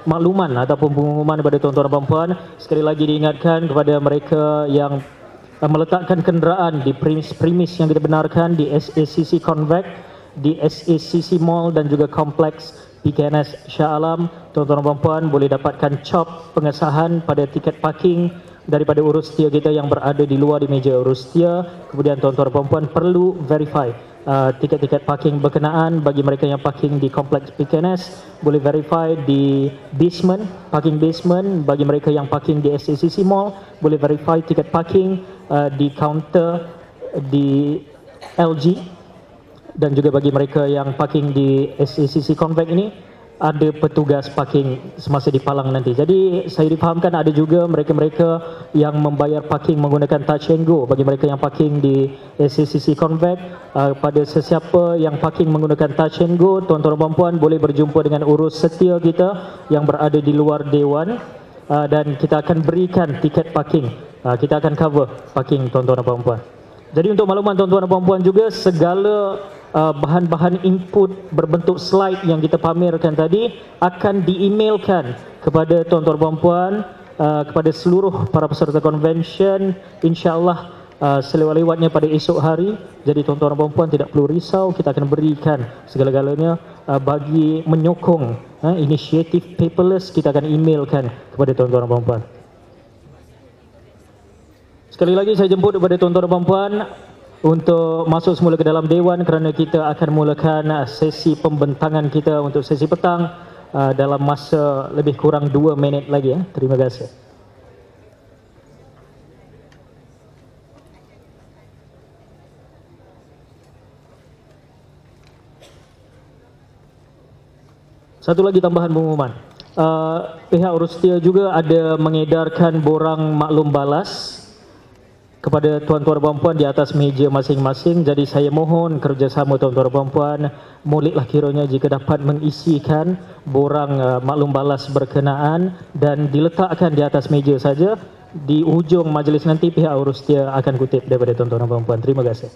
makluman ataupun pengumuman kepada tuan-tuan dan puan-puan. Sekali lagi diingatkan kepada mereka yang meletakkan kenderaan di premis yang kita benarkan di SACC Convex, di SACC Mall dan juga kompleks PKNS Shah Alam. Tuan-tuan dan puan-puan boleh dapatkan cop pengesahan pada tiket parking daripada urus setia kita yang berada di luar di meja urus setia. Kemudian tuan-tuan dan puan-puan perlu verify tiket-tiket parking berkenaan. Bagi mereka yang parking di kompleks PKNS boleh verify di basement, parking basement. Bagi mereka yang parking di SACC Mall boleh verify tiket parking di kaunter di LG. Dan juga bagi mereka yang parking di SACC Convex ini ada petugas parking semasa di palang nanti. Jadi saya difahamkan ada juga mereka-mereka yang membayar parking menggunakan touch and go. Bagi mereka yang parking di SACC Convex, pada sesiapa yang parking menggunakan touch and go, tuan-tuan dan puan-puan boleh berjumpa dengan urus setia kita yang berada di luar dewan, dan kita akan berikan tiket parking. Kita akan cover parking tuan-tuan dan puan-puan. Jadi untuk makluman tuan-tuan dan puan-puan juga, segala bahan-bahan input berbentuk slide yang kita pamerkan tadi akan di-emailkan kepada tuan-tuan dan puan-puan, kepada seluruh para peserta konvensyen, insya-Allah selewat-lewatnya pada esok hari. Jadi tuan-tuan dan puan-puan tidak perlu risau, kita akan berikan segala-galanya bagi menyokong inisiatif paperless. Kita akan emailkan kepada tuan-tuan dan puan-puan. Sekali lagi saya jemput kepada tuan-tuan dan puan-puan untuk masuk semula ke dalam dewan kerana kita akan mulakan sesi pembentangan kita untuk sesi petang dalam masa lebih kurang 2 minit lagi. Terima kasih. Satu lagi tambahan pengumuman. Pihak urus setia juga ada mengedarkan borang maklum balas kepada tuan-tuan dan puan-puan di atas meja masing-masing. Jadi saya mohon kerjasama tuan-tuan dan puan-puan, moleklah kiranya jika dapat mengisikan borang maklum balas berkenaan dan diletakkan di atas meja saja. Di hujung majlis nanti pihak urus setia akan kutip daripada tuan-tuan dan puan-puan. Terima kasih.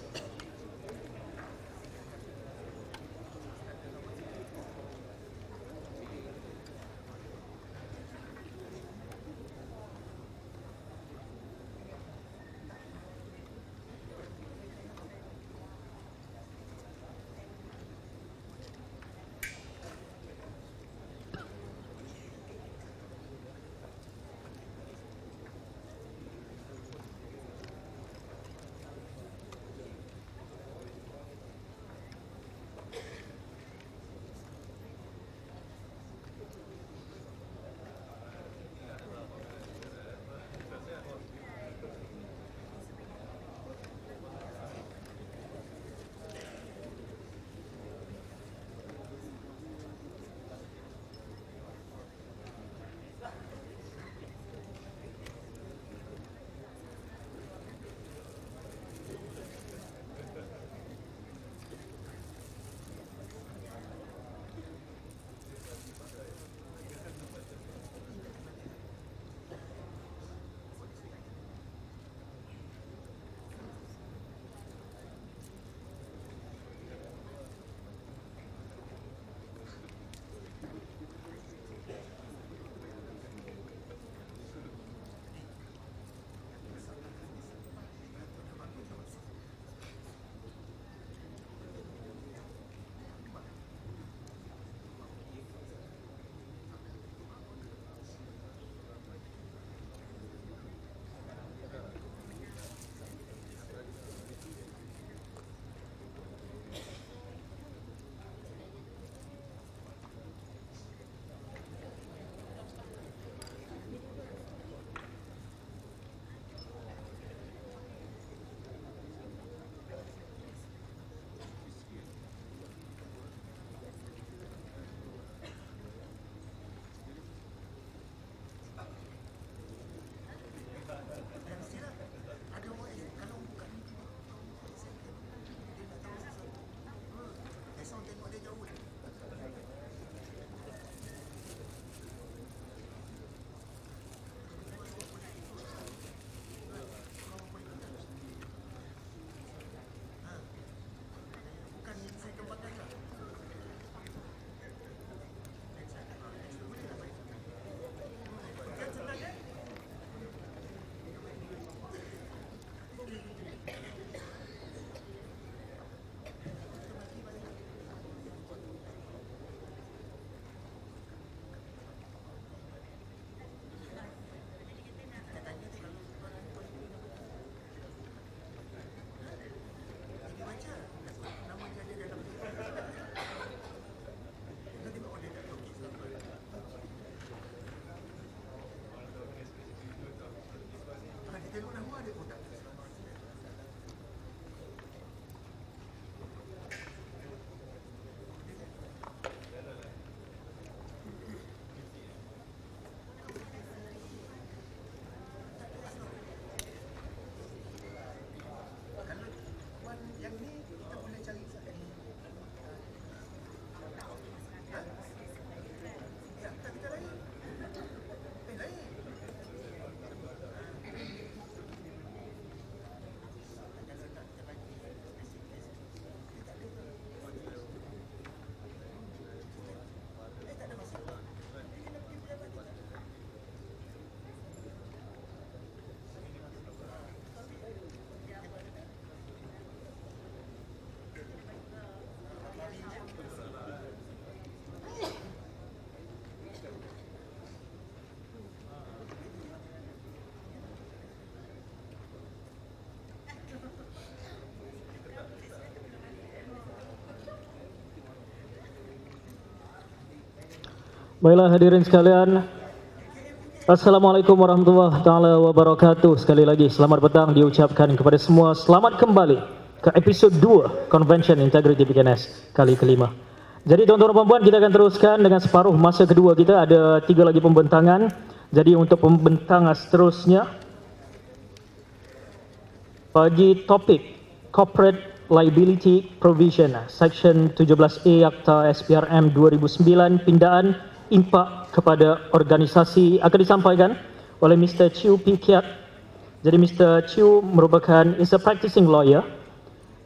Baiklah hadirin sekalian, Assalamualaikum warahmatullahi taala wabarakatuh. Sekali lagi selamat petang diucapkan kepada semua. Selamat kembali ke episod 2 Konvensyen Integriti PKNS kali kelima. Jadi tuan-tuan dan puan-puan, kita akan teruskan dengan separuh masa kedua kita. Ada 3 lagi pembentangan. Jadi untuk pembentangan seterusnya, bagi topik Corporate Liability Provision Seksyen 17A Akta SPRM 2009 pindaan impak kepada organisasi akan disampaikan oleh Mr. Chiu P. Kiat. Jadi Mr. Chiu is a practicing lawyer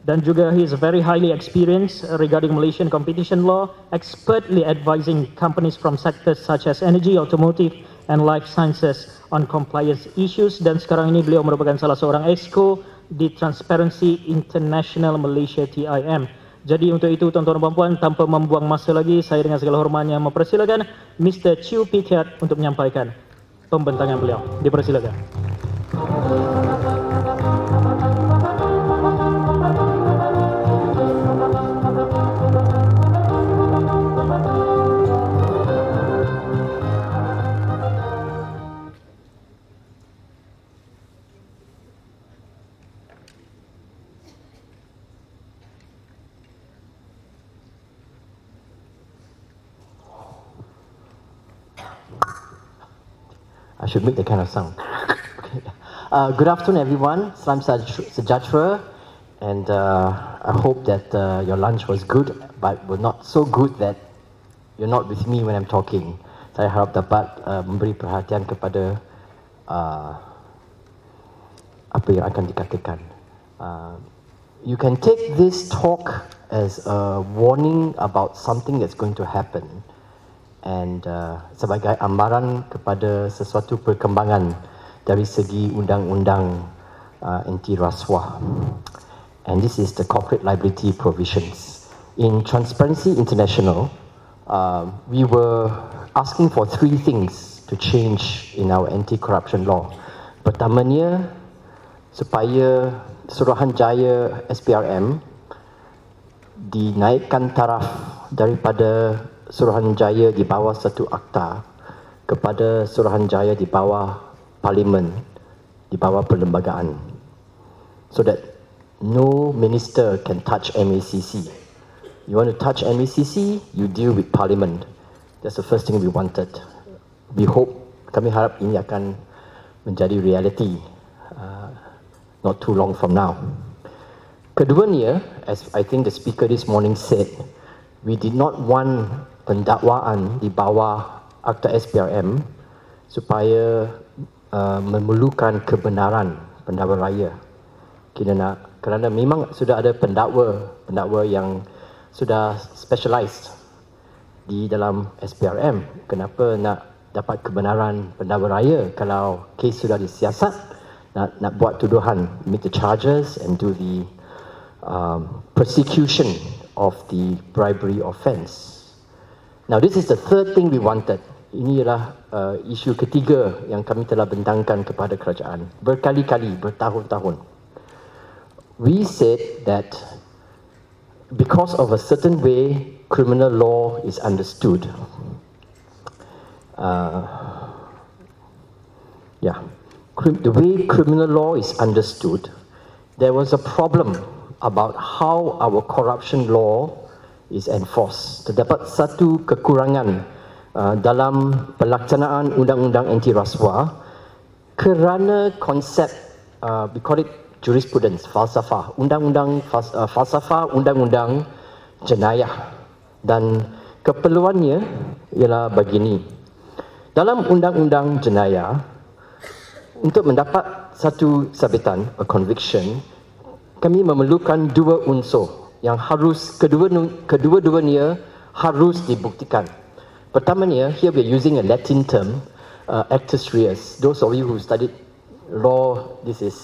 dan juga he is very highly experienced regarding Malaysian competition law, expertly advising companies from sectors such as energy, automotive and life sciences on compliance issues, dan sekarang ini beliau merupakan salah seorang exco di Transparency International-Malaysia TIM. Jadi untuk itu tuan-tuan dan puan-puan, tanpa membuang masa lagi, saya dengan segala hormatnya mempersilakan Mr. Chiu P. Kiat untuk menyampaikan pembentangan beliau. Dipersilakan. I should make that kind of sound. Okay. Good afternoon, everyone. Salam sejahtera, and I hope that your lunch was good, but was not so good that you're not with me when I'm talking. Saya harap dapat memberi perhatian kepada apa yang akan dikatakan. You can take this talk as a warning about something that's going to happen. And sebagai amaran kepada sesuatu perkembangan dari segi undang-undang anti rasuah. And this is the corporate liability provisions. In Transparency International, we were asking for 3 things to change in our anti-corruption law. Pertamanya, supaya Suruhanjaya SPRM dinaikkan taraf daripada Suruhanjaya di bawah satu akta kepada Suruhanjaya di bawah parlimen, di bawah perlembagaan, so that no minister can touch MACC. You want to touch MACC, you deal with parliament. That's the first thing we wanted. We hope, kami harap ini akan menjadi reality not too long from now. Keduanya, as I think the speaker this morning said, we did not want pendakwaan di bawah Akta SPRM supaya memerlukan kebenaran pendakwa raya. Kerana memang sudah ada pendakwa yang sudah specialized di dalam SPRM. Kenapa nak dapat kebenaran pendakwa raya kalau kes sudah disiasat, nak buat tuduhan, meet the charges and do the persecution of the bribery offence. Now this is the third thing we wanted. Ini ialah isu ketiga yang kami telah bentangkan kepada kerajaan berkali-kali, bertahun-tahun. We said that because of a certain way criminal law is understood, the way criminal law is understood, there was a problem about how our corruption law is enforced. Terdapat satu kekurangan dalam pelaksanaan undang-undang anti rasuah kerana konsep we call it jurisprudence, falsafah, falsafah undang-undang jenayah, dan keperluannya ialah begini. Dalam undang-undang jenayah, untuk mendapat satu sabitan, a conviction, kami memerlukan 2 unsur yang harus kedua-duanya harus dibuktikan. Pertamanya, here we are using a Latin term, actus reus. Those of you who studied law, this is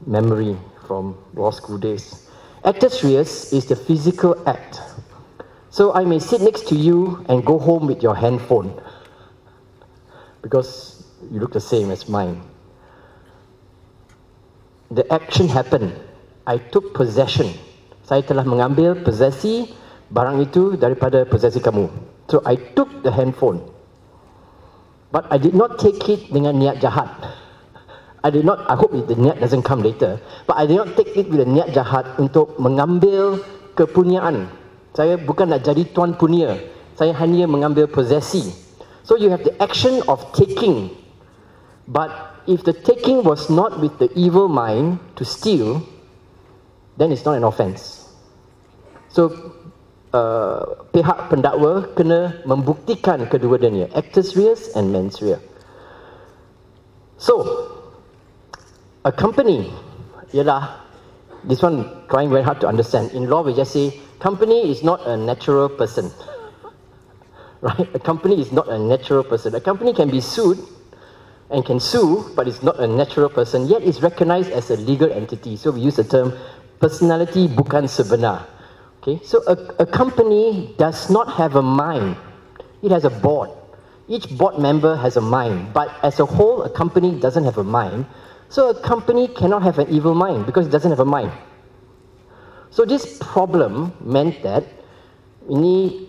memory from law school days. Actus reus is the physical act. So I may sit next to you and go home with your handphone because you look the same as mine. The action happened. I took possession. Saya telah mengambil posesi barang itu daripada posesi kamu. So I took the handphone, but I did not take it dengan niat jahat. I hope the niat doesn't come later, but I did not take it with a niat jahat untuk mengambil kepunyaan. Saya bukan nak jadi tuan punya, saya hanya mengambil posesi. So you have the action of taking, but if the taking was not with the evil mind to steal, then it's not an offence. So pihak pendakwa kena membuktikan kedua-duanya, actus reus and mens rea. So a company, this one trying very hard to understand. In law we just say company is not a natural person. Right? A company is not a natural person. A company can be sued and can sue, but it's not a natural person, yet it's recognized as a legal entity. So we use the term personality bukan sebenar. Okay? So a company does not have a mind. It has a board. Each board member has a mind, but as a whole, a company doesn't have a mind. So a company cannot have an evil mind because it doesn't have a mind. So this problem meant that ini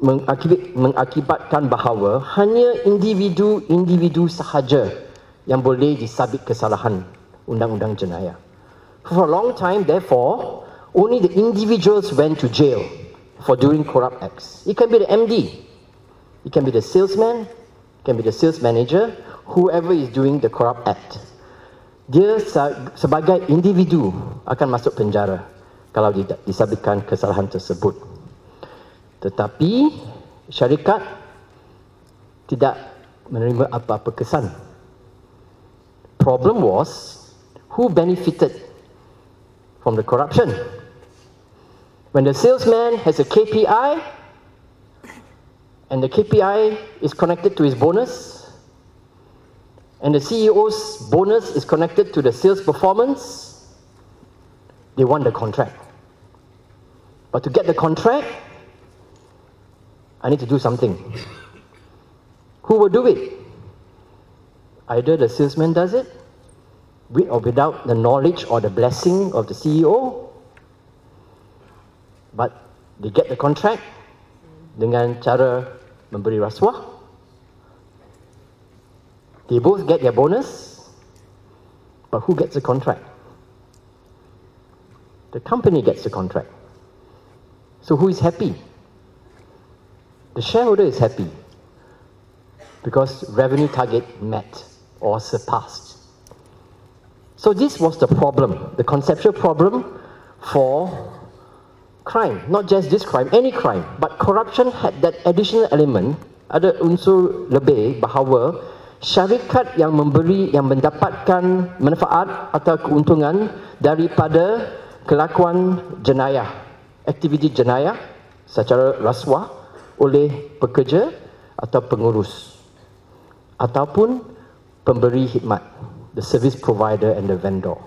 mengakibatkan bahawa hanya individu sahaja yang boleh disabit kesalahan undang-undang jenayah. For a long time, therefore, only the individuals went to jail for doing corrupt acts. It can be the MD, it can be the salesman, it can be the sales manager, whoever is doing the corrupt act. Dia sebagai individu akan masuk penjara kalau disabitkan kesalahan tersebut. Tetapi syarikat tidak menerima apa-apa kesan. Problem was, who benefited from the corruption? When the salesman has a KPI, and the KPI is connected to his bonus, and the CEO's bonus is connected to the sales performance, they won the contract. But to get the contract, I need to do something. Who will do it? Either the salesman does it, with or without the knowledge or the blessing of the CEO, but they get the contract dengan cara memberi rasuah. They both get their bonus, but who gets the contract? The company gets the contract. So who is happy? The shareholder is happy because revenue target met or surpassed. So this was the problem, the conceptual problem for crime. Not just this crime, any crime. But corruption had that additional element, ada unsur lebih bahawa syarikat yang mendapatkan manfaat atau keuntungan daripada kelakuan jenayah, aktiviti jenayah secara rasuah oleh pekerja atau pengurus ataupun pemberi khidmat, the service provider and the vendor.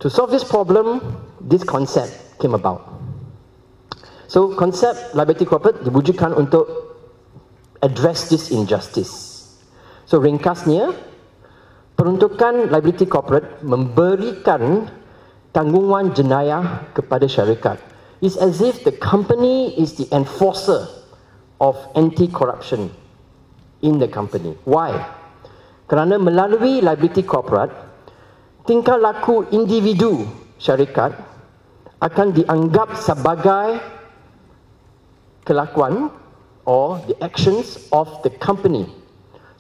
To solve this problem, this concept came about. So konsep liability corporate diwujudkan untuk address this injustice. So ringkasnya, peruntukan liability corporate memberikan tanggungan jenayah kepada syarikat. It's as if the company is the enforcer of anti-corruption in the company. Why? Kerana melalui liability corporate, tingkah laku individu syarikat akan dianggap sebagai kelakuan or the actions of the company.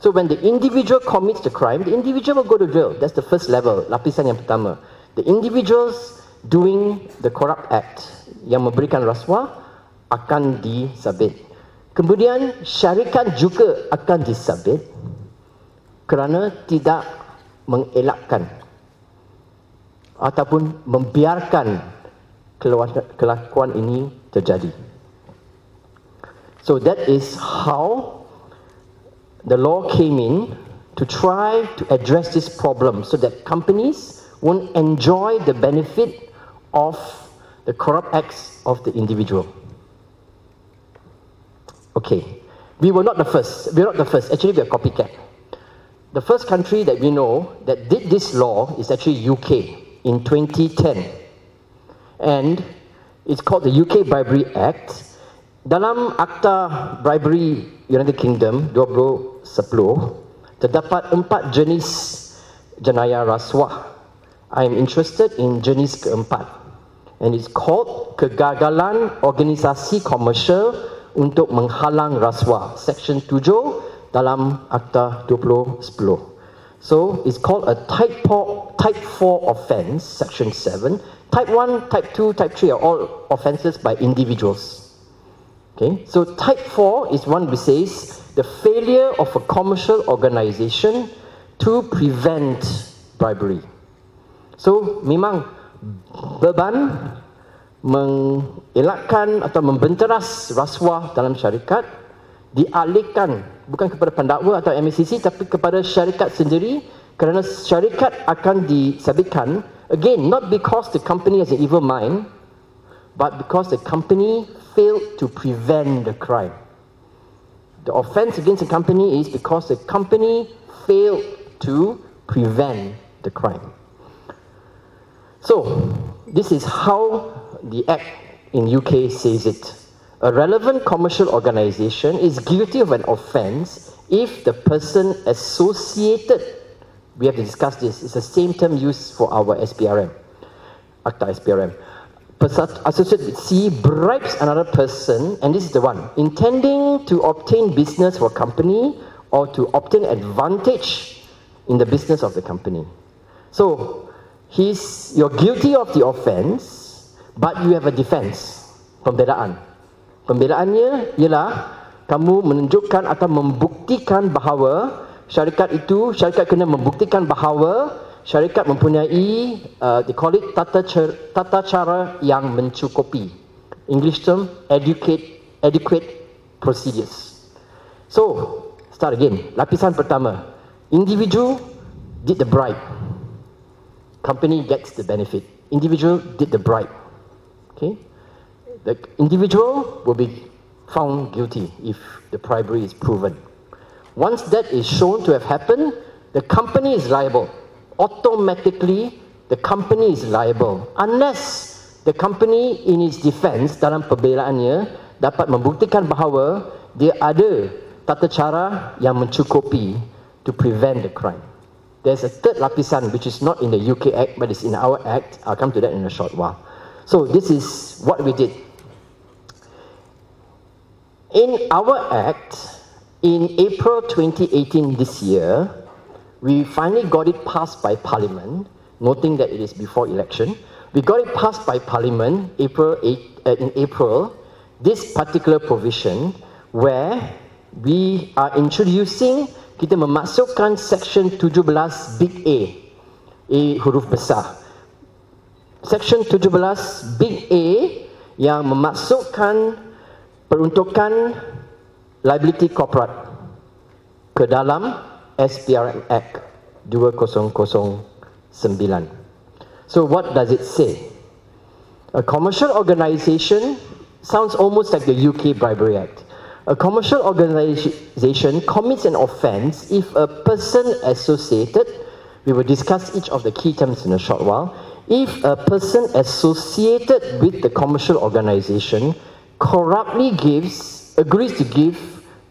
So when the individual commits the crime, the individual will go to jail. That's the first level, lapisan yang pertama. The individuals doing the corrupt act yang memberikan rasuah akan disabit. Kemudian syarikat juga akan disabit kerana tidak mengelakkan ataupun membiarkan kelakuan ini terjadi. So that is how the law came in to try to address this problem so that companies won't enjoy the benefit of the corrupt acts of the individual. Okay, we were not the first. Actually, we are copycat. The first country that we know that did this law is actually UK in 2010. And it's called the UK Bribery Act. Dalam Akta Bribery United Kingdom 2010 terdapat 4 jenis jenayah rasuah. I am interested in jenis keempat, and it's called kegagalan organisasi komersial untuk menghalang rasuah, Seksyen 7 dalam Akta 2010. So it's called a type 4 offence, Section 7. Type 1, Type 2, Type 3 are all offences by individuals. Okay, so Type 4 is one which says the failure of a commercial organisation to prevent bribery. So memang beban mengelakkan atau membenteras rasuah dalam syarikat dialihkan bukan kepada pendakwa atau MACC tapi kepada syarikat sendiri, kerana syarikat akan disabitkan, again not because the company has an evil mind, but because the company failed to prevent the crime. The offence against the company is because the company failed to prevent the crime. So, this is how the Act in UK says it. A relevant commercial organisation is guilty of an offence if the person associated, we have to discuss this, it's the same term used for our SPRM, Akta SPRM. Associated with C bribes another person, and this is the one, intending to obtain business for a company or to obtain advantage in the business of the company. So, you're guilty of the offence, but you have a defence, pembelaan. Pembelaannya ialah kamu menunjukkan atau membuktikan bahawa syarikat kena membuktikan bahawa syarikat mempunyai they call it tata cara yang mencukupi. English term, adequate procedures. So, start again. Lapisan pertama, individual did the bribe. Company gets the benefit. Individual did the bribe. Okay? The individual will be found guilty if the bribery is proven. Once that is shown to have happened, the company is liable. Automatically, the company is liable unless the company in its defence dalam pembelaannya dapat membuktikan bahawa dia ada tata cara yang mencukupi to prevent the crime. There's a third lapisan which is not in the UK Act but is in our Act. I'll come to that in a short while. So this is what we did. In our Act, in April 2018 this year, we finally got it passed by Parliament, noting that it is before election. We got it passed by Parliament in April, this particular provision where we are introducing, kita memasukkan Seksyen 17 Big A huruf besar. Seksyen 17 Big A yang memasukkan peruntukan liability korporat ke dalam SPRM Act 2009. So what does it say? A commercial organisation sounds almost like the UK Bribery Act. A commercial organisation commits an offence if a person associated, we will discuss each of the key terms in a short while, if a person associated with the commercial organisation corruptly agrees to give,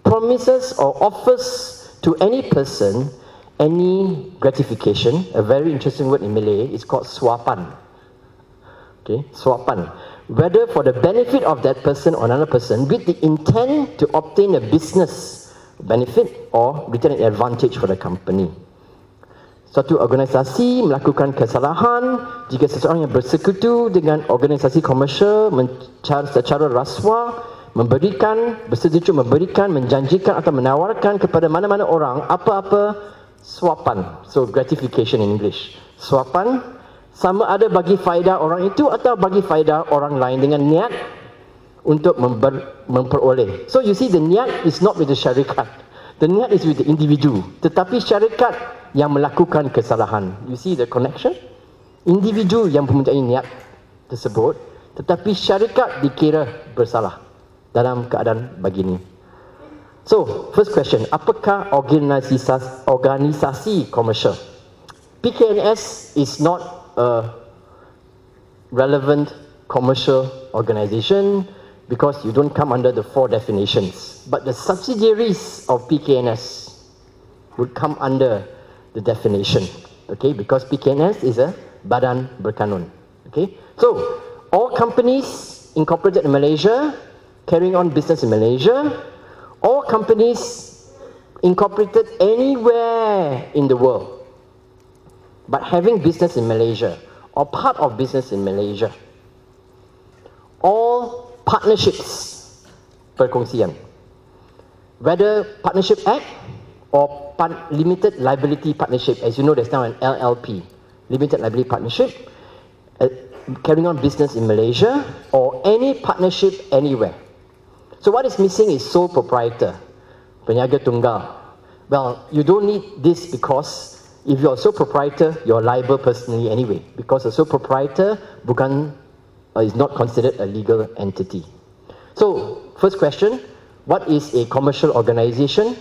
promises or offers to any person any gratification. A very interesting word in Malay is called suapan. Okay, suapan. Whether for the benefit of that person or another person with the intent to obtain a business benefit or return an advantage for the company. Suatu organisasi melakukan kesalahan jika seseorang yang bersekutu dengan organisasi komersial secara rasuah bersetuju memberikan, menjanjikan atau menawarkan kepada mana-mana orang apa-apa suapan. So gratification in English. Suapan sama ada bagi faedah orang itu atau bagi faedah orang lain dengan niat untuk memperoleh. So you see, the niat is not with the syarikat. The niat is with the individu. Tetapi syarikat yang melakukan kesalahan. You see the connection? Individu yang mempunyai niat tersebut, tetapi syarikat dikira bersalah dalam keadaan begini. So, first question, apakah organisasi komersial? PKNS is not a relevant commercial organisation. because you don't come under the 4 definitions. But the subsidiaries of PKNS would come under the definition, okay, because PKNS is a badan berkanun. Okay, so all companies incorporated in Malaysia, carrying on business in Malaysia, all companies incorporated anywhere in the world, but having business in Malaysia or part of business in Malaysia, all partnerships, perkongsian, whether Partnership Act or Limited Liability Partnership. As you know, there's now an LLP, Limited Liability Partnership, carrying on business in Malaysia or any partnership anywhere. So what is missing is sole proprietor, peniaga tunggal. Well, you don't need this because if you're a sole proprietor, you're liable personally anyway, because a sole proprietor is not considered a legal entity. So, first question, what is a commercial organization?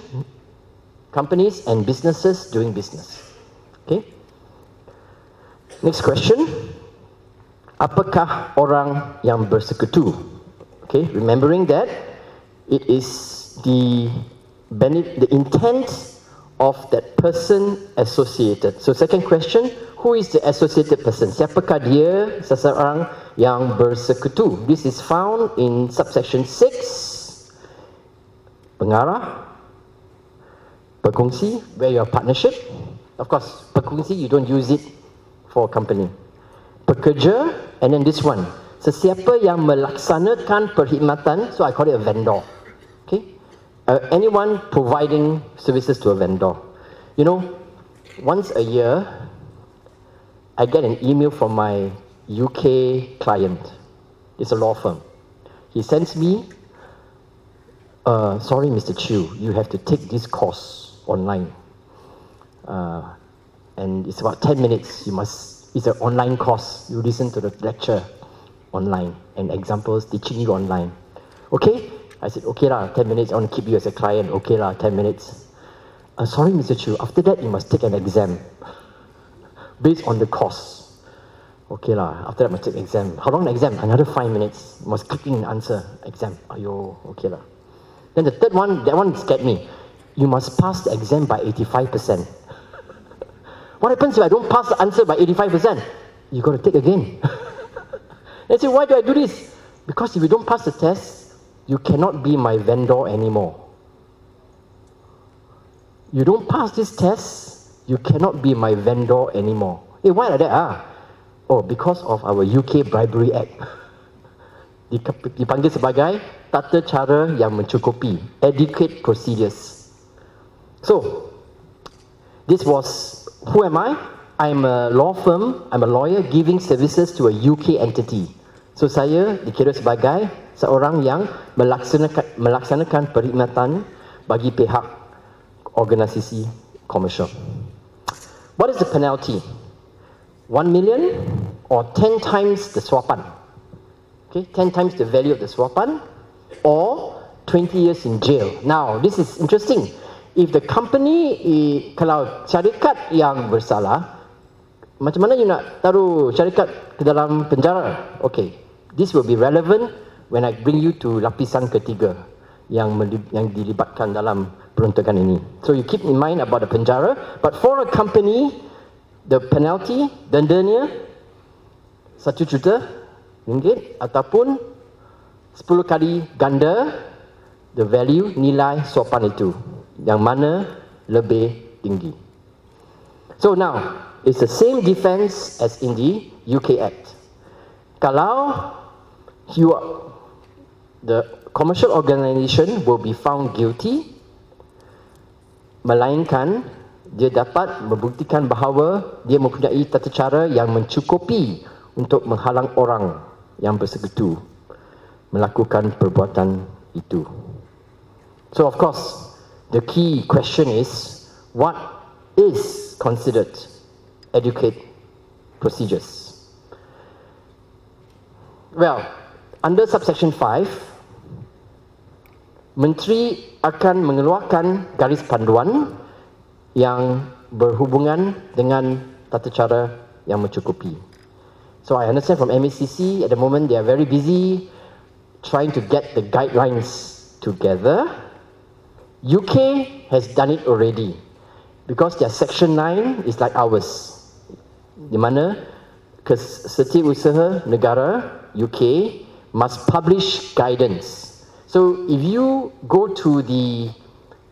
Companies and businesses doing business. Okay. Next question, apakah orang yang bersekutu? Okay, remembering that it is the intent of that person associated. So second question, who is the associated person? Siapakah dia seseorang yang bersekutu? This is found in subsection 6, pengarah, perkongsi, where you have partnership. Of course, perkongsi, you don't use it for a company. Pekerja, and then this one, sesiapa yang melaksanakan perkhidmatan, so I call it a vendor. Okay, anyone providing services to a vendor. You know, once a year, I get an email from my UK client. It's a law firm. He sends me, sorry Mr. Chew, you have to take this course online. And it's about 10 minutes. It's an online course. You listen to the lecture online and examples teaching you online. Okay? I said, okay lah, 10 minutes, I want to keep you as a client. Okay lah, 10 minutes. Sorry Mr. Chew, after that you must take an exam based on the course. Okay lah, after that must take exam. How long the exam? Another 5 minutes. You must click in and answer exam. Ayo, okay lah. Then the third one, that one scared me. You must pass the exam by 85%. What happens if I don't pass the answer by 85%? You got to take again. I said, why do I do this? Because if you don't pass the test, you cannot be my vendor anymore. You don't pass this test, you cannot be my vendor anymore. Hey, why like that? Oh, because of our UK Bribery Act. Dipanggil sebagai tata cara yang mencukupi, adequate procedures. So, this was, who am I? I'm a law firm, I'm a lawyer giving services to a UK entity. So, saya dikira sebagai seorang yang melaksanakan perkhidmatan bagi pihak organisasi komersial. What is the penalty? 1 million or 10 times the swapan? Okay, 10 times the value of the swapan or 20 years in jail. Now, this is interesting. If the company, kalau syarikat yang bersalah, macam mana you nak taruh syarikat ke dalam penjara? Okay, this will be relevant when I bring you to lapisan ketiga yang dilibatkan dalam peruntukan ini. So you keep in mind about the penjara, but for a company, the penalty, dendanya 1 juta ringgit ataupun 10 kali ganda the value, nilai swapan itu, yang mana lebih tinggi. So now, it's the same defense as in the UK Act. Kalau the commercial organisation will be found guilty, melainkan dia dapat membuktikan bahawa dia mempunyai tata cara yang mencukupi untuk menghalang orang yang bersekutu melakukan perbuatan itu. So of course, the key question is, what is considered adequate procedures? Well, under subsection 5, Menteri akan mengeluarkan garis panduan yang berhubungan dengan tata cara yang mencukupi. So I understand from MACC at the moment they are very busy trying to get the guidelines together. UK has done it already because their Section 9 is like ours. Di mana Setiausaha Negara UK must publish guidance. So if you go to the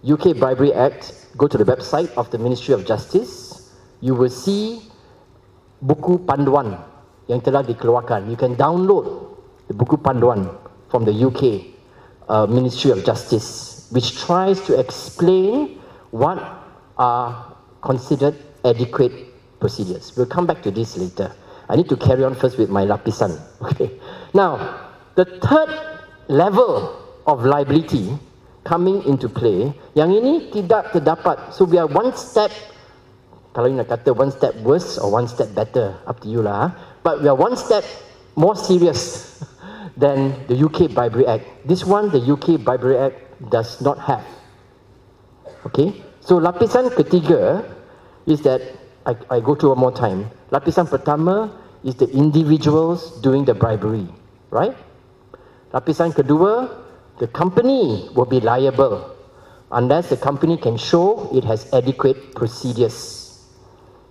UK Bribery Act, go to the website of the Ministry of Justice, you will see buku panduan yang telah dikeluarkan. You can download the buku panduan from the UK Ministry of Justice, which tries to explain what are considered adequate procedures. We'll come back to this later. I need to carry on first with my lapisan. Okay. Now, the third level of liability coming into play, yang ini tidak terdapat. So we are one step, kalau you nak kata one step worse or one step better, up to you lah. But we are one step more serious than the UK Bribery Act. This one, the UK Bribery Act does not have. Okay, so lapisan ketiga is that, I go through one more time. Lapisan pertama is the individuals doing the bribery, right? Lapisan kedua, the company will be liable unless the company can show it has adequate procedures.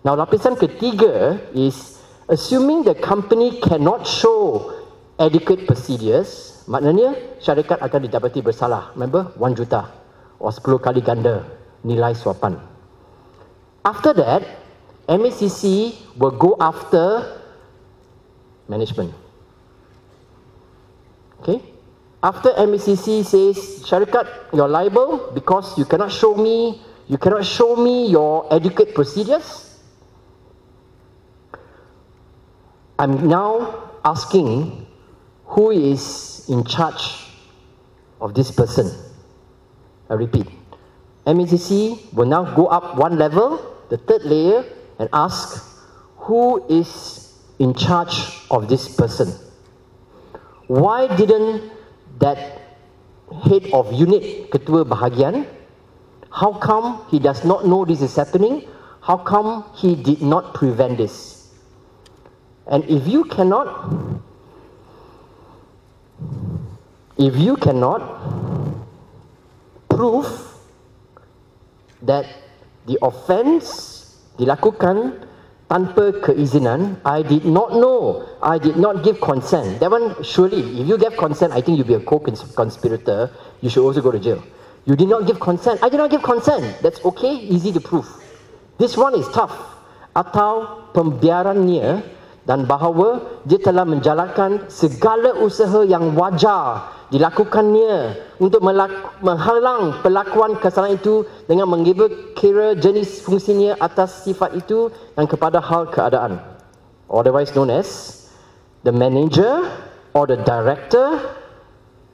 Now, lapisan ketiga is assuming the company cannot show adequate procedures, maknanya syarikat akan didapati bersalah. Remember, 1 juta or 10 kali ganda nilai suapan. After that, MACC will go after management. Okay? After MACC says, syarikat, you're liable because you cannot show me your adequate procedures. I'm now asking who is in charge of this person. I repeat, MACC will now go up one level, the third layer, and ask who is in charge of this person. Why didn't that head of unit, ketua bahagian, how come he does not know this is happening? How come he did not prevent this? And if you cannot prove that the offence dilakukan tanpa keizinan, I did not know, I did not give consent. That one, surely, if you give consent, I think you'll be a co-conspirator, you should also go to jail. You did not give consent. I did not give consent. That's okay, easy to prove. This one is tough. Atau pembiarannya dan bahawa dia telah menjalankan segala usaha yang wajar dilakukannya untuk menghalang pelakuan kesalahan itu dengan mengira jenis fungsinya atas sifat itu dan kepada hal keadaan. Otherwise known as the manager or the director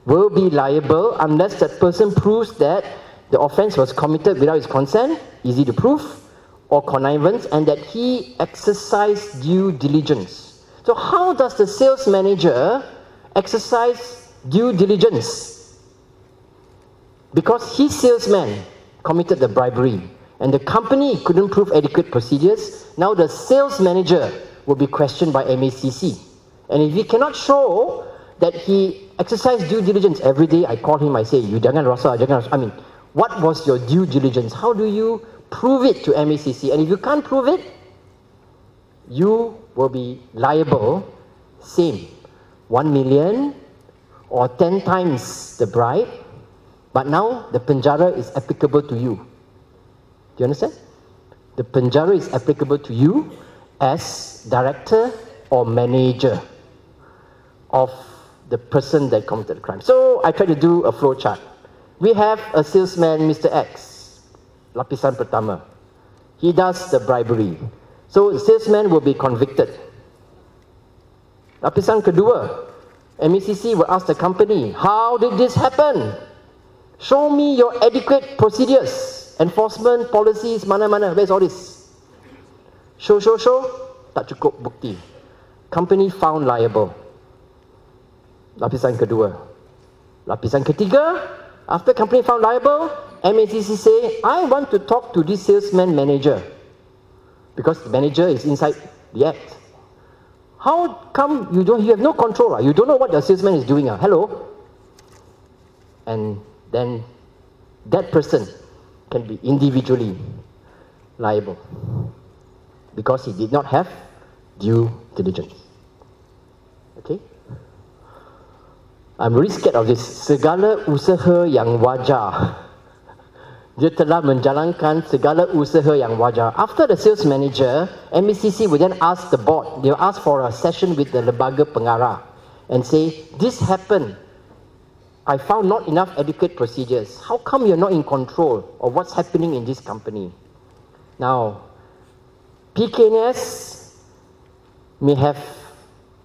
will be liable unless that person proves that the offence was committed without his consent, easy to prove, or connivance, and that he exercised due diligence. So how does the sales manager exercise due diligence? Because his salesman committed the bribery and the company couldn't prove adequate procedures, now the sales manager will be questioned by MACC. And if he cannot show that he exercised due diligence every day, I call him, I say, you jangan rasa, I mean, what was your due diligence? How do you prove it to MACC? And if you can't prove it, you will be liable, same, 1 million or 10 times the bribe, but now the penjara is applicable to you. Do you understand? The penjara is applicable to you as director or manager of the person that committed the crime. So I try to do a flow chart. We have a salesman, Mr. X, lapisan pertama. He does the bribery. So the salesman will be convicted. Lapisan kedua, MACC will ask the company, how did this happen? Show me your adequate procedures, enforcement policies, mana-mana, where's all this? Show, tak cukup bukti. Company found liable. Lapisan kedua. Lapisan ketiga, after company found liable, MACC say, I want to talk to this salesman manager. Because the manager is inside the act. How come you have no control? You don't know what your salesman is doing. Hello? and then that person can be individually liable because he did not have due diligence. Okay? I'm really scared of this. Segala usaha yang wajar. Dia telah menjalankan segala usaha yang wajar. After the sales manager, MECC will then ask the board, they'll ask for a session with the Lembaga Pengarah and say, this happened. I found not enough adequate procedures. How come you're not in control of what's happening in this company? Now, PKNS may have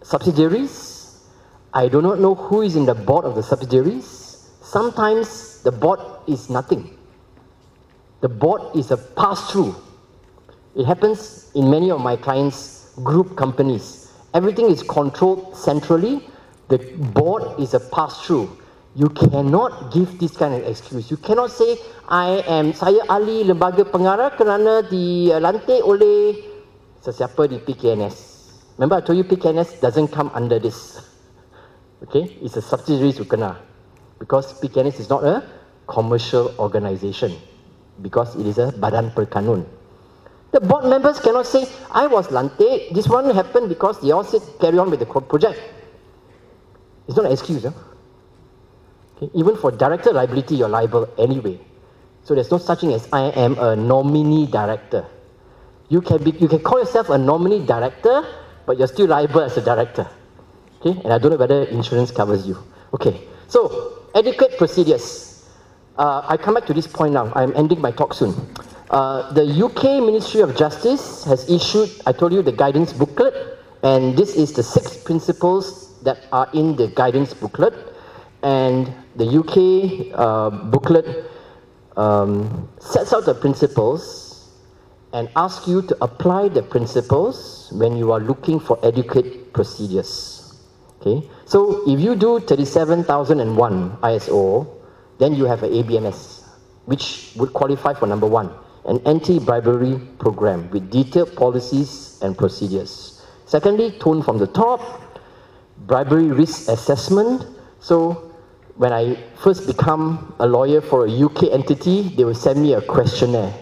subsidiaries. I do not know who is in the board of the subsidiaries. Sometimes the board is nothing. The board is a pass-through. It happens in many of my clients' group companies. Everything is controlled centrally. The board is a pass-through. You cannot give this kind of excuse. You cannot say, saya ahli lembaga pengarah kerana dilantik oleh sesiapa di PKNS. Remember I told you PKNS doesn't come under this. Okay, it's a subsidiary to kena. Because PKNS is not a commercial organisation. Because it is a badan perkanun. The board members cannot say, I was lantik, this one happened because they all said carry on with the project. It's not an excuse. Huh? Okay? Even for director liability, you're liable anyway. So there's no such thing as I am a nominee director. You can call yourself a nominee director, but you're still liable as a director. Okay? And I don't know whether insurance covers you. Okay, so adequate procedures. I come back to this point now. I'm ending my talk soon. The UK Ministry of Justice has issued, I told you, the guidance booklet, and this is the 6 principles that are in the guidance booklet. And the UK booklet sets out the principles and asks you to apply the principles when you are looking for adequate procedures. Okay, so if you do 37001 ISO, then you have an ABMS, which would qualify for number 1, an anti-bribery program with detailed policies and procedures. Secondly, tone from the top, bribery risk assessment. So when I first become a lawyer for a UK entity, they will send me a questionnaire.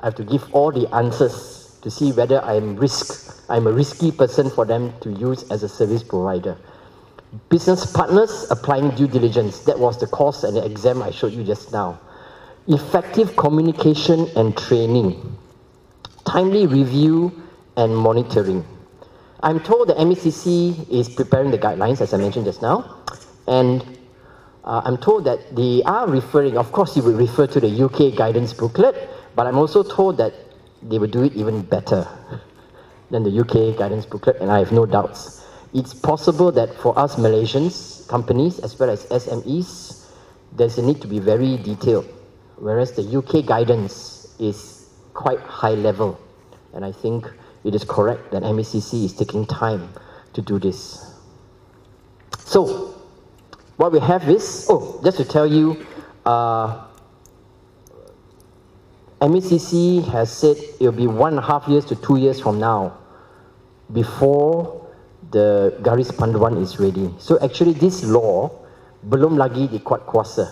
I have to give all the answers to see whether I'm a risky person for them to use as a service provider. Business partners applying due diligence. That was the course and the exam I showed you just now. Effective communication and training. Timely review and monitoring. I'm told the MECC is preparing the guidelines, as I mentioned just now. And I'm told that they are referring, of course you will refer to the UK guidance booklet, but I'm also told that they will do it even better than the UK guidance booklet, and I have no doubts. It's possible that for us Malaysians, companies, as well as SMEs, there's a need to be very detailed, whereas the UK guidance is quite high level. And I think it is correct that MECC is taking time to do this. So, what we have is, just to tell you, MECC has said it will be 1.5 years to 2 years from now before the garis panduan is ready. So actually this law belum lagi dikuat kuasa.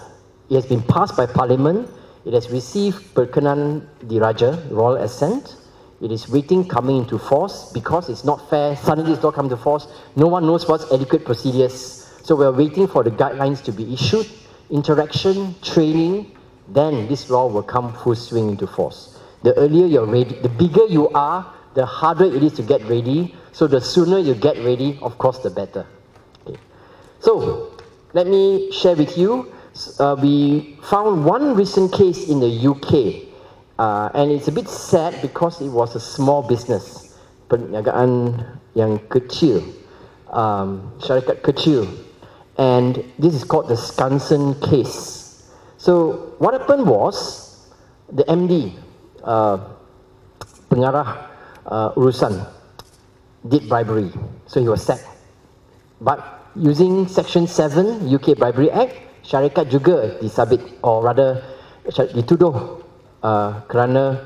It has been passed by Parliament. It has received perkenan diraja, royal assent. It is waiting coming into force because it's not fair. Suddenly it's not coming to force. No one knows what's adequate procedures. So we're waiting for the guidelines to be issued, interaction, training, then this law will come full swing into force. The earlier you're ready, the bigger you are, the harder it is to get ready. So the sooner you get ready, of course, the better. Okay. So let me share with you. We found one recent case in the UK, and it's a bit sad because it was a small business, perniagaan yang kecil, syarikat kecil, and this is called the Shamshun case. So what happened was the MD, pengarah urusan, did bribery, so he was sacked. But using Section 7 UK Bribery Act, syarikat juga disabit, or rather dituduh kerana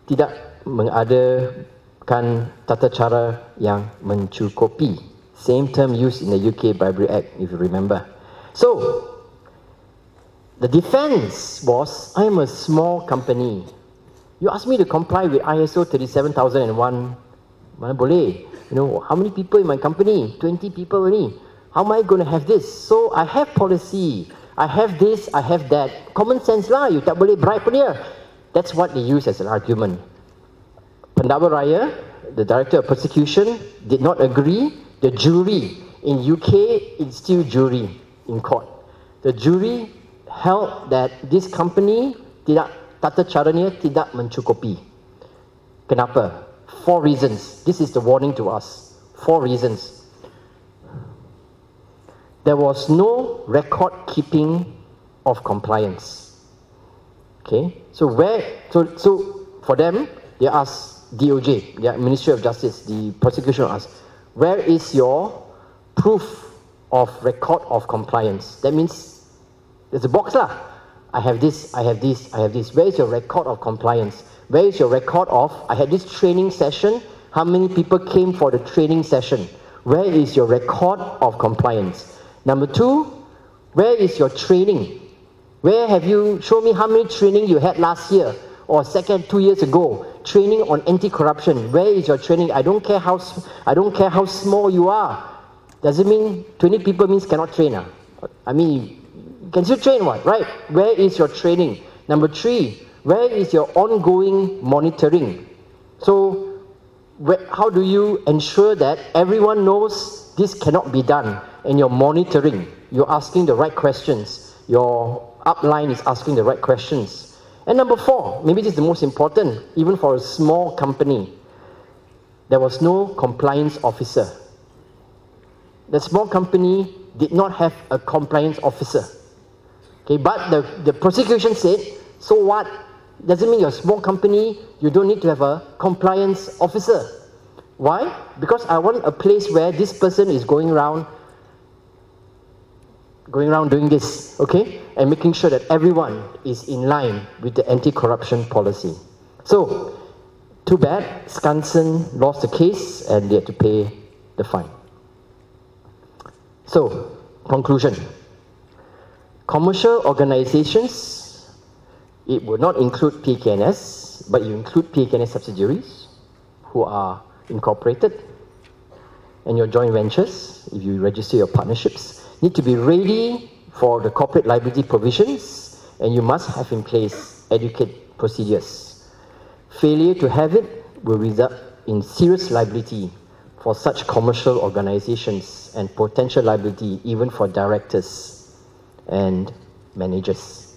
tidak mengadakan tata cara yang mencukupi. Same term used in the UK Bribery Act, if you remember. So The defense was, I am a small company. You ask me to comply with ISO 37001, mana boleh? You know, how many people in my company? 20 people only. How am I going to have this? So I have policy. I have this, I have that. Common sense lah, you tak boleh bribe pun dia. That's what they use as an argument. Pendakwa Raya, the Director of Prosecution, did not agree. The jury in UK, it's still jury in court. The jury held that this company tidak, tata caranya tidak mencukupi. Kenapa? 4 reasons. This is the warning to us. 4 reasons. There was no record keeping of compliance. Okay, so for them, they asked DOJ, the Ministry of Justice, the prosecution asked, where is your proof of record of compliance? That means there's a box lah. I have this, I have this, I have this. Where is your record of compliance? Where is your record of, I had this training session, how many people came for the training session? Where is your record of compliance? Number 2, where is your training? Where have you, show me how many training you had last year or 2 years ago. Training on anti-corruption. Where is your training? I don't care how small you are. Does it mean 20 people means cannot train? I mean, you can still train what, right? Where is your training? Number 3, where is your ongoing monitoring? So, how do you ensure that everyone knows this cannot be done and you're monitoring? You're asking the right questions. Your upline is asking the right questions. And number 4, maybe this is the most important, even for a small company, there was no compliance officer. The small company did not have a compliance officer. Okay, but the prosecution said, so what? Doesn't mean you're a small company, you don't need to have a compliance officer. Why? Because I want a place where this person is going around doing this, okay? And making sure that everyone is in line with the anti-corruption policy. So, too bad, Skansen lost the case and they had to pay the fine. So, conclusion. Commercial organizations, it would not include PKNS, but you include PKNS subsidiaries who are incorporated, and your joint ventures, if you register your partnerships, need to be ready for the corporate liability provisions, and you must have in place adequate procedures. Failure to have it will result in serious liability for such commercial organizations and potential liability even for directors and managers.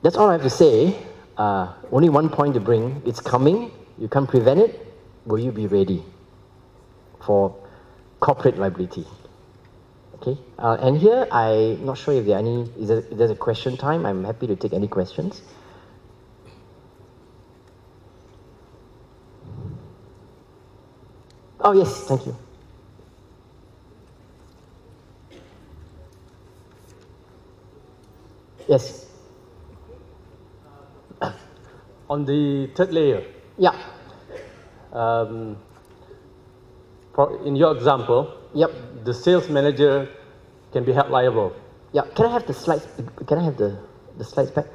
That's all I have to say. Only one point to bring. It's coming. You can't prevent it. Will you be ready for corporate liability? Okay, and here I'm not sure if there are any, if there's a question time. I'm happy to take any questions. Oh yes, thank you. Yes. On the third layer. Yeah. In your example, Yep. the sales manager can be held liable. Yeah. Can I have the slides? Can I have the slides back?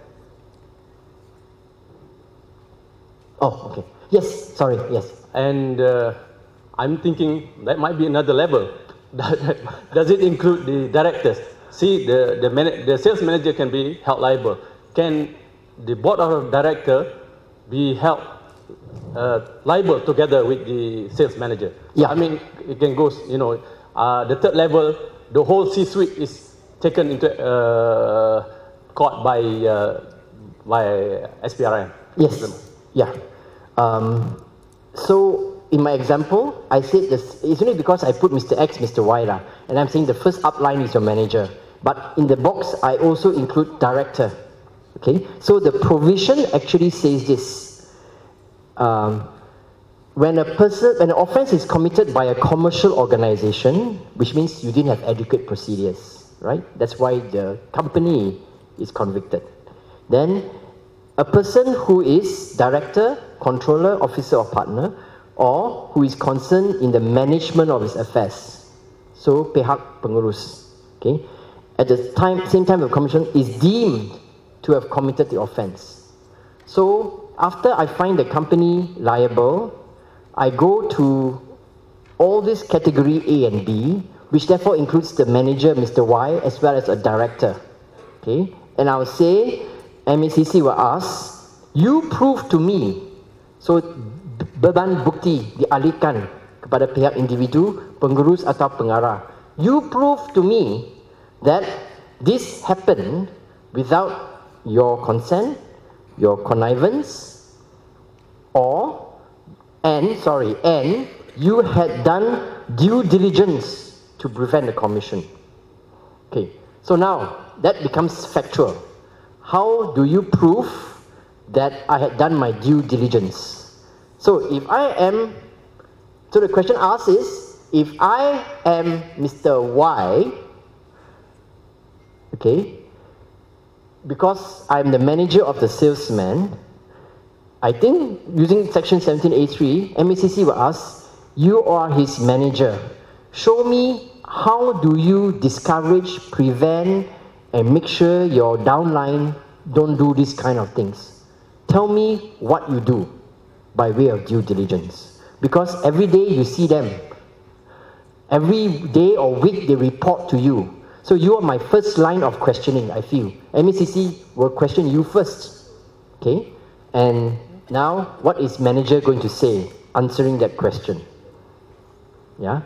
Oh, okay. Yes. Sorry. Yes. And I'm thinking that might be another level. Does it include the directors? See, the sales manager can be held liable. Can the board of director be held liable together with the sales manager? Yeah. I mean, it can go, you know, the third level, the whole C-suite is taken into court by SPRM. Yes. Yeah. So in my example, I said this, it's only because I put Mr. X, Mr. Y lah, and I'm saying the first upline is your manager. But in the box, I also include director. Okay. So the provision actually says this. When an offense is committed by a commercial organization, which means you didn't have adequate procedures, right? That's why the company is convicted. Then a person who is director, controller, officer or partner, or who is concerned in the management of his affairs. So, pihak pengurus. Okay? at the same time the commission is deemed to have committed the offence. So after I find the company liable, I go to all this category A and B, which therefore includes the manager, Mr. Y, as well as a director. Okay? And I will say, MACC will ask, you prove to me, so beban bukti dialihkan kepada pihak individu, pengurus atau pengarah. You prove to me that this happened without your consent, your connivance, and you had done due diligence to prevent the commission. Okay, so now that becomes factual. How do you prove that I had done my due diligence? So if I am, so the question asked is, if I am Mr. Y, okay, because I'm the manager of the salesman, I think using section 17A3, MACC will ask, you are his manager. Show me how do you discourage, prevent, and make sure your downline don't do these kind of things. Tell me what you do by way of due diligence. Because every day you see them. Every day or week they report to you. So you are my first line of questioning, I feel. MACC will question you first. Okay? And now, what is manager going to say answering that question? Yeah?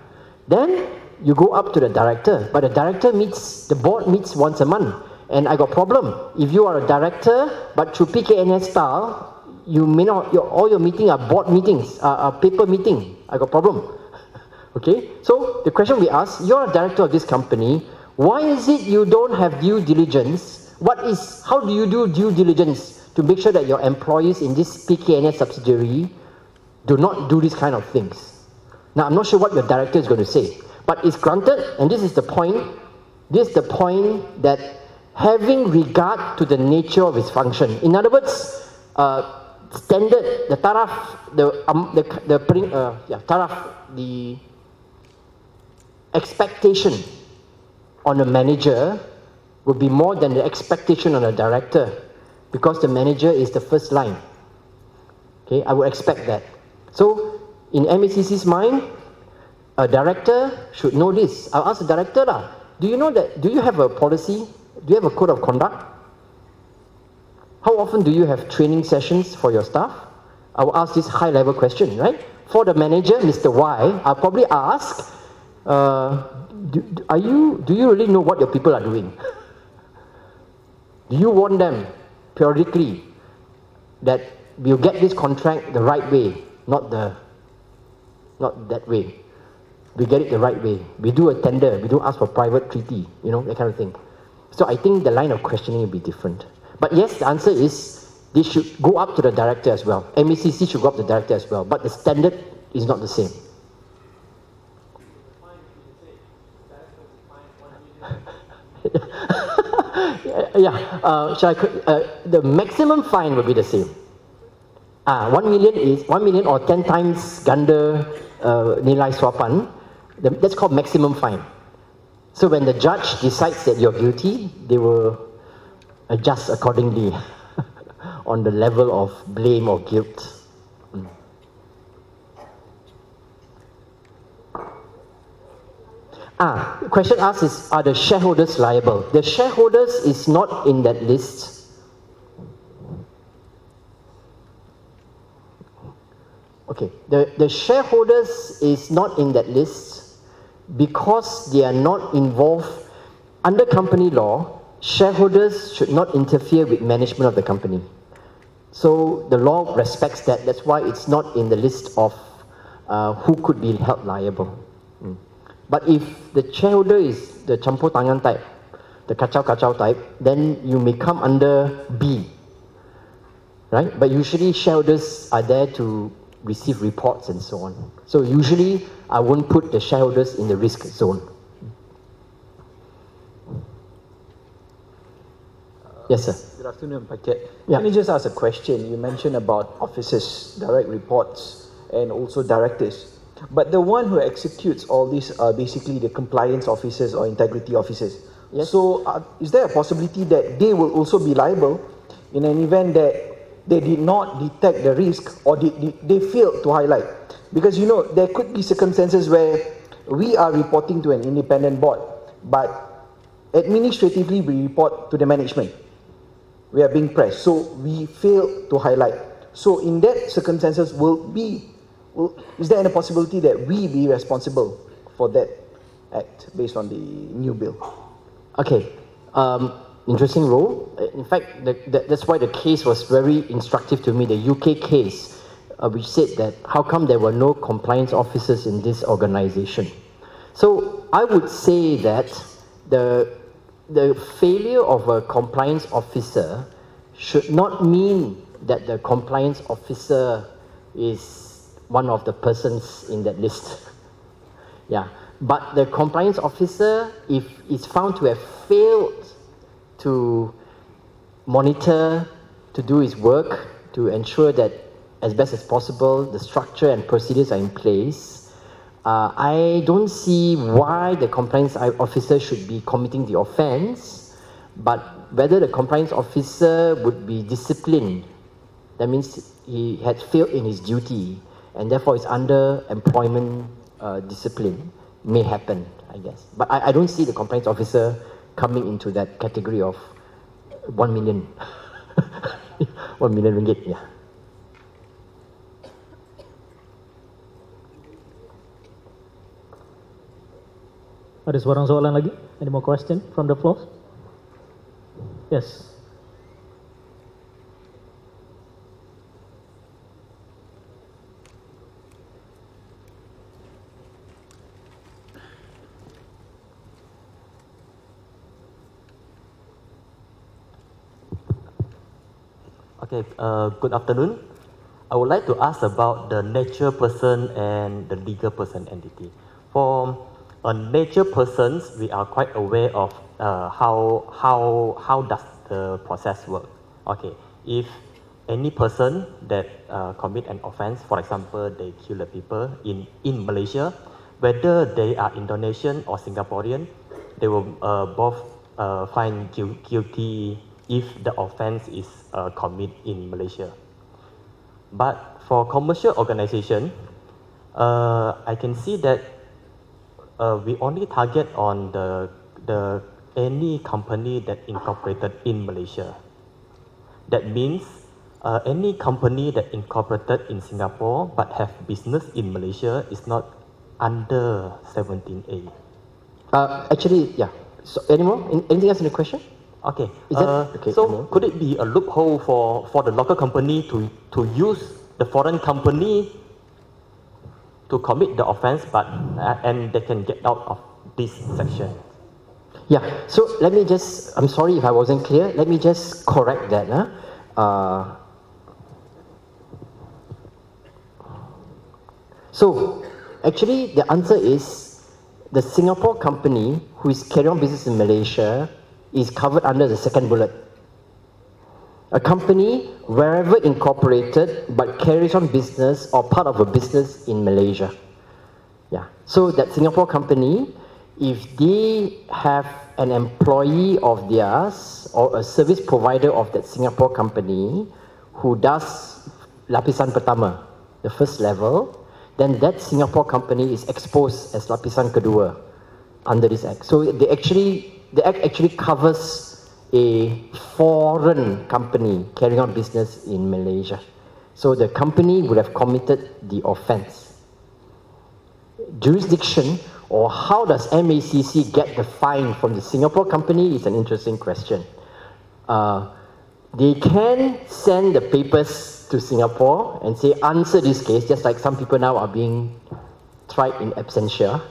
Then you go up to the director, but the director meets, the board meets once a month. And I got problem. If you are a director, but through PKNS style, you may not, all your meetings are board meetings, paper meeting. I got problem. Okay? So the question we ask, you're a director of this company, why is it you don't have due diligence? How do you do due diligence to make sure that your employees in this PKNS subsidiary do not do these kind of things? Now, I'm not sure what your director is going to say, but it's granted, and this is the point that having regard to the nature of his function. In other words, standard, the taraf, the expectation on a manager would be more than the expectation on a director, because the manager is the first line. Okay, I would expect that. So, in MACC's mind, a director should know this. I'll ask the director, do you know that, do you have a policy? Do you have a code of conduct? How often do you have training sessions for your staff? I will ask this high-level question, right? For the manager, Mr. Y, I'll probably ask, do you really know what your people are doing? Do you warn them periodically that we'll get this contract the right way, not that way? We get it the right way. We do a tender. We don't ask for private treaty, that kind of thing. So I think the line of questioning will be different. But yes, the answer is they should go up to the director as well. MACC should go up to the director as well. But the standard is not the same. The maximum fine will be the same. 1 million or 10 times ganda nilai suapan. That's called maximum fine. So when the judge decides that you're guilty, they will adjust accordingly on the level of blame or guilt. The question asked is, are the shareholders liable? The shareholders is not in that list. Okay, the shareholders is not in that list because they are not involved. Under company law, shareholders should not interfere with management of the company. So the law respects that. That's why it's not in the list of who could be held liable. But if the shareholder is the campur tangan type, the kacau-kacau type, then you may come under B. Right? But usually shareholders are there to receive reports and so on. So usually I won't put the shareholders in the risk zone. Yes, sir. Good afternoon, Paket. Yeah. Can I just ask a question? You mentioned about officers, direct reports, and also directors. But the one who executes all these are basically the compliance officers or integrity officers. Yes. So is there a possibility that they will also be liable in an event that they did not detect the risk or they failed to highlight? Because you know, there could be circumstances where we are reporting to an independent board, but administratively we report to the management. We are being pressed, so we fail to highlight. So in that circumstances, is there any possibility that we be responsible for that act based on the new bill? Okay, interesting role. In fact, that's why the case was very instructive to me, the UK case, which said that how come there were no compliance officers in this organization. So I would say that the failure of a compliance officer should not mean that the compliance officer is one of the persons in that list. Yeah, but the compliance officer, if is found to have failed to monitor, to do his work, to ensure that as best as possible the structure and procedures are in place, I don't see why the compliance officer should be committing the offence, but whether the compliance officer would be disciplined, that means he had failed in his duty and therefore is under employment discipline, may happen, I guess. But I don't see the compliance officer coming into that category of 1 million. 1 million ringgit, yeah. Ada seorang soalan lagi? Any more question from the floor? Yes. Okay, good afternoon. I would like to ask about the natural person and the legal person entity. For natural persons, we are quite aware of how does the process work. Okay, if any person that commit an offense, for example, they kill the people in Malaysia, whether they are Indonesian or Singaporean, they will both find guilty if the offense is committed in Malaysia. But for commercial organization, I can see that we only target on any company that incorporated in Malaysia. That means any company that incorporated in Singapore but have business in Malaysia is not under 17A. Actually, yeah. So, anything else in the question? Okay. Okay, so could it be a loophole for the local company to use the foreign company to commit the offense, but and they can get out of this section? Yeah, so let me just, I'm sorry if I wasn't clear, let me just correct that. So, actually the answer is the Singapore company who is carrying on business in Malaysia is covered under the second bullet. A company wherever incorporated but carries on business or part of a business in Malaysia. Yeah, so that Singapore company, if they have an employee of theirs or a service provider of that Singapore company who does lapisan pertama, the first level, then that Singapore company is exposed as lapisan kedua under this act. So the act actually covers a foreign company carrying on business in Malaysia. So the company would have committed the offense. Jurisdiction, or how does MACC get the fine from the Singapore company, is an interesting question. They can send the papers to Singapore and say, answer this case, just like some people now are being tried in absentia.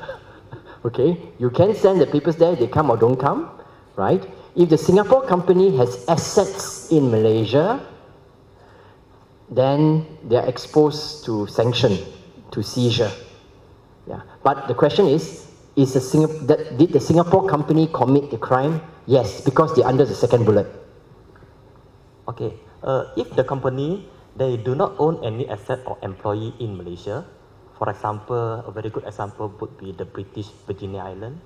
Okay, you can send the papers there, they come or don't come, right? If the Singapore company has assets in Malaysia, then they are exposed to sanction, to seizure. Yeah. But the question is did the Singapore company commit the crime? Yes, because they're under the second bullet. Okay. If the company, they do not own any asset or employee in Malaysia, for example, a very good example would be the British Virgin Island,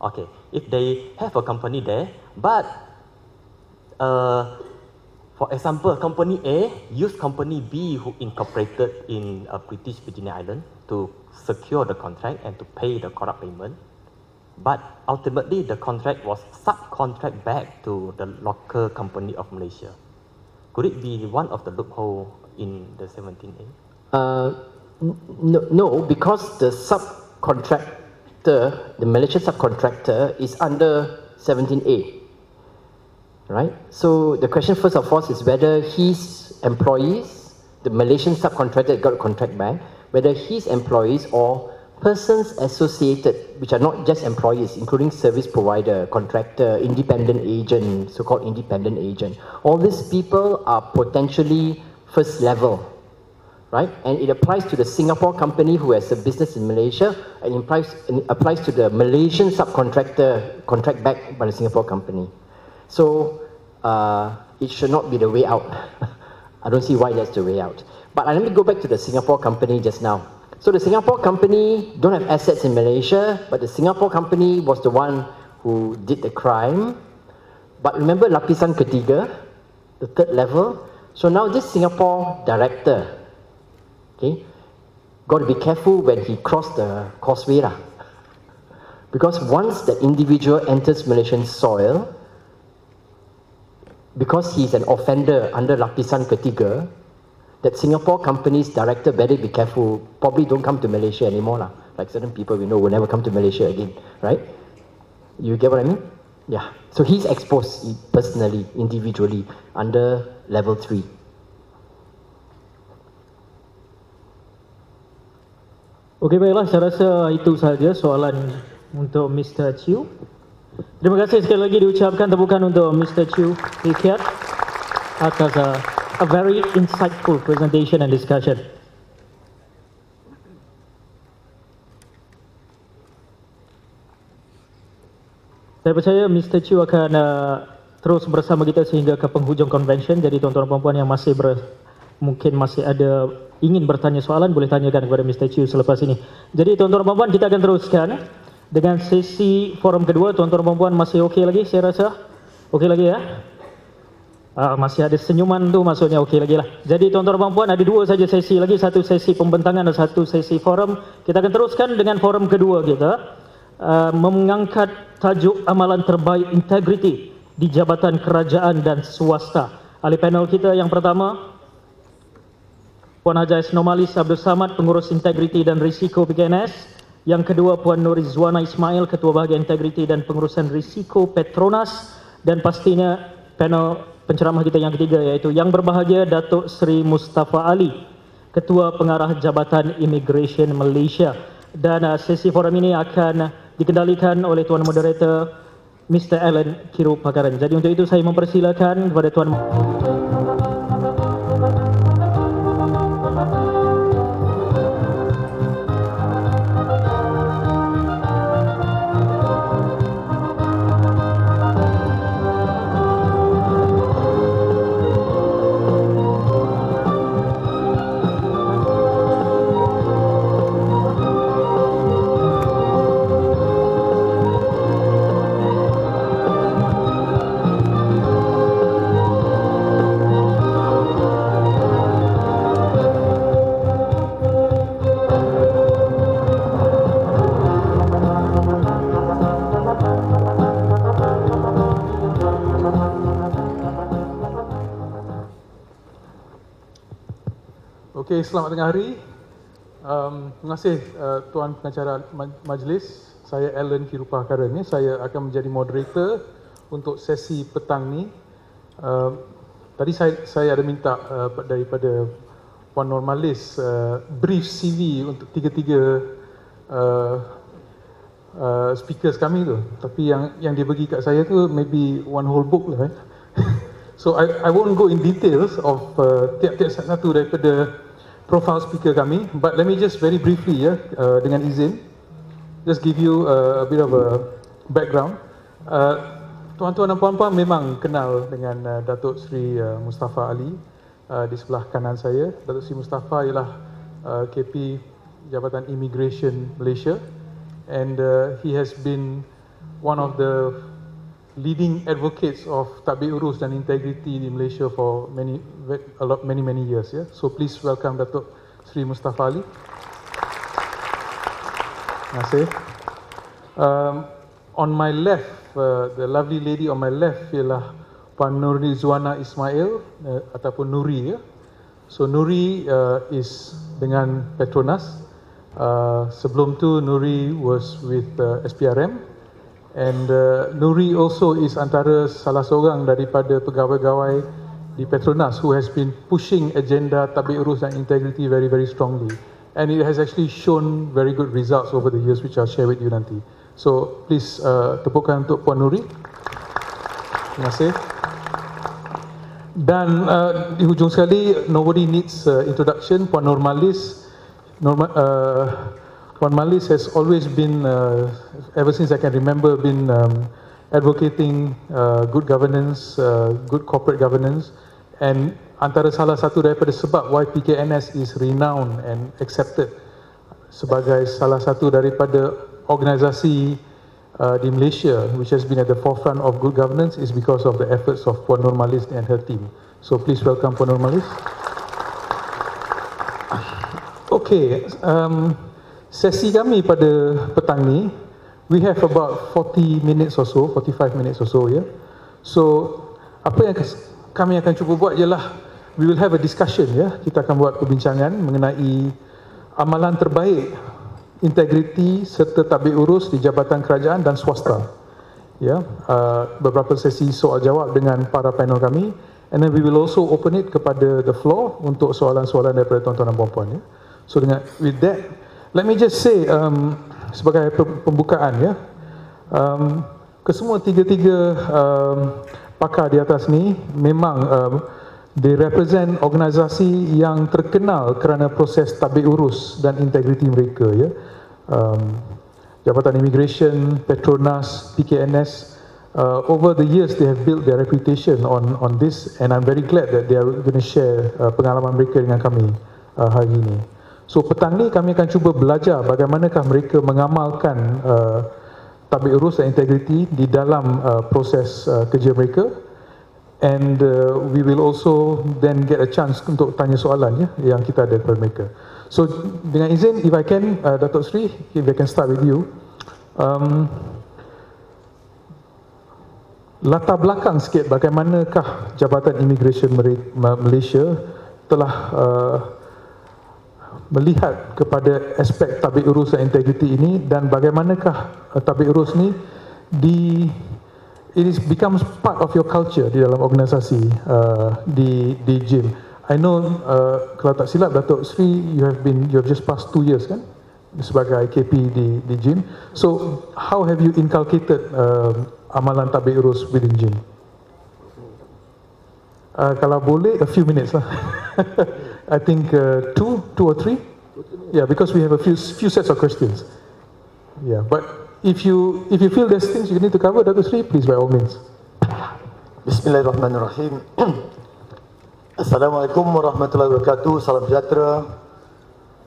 Okay, if they have a company there, but for example, company A used company B who incorporated in British Virgin Island to secure the contract and to pay the corrupt payment, but ultimately the contract was subcontract back to the local company of Malaysia. Could it be one of the loophole in the 17A? No, because the the Malaysian subcontractor is under 17A, right? So the question first of all is whether his employees, the Malaysian subcontractor got a contract back, whether his employees or persons associated, which are not just employees, including service provider, contractor, independent agent, so-called independent agent. All these people are potentially first level, right? And it applies to the Singapore company who has a business in Malaysia, and applies to the Malaysian subcontractor contract back by the Singapore company. So it should not be the way out. I don't see why that's the way out. But let me go back to the Singapore company just now. So the Singapore company don't have assets in Malaysia, but the Singapore company was the one who did the crime. But remember lapisan ketiga, the third level. So now this Singapore director, okay, got to be careful when he crossed the causeway lah. Because once the individual enters Malaysian soil, because he's an offender under lapisan ketiga, that Singapore company's director better be careful, probably don't come to Malaysia anymore lah. Like certain people we know will never come to Malaysia again, right? You get what I mean? Yeah. So he's exposed personally, individually, under level 3. Okey, baiklah, saya rasa itu sahaja soalan untuk Mr. Chew. Terima kasih sekali lagi diucapkan tepukan untuk Mr. Chew Hikiat atas a very insightful presentation and discussion. Saya percaya Mr. Chew akan terus bersama kita sehingga ke penghujung convention. Jadi tuan-tuan dan puan-puan yang mungkin masih ada ingin bertanya soalan, boleh tanyakan kepada Mr. Chew selepas ini. Jadi tuan-tuan dan puan-puan, kita akan teruskan dengan sesi forum kedua. Tuan-tuan dan puan-puan masih okey lagi saya rasa? Okey lagi ya? Masih ada senyuman tu maksudnya okey lagi lah. Jadi tuan-tuan dan puan-puan, ada dua saja sesi lagi, satu sesi pembentangan dan satu sesi forum. Kita akan teruskan dengan forum kedua kita, mengangkat tajuk amalan terbaik integriti di jabatan kerajaan dan swasta. Ahli panel kita yang pertama, Puan Haji Nomalis Abdul Samad, Pengurus Integriti dan Risiko PKNS. Yang kedua, Puan Nur Rizwana Ismail, Ketua Bahagian Integriti dan Pengurusan Risiko Petronas. Dan pastinya panel penceramah kita yang ketiga, iaitu yang berbahagia Dato Sri Mustafa Ali, Ketua Pengarah Jabatan Immigration Malaysia. Dan sesi forum ini akan dikendalikan oleh Tuan Moderator Mr. Alan Kiru Pakaran. Jadi untuk itu saya mempersilakan kepada Tuan Okey, selamat tengah hari. Terima kasih Tuan Pengacara Majlis. Saya Alan Kirupa Karan ni. Saya akan menjadi moderator untuk sesi petang ni. Tadi saya ada minta daripada Puan Normalis brief CV untuk tiga-tiga speakers kami tu. Tapi yang dia bagi kat saya tu maybe one whole book lah. So I won't go in details of tiap-tiap satu daripada profile speaker kami, but let me just very briefly dengan izin just give you a bit of a background. Tuan-tuan dan puan-puan memang kenal dengan Datuk Sri Mustafa Ali di sebelah kanan saya. Datuk Sri Mustafa ialah KP Jabatan Immigration Malaysia, and he has been one of the leading advocates of Tadbir Urus dan Integriti di Malaysia for many years. Yeah? So please welcome Dato Sri Mustafa Ali. Terima kasih. On my left, the lovely lady on my left ialah Puan Nuri Zuana Ismail ataupun Nuri. Ya? So Nuri is dengan Petronas. Sebelum tu Nuri was with SPRM, and Nuri also is antara salah seorang daripada pegawai-pegawai di Petronas who has been pushing agenda Tadbir Urus dan Integriti very very strongly, and it has actually shown very good results over the years, which I'll share with you nanti. So please tepukan untuk Puan Nuri. Terima kasih. Dan di hujung sekali, nobody needs introduction, Puan Normalis. Puan Malis has always been, ever since I can remember, been advocating good governance, good corporate governance, and antara salah satu daripada sebab why PKNS is renowned and accepted sebagai salah satu daripada organisasi di Malaysia which has been at the forefront of good governance is because of the efforts of Puan Nur Malis and her team. So please welcome Puan Nur Malis. Okay, sesi kami pada petang ni, we have about 40 minutes or so, 45 minutes or so, ya. So, apa yang kami akan cuba buat ialah, we will have a discussion, ya. Kita akan buat perbincangan mengenai amalan terbaik, integriti serta tadbir urus di jabatan kerajaan dan swasta. Ya, beberapa sesi soal jawab dengan para panel kami, and then we will also open it kepada the floor untuk soalan-soalan daripada tuan-tuan dan puan-puan, ya. So with that, let me just say sebagai pembukaan, ya, kesemua tiga-tiga pakar di atas ni memang they represent organisasi yang terkenal kerana proses tadbir urus dan integriti mereka, ya. Jabatan Immigration, Petronas, PKNS, over the years they have built their reputation on this, and I'm very glad that they are going to share pengalaman mereka dengan kami hari ini. So petang ni kami akan cuba belajar bagaimanakah mereka mengamalkan tadbir urus dan integriti di dalam proses kerja mereka, and we will also then get a chance untuk tanya soalan, ya, yang kita ada kepada mereka. So dengan izin, if I can, Dato Sri, if I can start with you, latar belakang sikit bagaimanakah Jabatan Immigration Malaysia telah melihat kepada aspek tadbir urus dan integriti ini, dan bagaimanakah tadbir urus ni it becomes part of your culture di dalam organisasi di JIM. I know kalau tak silap Dato Sri, you have just passed 2 years kan sebagai KP di JIM. So how have you inculcated amalan tadbir urus within JIM? Kalau boleh, a few minutes lah. I think 2 or 3. Yeah, because we have a few sets of questions. Yeah, but if you feel there's things you need to cover, Dato Sri, please by all means. Bismillahirrahmanirrahim. Assalamualaikum warahmatullahi wabarakatuh. Salam sejahtera,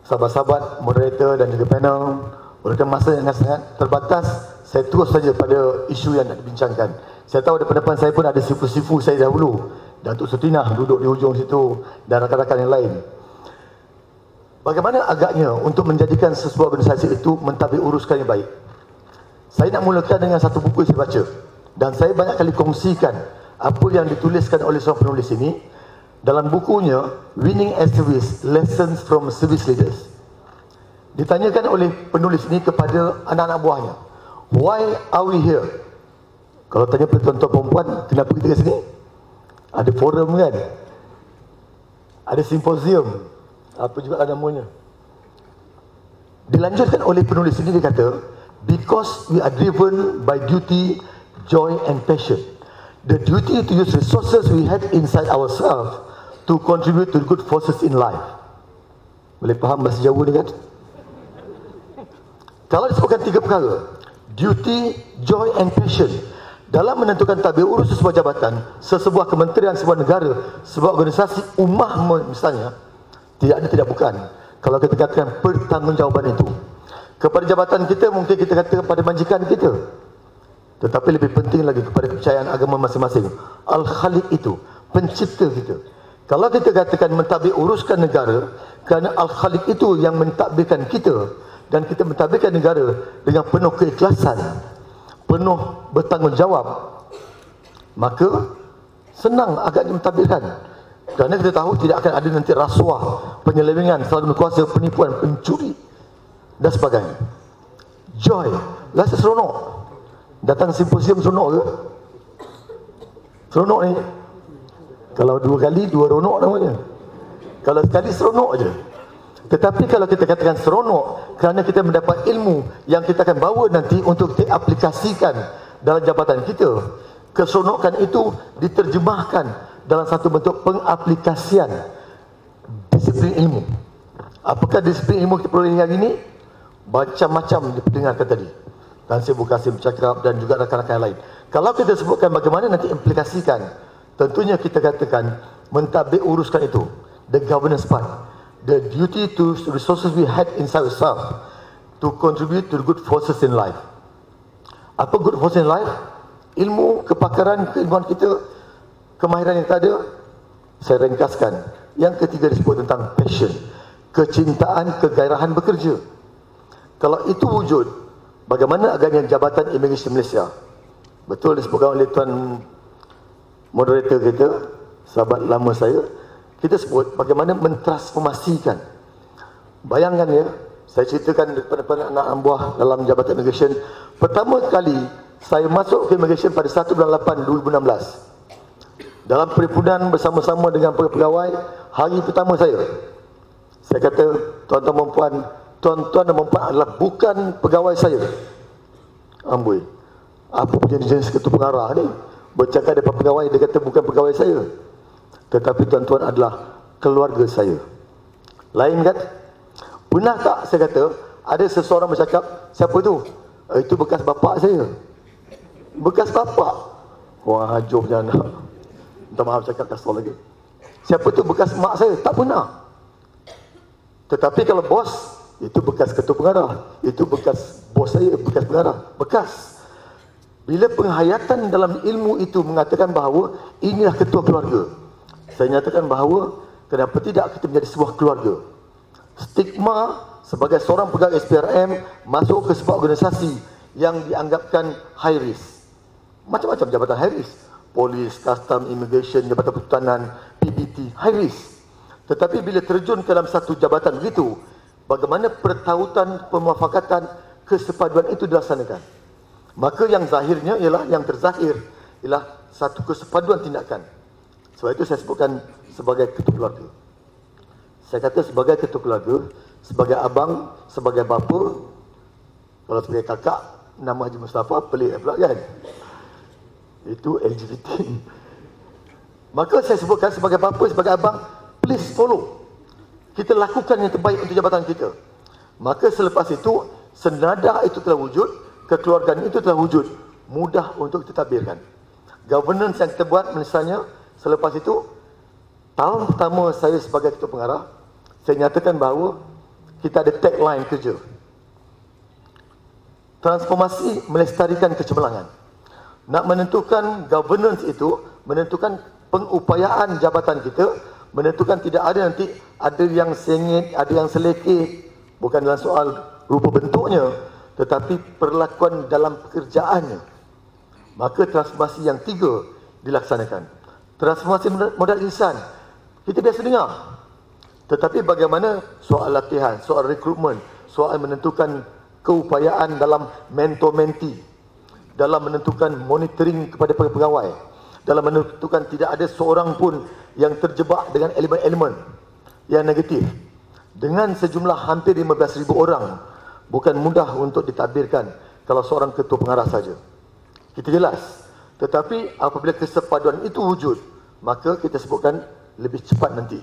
sahabat-sahabat, moderator dan juga panel. Oleh masa yang sangat terbatas, saya terus saja pada isu yang nak dibincangkan. Saya tahu depan saya pun ada sifu-sifu saya dahulu, Datuk Sutinah duduk di hujung situ dan rakan-rakan yang lain. Bagaimana agaknya untuk menjadikan sebuah organisasi itu mentadbir uruskan yang baik? Saya nak mulakan dengan satu buku yang saya baca, dan saya banyak kali kongsikan apa yang dituliskan oleh seorang penulis ini dalam bukunya Winning as Service, Lessons from Service Leaders. Ditanyakan oleh penulis ini kepada anak-anak buahnya, why are we here? Kalau tanya tuan-tuan perempuan, kenapa kita ke sini? Ada forum kan? Ada simposium, apa juga namanya. Dilanjutkan oleh penulis ini, dia kata, because we are driven by duty, joy and passion. The duty to use resources we have inside ourselves to contribute to good forces in life. Boleh faham bahasa Jawa ni kan? Kalau disebutkan 3 perkara, duty, joy and passion, dalam menentukan tadbir urus sebuah jabatan, sesebuah kementerian, sebuah negara, sebuah organisasi ummah misalnya, tidak ada tidak bukan. Kalau kita katakan pertanggungjawaban itu kepada jabatan kita, mungkin kita kata kepada majikan kita, Tetapi lebih penting lagi kepada kepercayaan agama masing-masing. Al-Khaliq itu, pencipta kita. Kalau kita katakan mentadbir uruskan negara, kerana Al-Khaliq itu yang mentadbirkan kita, dan kita mentadbirkan negara dengan penuh keikhlasan, penuh bertanggungjawab, maka senang agaknya mentadbirkan. Kerana kita tahu tidak akan ada nanti rasuah, penyelewengan, salah guna kuasa, penipuan, pencuri dan sebagainya. Joy, rasa seronok. Datang simposium seronok ke? Seronok ni. Kalau 2 kali, 2 ronok namanya. Kalau sekali seronok je. Tetapi kalau kita katakan seronok kerana kita mendapat ilmu yang kita akan bawa nanti untuk kita aplikasikan dalam jabatan kita, keseronokan itu diterjemahkan dalam satu bentuk pengaplikasian disiplin ilmu. Apakah disiplin ilmu kita peroleh hari ini? Macam-macam diperdengarkan tadi. Dan saya Kasim bercakap dan juga rakan-rakan lain. Kalau kita sebutkan bagaimana nanti implikasikan, tentunya kita katakan mentadbir uruskan itu, the governance part, the duty to resources we had inside ourselves to contribute to the good forces in life. Apa good forces in life? Ilmu, kepakaran, keilmuan kita, kemahiran yang tak ada, saya ringkaskan. Yang ketiga disebut tentang passion, kecintaan, kegairahan bekerja. Kalau itu wujud, bagaimana agaknya Jabatan Imigresen Malaysia? Betul disebutkan oleh Tuan moderator kita, sahabat lama saya, kita sebut bagaimana mentransformasikan. Bayangkan ya, saya ceritakan kepada anak buah dalam Jabatan Imigresen. Pertama kali saya masuk ke Imigresen pada 1 bulan 8 2016. Dalam perhimpunan bersama-sama dengan pegawai, hari pertama saya kata, tuan-tuan dan puan adalah bukan pegawai saya. Amboi, apa punya jenis ketua pengarah ni? Bercakap depan pegawai, dia kata bukan pegawai saya. Tetapi tuan-tuan adalah keluarga saya. Lain kan? Pernah tak saya kata, ada seseorang bercakap, siapa tu? Itu bekas bapak saya. Bekas bapak? Wah, hancur punya anak. Minta maaf cakap kasar lagi. Siapa tu bekas mak saya? Tak pernah. Tetapi kalau bos, itu bekas ketua pengarah. Itu bekas bos saya, bekas pengarah. Bekas. Bila penghayatan dalam ilmu itu mengatakan bahawa inilah ketua keluarga, saya nyatakan bahawa kenapa tidak kita menjadi sebuah keluarga. Stigma sebagai seorang pegawai SPRM masuk ke sebuah organisasi yang dianggapkan high risk. Macam-macam jabatan high risk. Polis, custom, immigration, jabatan perhutanan, PBT, high risk. Tetapi bila terjun ke dalam satu jabatan begitu, bagaimana pertautan, pemuafakatan, kesepaduan itu dilaksanakan. Maka yang zahirnya ialah, yang terzahir ialah satu kesepaduan tindakan. Sebab itu saya sebutkan sebagai ketua keluarga. Saya kata sebagai ketua keluarga, sebagai abang, sebagai bapa, kalau sebagai kakak, nama Haji Mustafa, pelik pula kan? Itu LGBT. Maka saya sebutkan sebagai bapa, sebagai abang, please follow. Kita lakukan yang terbaik untuk jabatan kita. Maka selepas itu, senada itu telah wujud, kekeluargaan itu telah wujud, mudah untuk ditadbirkan. Governance yang kita buat misalnya, selepas itu, tahun pertama saya sebagai ketua pengarah, saya nyatakan bahawa kita ada tagline kerja. Transformasi melestarikan kecemerlangan. Nak menentukan governance itu, menentukan pengupayaan jabatan kita, menentukan tidak ada nanti ada yang sengit, ada yang selekeh, bukan dalam soal rupa bentuknya, tetapi perlakuan dalam pekerjaannya. Maka transformasi yang 3 dilaksanakan. Transformasi modal insan, kita biasa dengar. Tetapi bagaimana soal latihan, soal rekrutmen, soal menentukan keupayaan dalam mentor-mentee, dalam menentukan monitoring kepada pegawai, dalam menentukan tidak ada seorang pun yang terjebak dengan elemen-elemen yang negatif. Dengan sejumlah hampir 15,000 orang, bukan mudah untuk ditadbirkan kalau seorang ketua pengarah saja. Kita jelas. Tetapi apabila kesepaduan itu wujud, maka kita sebutkan lebih cepat nanti.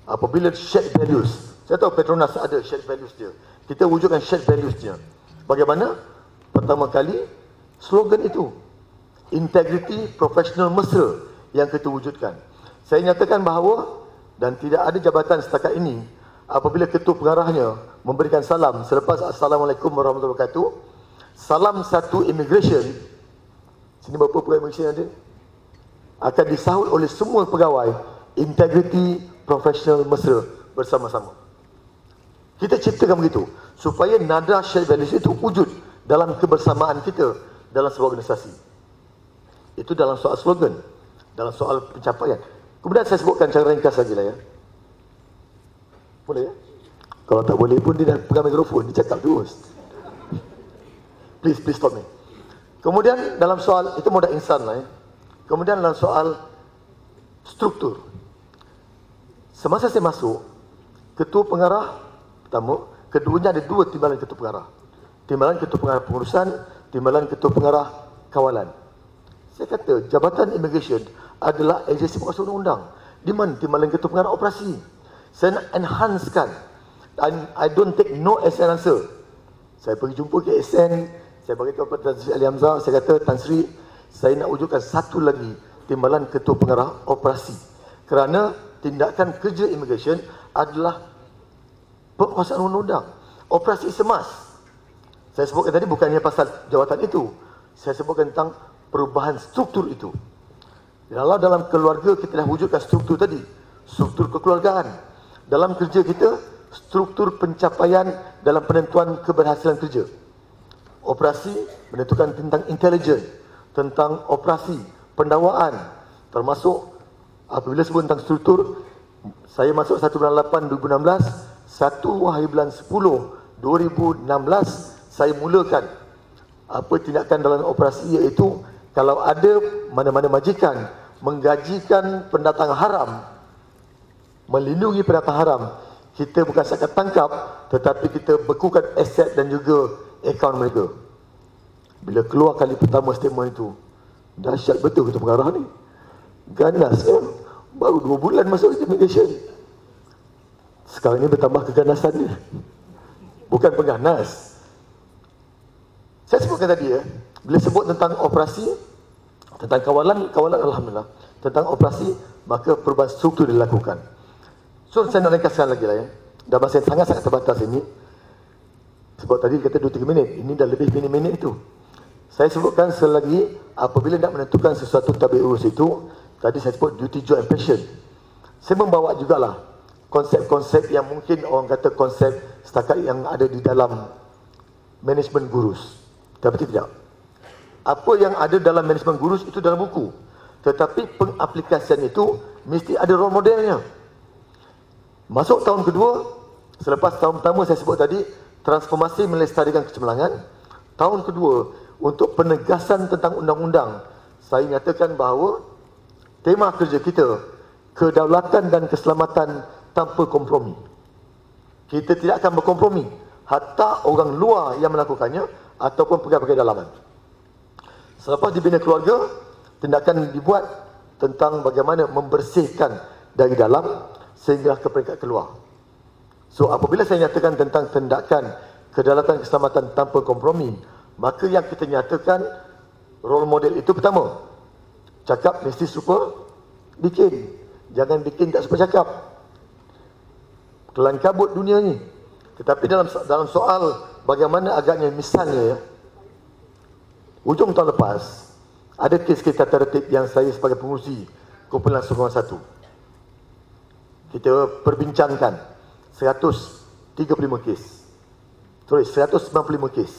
Apabila shared values, saya tahu Petronas ada shared values dia. Kita wujudkan shared values dia. Bagaimana? Pertama kali, slogan itu, integriti profesional mesra yang kita wujudkan. Saya nyatakan bahawa, dan tidak ada jabatan setakat ini, apabila ketua pengarahnya memberikan salam selepas Assalamualaikum warahmatullahi wabarakatuh, salam satu immigration, Sini berapa pegawai Malaysia yang ada? Akan disahut oleh semua pegawai integriti profesional mesra bersama-sama. Kita ciptakan begitu supaya nada shared values itu wujud dalam kebersamaan kita dalam sebuah organisasi. Itu dalam soal slogan, dalam soal pencapaian. Kemudian saya sebutkan cara ringkas lagi lah ya. Boleh ya? Kalau tak boleh pun dia dah pegang mikrofon, dia cakap terus. Please stop me. Kemudian dalam soal, itu modal insan lah ya. Kemudian dalam soal struktur. Semasa saya masuk, ketua pengarah pertama, keduanya ada dua timbalan ketua pengarah. Timbalan ketua pengarah pengurusan, timbalan ketua pengarah kawalan. Saya kata, Jabatan Immigration adalah agensi penguasa undang-undang. Di mana timbalan ketua pengarah operasi? Saya nak enhancekan. I don't take no as an answer. Saya pergi jumpa ke Ehsan, saya bagi tahu kepada Tan Sri Ali Hamzah, saya kata, Tan Sri, saya nak wujudkan satu lagi timbalan ketua pengarah operasi. Kerana tindakan kerja immigration adalah penguasaan undang-undang. Operasi semas. Saya sebutkan tadi bukannya pasal jawatan itu. Saya sebutkan tentang perubahan struktur itu. Kalau dalam keluarga kita dah wujudkan struktur tadi, struktur kekeluargaan. Dalam kerja kita, struktur pencapaian dalam penentuan keberhasilan kerja. Operasi menentukan tentang intelijen, tentang operasi, pendawaan, termasuk apabila sebut tentang struktur, saya masuk 1 bulan 8 2016, 1 hari bulan 10 2016 saya mulakan apa tindakan dalam operasi, iaitu kalau ada mana-mana majikan menggajikan pendatang haram, melindungi pendatang haram, kita bukan sahaja tangkap, tetapi kita bekukan aset dan juga akaun mereka. Bila keluar kali pertama statement itu, dahsyat betul ketua pengarah ni. Ganas kan? Baru 2 bulan masuk immigration. Sekarang ni bertambah keganasannya. Bukan pengganas. Saya sebutkan tadi ya, bila sebut tentang operasi, tentang kawalan alhamdulillah. Tentang operasi, maka perubahan struktur dilakukan. So saya nak ringkaskan lagi lah ya. Dah masa yang sangat-sangat terbatas ini. Sebab tadi kata 2-3 minit, ini dah lebih minit-minit itu. Saya sebutkan selagi apabila nak menentukan sesuatu tabir urus itu, tadi saya sebut duty, joy and passion. Saya membawa jugalah konsep-konsep yang mungkin orang kata konsep setakat yang ada di dalam manajemen gurus. Tapi tidak. Apa yang ada dalam manajemen gurus itu dalam buku. Tetapi pengaplikasian itu mesti ada role modelnya. Masuk tahun kedua, selepas tahun pertama saya sebut tadi, transformasi melestarikan kecemerlangan. Tahun kedua, untuk penegasan tentang undang-undang, saya nyatakan bahawa tema kerja kita, kedaulatan dan keselamatan tanpa kompromi. Kita tidak akan berkompromi, hatta orang luar yang melakukannya ataupun pegawai-pegawai dalaman. Selepas dibina keluarga, tindakan dibuat tentang bagaimana membersihkan dari dalam sehingga ke peringkat keluar. So apabila saya nyatakan tentang tindakan kedaulatan keselamatan tanpa kompromi, maka yang kita nyatakan role model itu pertama, cakap mesti serupa bikin. Jangan bikin tak serupa cakap. Kelang kabut dunia ni. Tetapi dalam soal bagaimana agaknya misalnya ya, hujung tahun lepas ada kes-kes tata tertib yang saya sebagai pengurusi kumpulan 101 kita perbincangkan 135 kes. Sorry, 195 kes.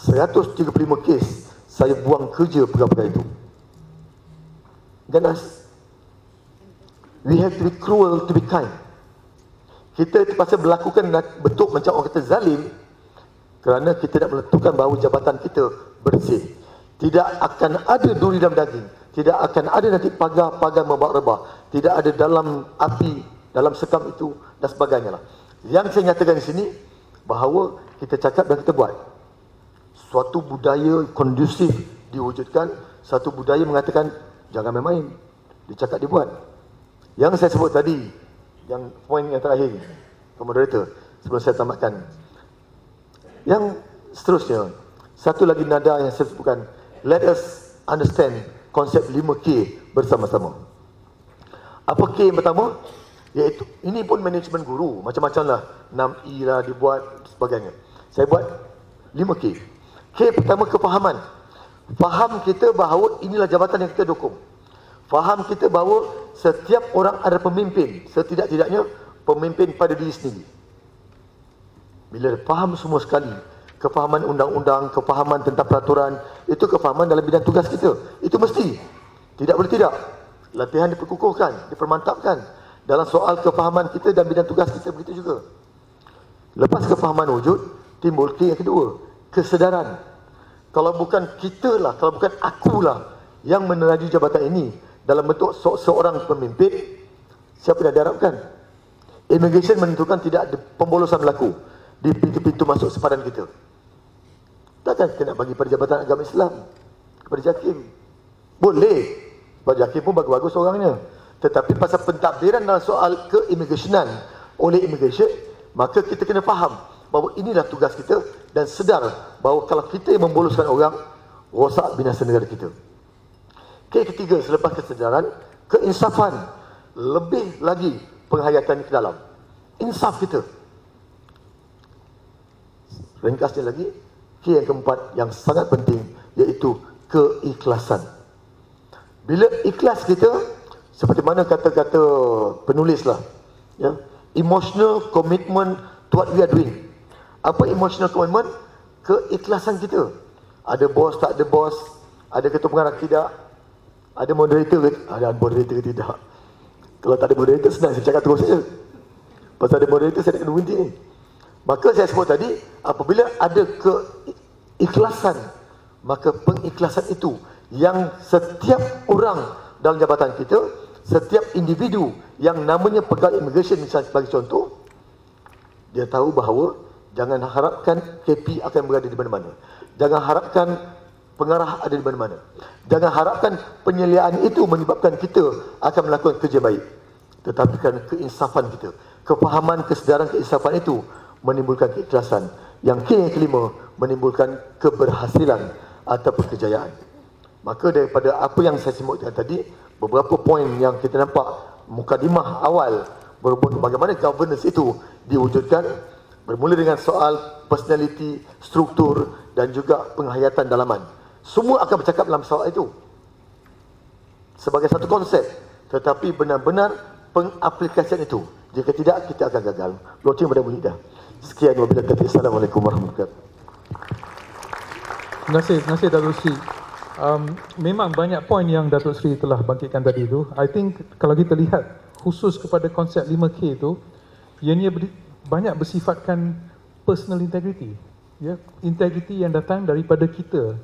135 kes saya buang kerja pegawai itu. Ganas. We have to be cruel to be kind. Kita terpaksa berlakukan bentuk macam orang kata zalim kerana kita nak menentukan bahawa jabatan kita bersih. Tidak akan ada duri dalam daging. Tidak akan ada nanti pagar-pagar membak rebah. Tidak ada dalam api, dalam sekam itu dan sebagainya lah. Yang saya nyatakan di sini bahawa kita cakap dan kita buat. Suatu budaya kondusif diwujudkan, satu budaya mengatakan jangan main-main. Dia cakap dia buat. Yang saya sebut tadi, yang poin yang terakhir, moderator, sebelum saya tamatkan. Yang seterusnya, satu lagi nada yang saya sebutkan, let us understand konsep 5K bersama-sama. Apa K yang pertama? Iaitu, ini pun manajemen guru, macam-macam lah, 6E lah dibuat, sebagainya. Saya buat 5K. K pertama, kefahaman. Faham kita bahawa inilah jabatan yang kita dukung. Faham kita bahawa setiap orang ada pemimpin, setidak-tidaknya pemimpin pada diri sendiri. Bila faham semua sekali, kefahaman undang-undang, kefahaman tentang peraturan, itu kefahaman dalam bidang tugas kita. Itu mesti. Tidak boleh tidak. Latihan diperkukuhkan, dipermantapkan. Dalam soal kefahaman kita dan bidang tugas kita begitu juga. Lepas kefahaman wujud, timbul K yang kedua, kesedaran. Kalau bukan kita lah, kalau bukan akulah yang meneraju jabatan ini dalam bentuk seorang pemimpin, siapa yang diharapkan? Immigration menentukan tidak ada pembolosan berlaku di pintu-pintu masuk sepadan kita. Takkan kita nak bagi pada jabatan agama Islam kepada JAKIM? Boleh, sebab JAKIM pun bagus-bagus orangnya. Tetapi pasal pentadbiran dalam soal keimigrasionan oleh immigration, maka kita kena faham bahawa inilah tugas kita dan sedar bahawa kalau kita yang memboloskan orang, rosak binasa negara kita. Ketiga, selepas kesedaran, keinsafan. Lebih lagi penghayatan ke dalam. Insaf kita. Ringkasnya lagi, K yang keempat yang sangat penting, iaitu keikhlasan. Bila ikhlas kita, seperti mana kata-kata penulis lah, ya, emotional commitment to what we are doing. Apa emotional commitment? Keikhlasan kita. Ada bos, tak ada bos. Ada ketua pengarah tidak. Ada moderator, ada moderator tidak. Kalau tak ada moderator, senang saya cakap terus saja. Pasal ada moderator, saya nak kena berhenti ni. Maka saya sebut tadi, apabila ada keikhlasan, maka pengikhlasan itu yang setiap orang dalam jabatan kita, setiap individu yang namanya pegawai immigration misalnya sebagai contoh, dia tahu bahawa jangan harapkan KP akan berada di mana-mana. Jangan harapkan pengarah ada di mana-mana. Jangan harapkan penyeliaan itu menyebabkan kita akan melakukan kerja baik. Tetapi kerana keinsafan kita, kefahaman, kesedaran, keinsafan itu menimbulkan keikhlasan. Yang yang kelima, menimbulkan keberhasilan atau kejayaan. Maka daripada apa yang saya sebutkan tadi, beberapa poin yang kita nampak mukadimah awal berhubung bagaimana governance itu diwujudkan, bermula dengan soal personality, struktur dan juga penghayatan dalaman. Semua akan bercakap dalam soal itu sebagai satu konsep, tetapi benar-benar pengaplikasian itu, jika tidak kita akan gagal. Loceng pada bunyi dah. Sekian, wabillahi taufiq. Assalamualaikum warahmatullahi wabarakatuh. Terima kasih Dato' Sri. Memang banyak poin yang Dato' Sri telah bangkitkan tadi itu. I think kalau kita lihat khusus kepada konsep 5K itu, ianya banyak bersifatkan personal integrity, ya, integrity yang datang daripada kita,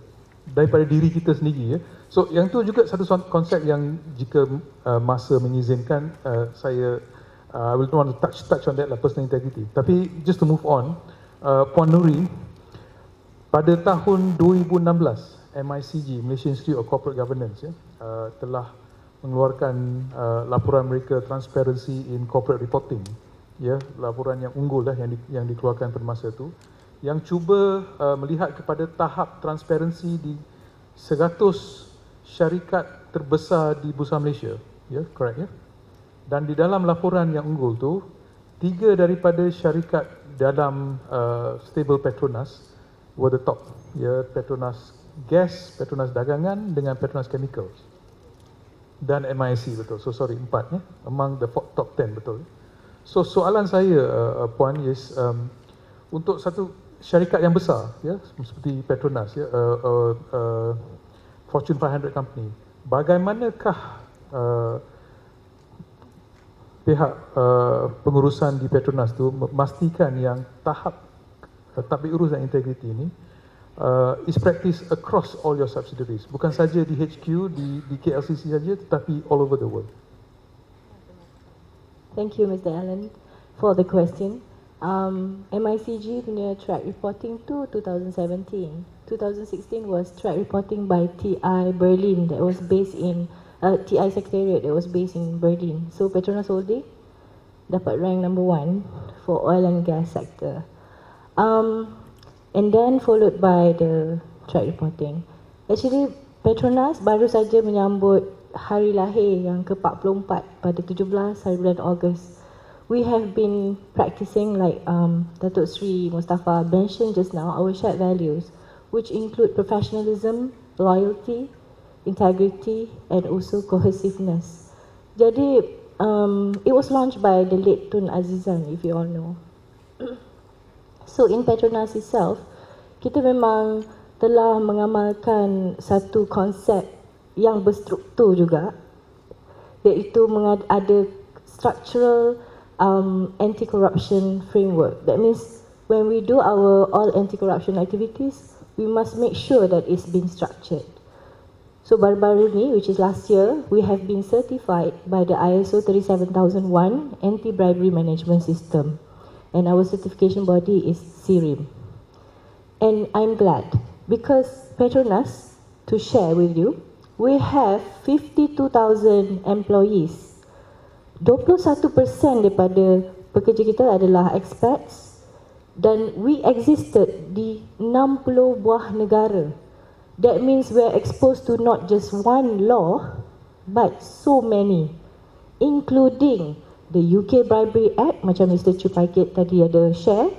daripada diri kita sendiri, ya. So yang tu juga satu konsep yang jika masa mengizinkan, saya I will want to touch on that lah, personal integrity. Tapi just to move on, Puan Nuri, pada tahun 2016 MICG, Malaysia Institute of Corporate Governance, ya, telah mengeluarkan laporan mereka Transparency in Corporate Reporting, ya, laporan yang unggul lah yang dikeluarkan pada masa itu, yang cuba melihat kepada tahap transparansi di 100 syarikat terbesar di Bursa Malaysia, ya, correct, ya. Dan di dalam laporan yang unggul tu, 3 daripada syarikat dalam stable Petronas were the top, ya, Petronas Gas, Petronas Dagangan dengan Petronas Chemicals dan MIC, betul. So sorry, 4, ya, among the top 10, betul. So soalan saya, Puan, is untuk satu syarikat yang besar, ya, seperti Petronas, ya, Fortune 500 company, bagaimanakah pihak pengurusan di Petronas tu memastikan yang tahap Tadbir Urus dan Integriti ini is practiced across all your subsidiaries, bukan saja di HQ, di KLCC saja, tetapi all over the world. Thank you, Mr. Allen, for the question. MICG punya track reporting tu 2017. 2016 was track reporting by TI Berlin that was based in TI Secretariat that was based in Berlin. So Petronas Holding dapat rank number 1 for oil and gas sector. And then followed by the track reporting. Actually Petronas baru saja menyambut hari lahir yang ke-44 pada 17 hari bulan Ogos. We have been practicing, like Dato' Sri Mustafa mentioned just now, our shared values, which include professionalism, loyalty, integrity, and also cohesiveness. Jadi, it was launched by the late Tun Azizan, if you all know. So in Petronas itself, kita memang telah mengamalkan satu konsep yang berstruktur juga, iaitu ada structural anti-corruption framework. That means when we do our all anti-corruption activities, we must make sure that it's been structured. So baru-baru ni, which is last year, we have been certified by the ISO 37001 Anti-Bribery Management System. And our certification body is SIRIM. And I'm glad, because Petronas, to share with you, we have 52,000 employees. 21% daripada pekerja kita adalah expats, dan we existed di 60 buah negara. That means we're exposed to not just one law, but so many, including the UK Bribery Act, macam Mr. Chupaikit tadi ada share,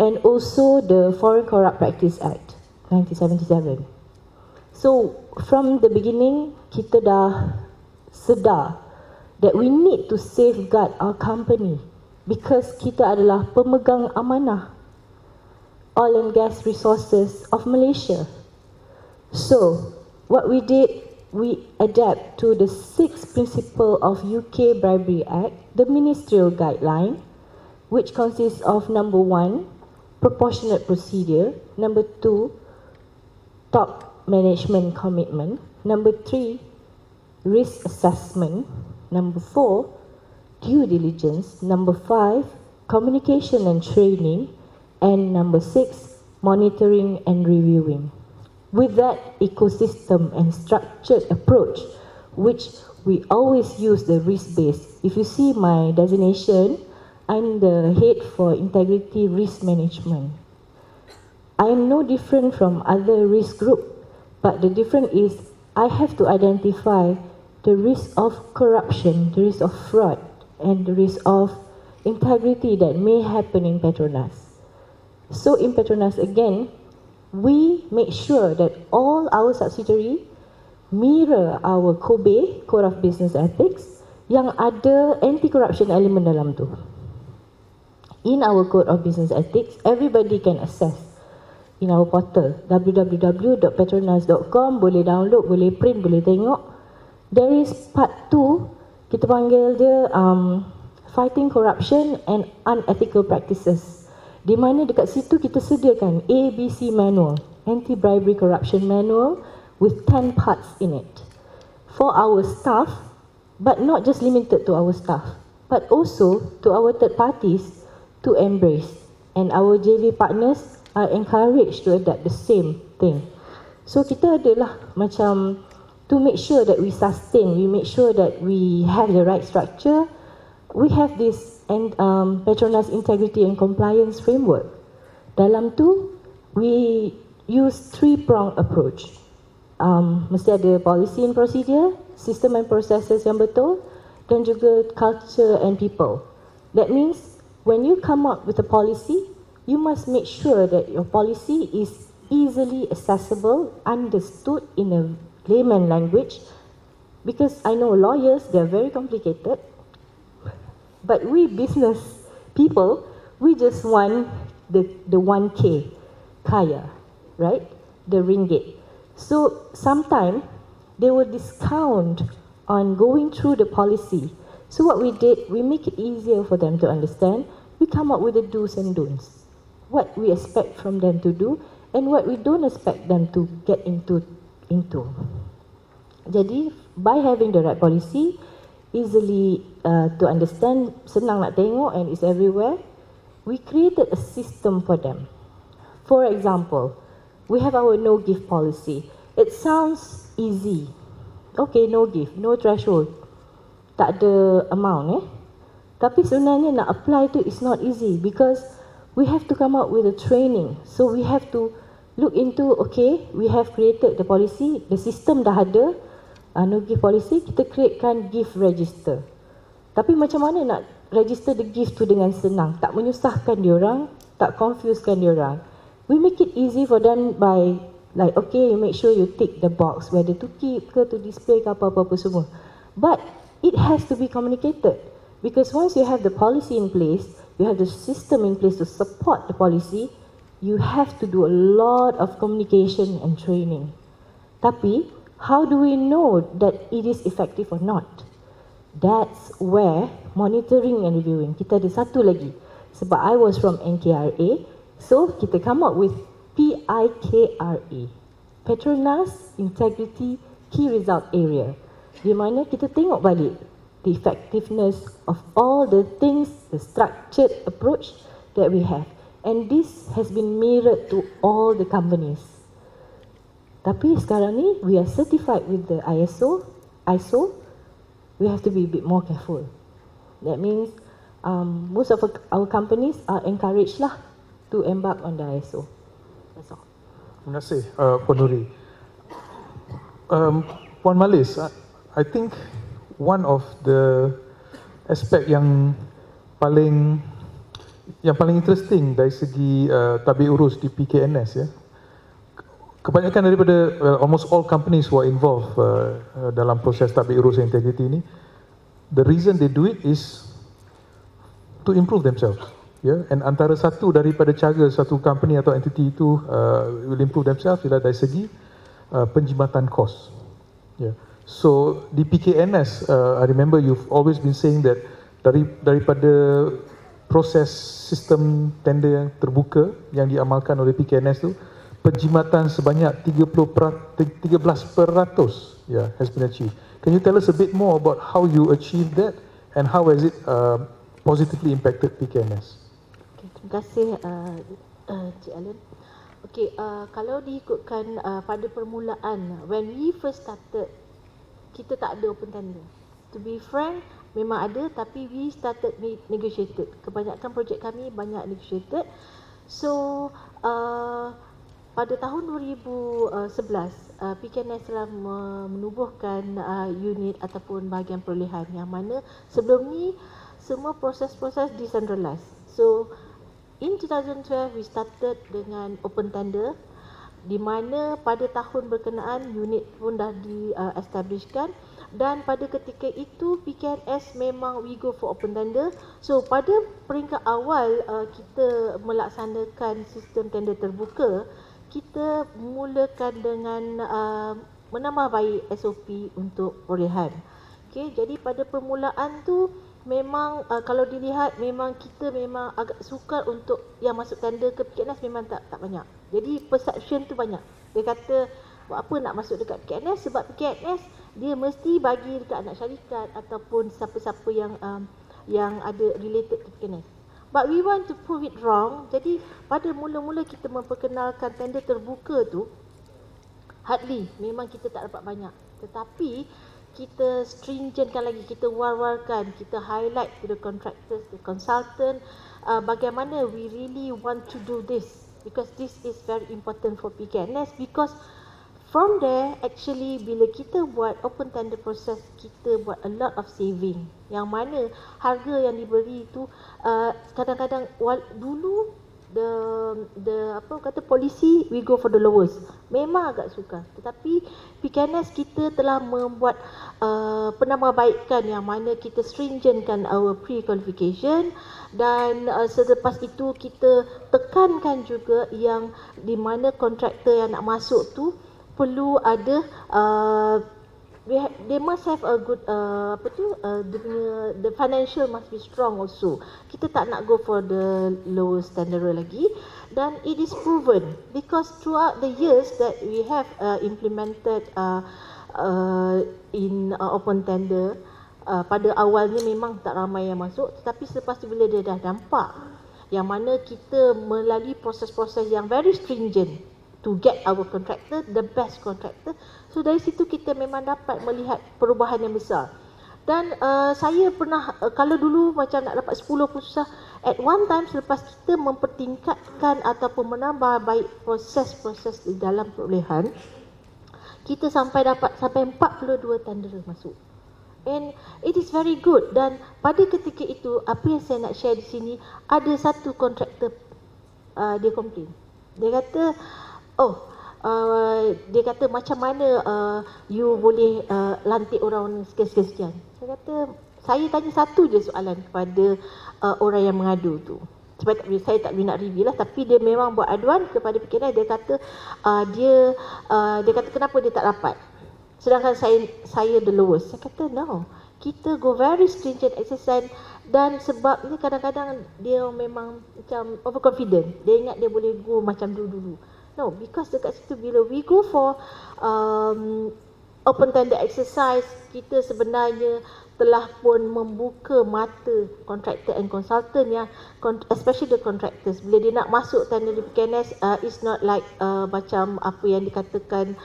and also the Foreign Corrupt Practice Act, 1977. So, from the beginning, kita dah sedar that we need to safeguard our company because kita adalah pemegang amanah oil and gas resources of Malaysia. So, what we did, we adapt to the 6th principle of UK Bribery Act, the ministerial guideline, which consists of number 1, proportionate procedure, number 2, top management commitment, number 3, risk assessment, number 4, due diligence, number 5, communication and training, and number 6, monitoring and reviewing. With that ecosystem and structured approach, which we always use the risk-based. If you see my designation, I'm the head for integrity risk management. I am no different from other risk group, but the difference is I have to identify the risk of corruption, the risk of fraud, and the risk of integrity that may happen in Petronas. So in Petronas again, we make sure that all our subsidiary mirror our COBE, Code of Business Ethics, yang ada anti-corruption element dalam tu. In our Code of Business Ethics, everybody can access in our portal, www.petronas.com, boleh download, boleh print, boleh tengok. There is part 2, kita panggil dia Fighting Corruption and Unethical Practices. Di mana dekat situ kita sediakan ABC manual, Anti-Bribery Corruption Manual with 10 parts in it for our staff, but not just limited to our staff, but also to our third parties to embrace. And our JV partners are encouraged to adapt the same thing. So kita adalah macam to make sure that we sustain, we make sure that we have the right structure. We have this Petronas Integrity and Compliance Framework. Dalam tu, we use 3-pronged approach. Mesti ada policy and procedure, system and processes yang betul, dan juga culture and people. That means, when you come up with a policy, you must make sure that your policy is easily accessible, understood in a layman language, because I know lawyers, they're very complicated. But we business people, we just want the 1K kaya, right? The ringgit. So sometimes they will discount on going through the policy. So what we did, we make it easier for them to understand. We come up with the do's and don'ts. What we expect from them to do and what we don't expect them to get into. Jadi, by having the right policy, easily to understand, senang nak tengok and it's everywhere, we created a system for them. For example, we have our no-gift policy. It sounds easy. Okay, no gift, no threshold. Tak ada amount Tapi sebenarnya nak apply tu is not easy because we have to come up with a training. So we have to look into, okay, we have created the policy, the system dah ada, no gift policy, kita createkan gift register. Tapi macam mana nak register the gift tu dengan senang, tak menyusahkan diorang, tak confusekan diorang. We make it easy for them by Like, okay, you make sure you tick the box, whether to keep ke, to display ke, apa-apa semua. But it has to be communicated. Because once you have the policy in place, you have the system in place to support the policy, you have to do a lot of communication and training. Tapi, how do we know that it is effective or not? That's where monitoring and reviewing. Kita ada satu lagi. Sebab I was from NKRA, so kita come up with PIKRA, Petronas Integrity Key Result Area, di mana kita tengok balik the effectiveness of all the things, the structured approach that we have. And this has been mirrored to all the companies. Tapi sekarang ni, we are certified with the ISO, we have to be a bit more careful. That means most of our companies are encouraged lah to embark on the ISO. That's all. Terima kasih, Puan Nuri. Puan Malis, I think one of the aspek yang paling interesting dari segi Tadbir Urus di PKNS, ya. Kebanyakan daripada almost all companies who are involved dalam proses Tadbir Urus Integriti ini, the reason they do it is to improve themselves. Yeah, and antara satu daripada cara satu company atau entity itu will improve themselves ialah dari segi penjimatan kos. Yeah. So di PKNS, I remember you've always been saying that daripada proses sistem tender yang terbuka yang diamalkan oleh PKNS itu, penjimatan sebanyak 13% yeah, has been achieved. Can you tell us a bit more about how you achieved that and how has it positively impacted PKNS? Okay, terima kasih Cik Alan. Okay, kalau diikutkan pada permulaan, when we first started, kita tak ada open tender. To be frank, memang ada, tapi we started negotiated. Kebanyakan projek kami banyak negotiated. So, pada tahun 2011, PKNS telah menubuhkan unit ataupun bahagian perolehan yang mana sebelum ni semua proses-proses decentralized. So, in 2012 we started dengan open tender di mana pada tahun berkenaan unit pun dah di-establishkan dan pada ketika itu PKNS memang we go for open tender. So, pada peringkat awal kita melaksanakan sistem tender terbuka, kita mulakan dengan menambah baik SOP untuk perolehan. Okay, jadi pada permulaan tu memang kalau dilihat memang kita memang agak sukar untuk yang masuk tender ke PKNS memang tak banyak. Jadi perception tu banyak. Dia kata buat apa nak masuk dekat PKNS sebab PKNS dia mesti bagi dekat anak syarikat ataupun siapa-siapa yang ada related to PKNS. But we want to prove it wrong. Jadi pada mula-mula kita memperkenalkan tender terbuka tu, hardly, memang kita tak dapat banyak. Tetapi kita stringentkan lagi, kita war-warkan, kita highlight to the contractors, the consultant, bagaimana we really want to do this. Because this is very important for PKNS because from there, actually bila kita buat open tender process, kita buat a lot of saving. Yang mana harga yang diberi itu kadang-kadang dulu the policy we go for the lowest. Memang agak sukar. Tetapi PKNS kita telah membuat penambahbaikan yang mana kita stringentkan our pre-qualification dan selepas itu kita tekankan juga yang di mana kontraktor yang nak masuk tu perlu ada they must have a good the financial must be strong also. Kita tak nak go for the lowest tenderer lagi dan it is proven because throughout the years that we have implemented in open tender, pada awalnya memang tak ramai yang masuk tetapi selepas tu bila dia dah nampak yang mana kita melalui proses-proses yang very stringent to get our contractor, the best contractor. So dari situ kita memang dapat melihat perubahan yang besar. Dan saya pernah, kalau dulu macam nak dapat 10 pun susah, at one time selepas kita mempertingkatkan ataupun menambah baik proses-proses di dalam perolehan, kita sampai 42 tender masuk. And it is very good. Dan pada ketika itu, apa yang saya nak share di sini, ada satu kontraktor, dia komplain. Dia kata, dia kata macam mana you boleh lantik orang sekian-sekian. Saya kata, saya tanya satu je soalan kepada orang yang mengadu tu. Sebab saya tak boleh nak review lah, tapi dia memang buat aduan kepada PKNS. Dia kata dia kata kenapa dia tak rapat, sedangkan saya the lowest. Saya kata no, kita go very stringent exercise. Dan sebab ni kadang-kadang dia memang macam overconfident. Dia ingat dia boleh go macam dulu-dulu. No, because dekat situ bila we go for open tender exercise, kita sebenarnya telah pun membuka mata contractor and consultant yang especially the contractors. Bila dia nak masuk tender di PKNS, it's not like macam apa yang dikatakan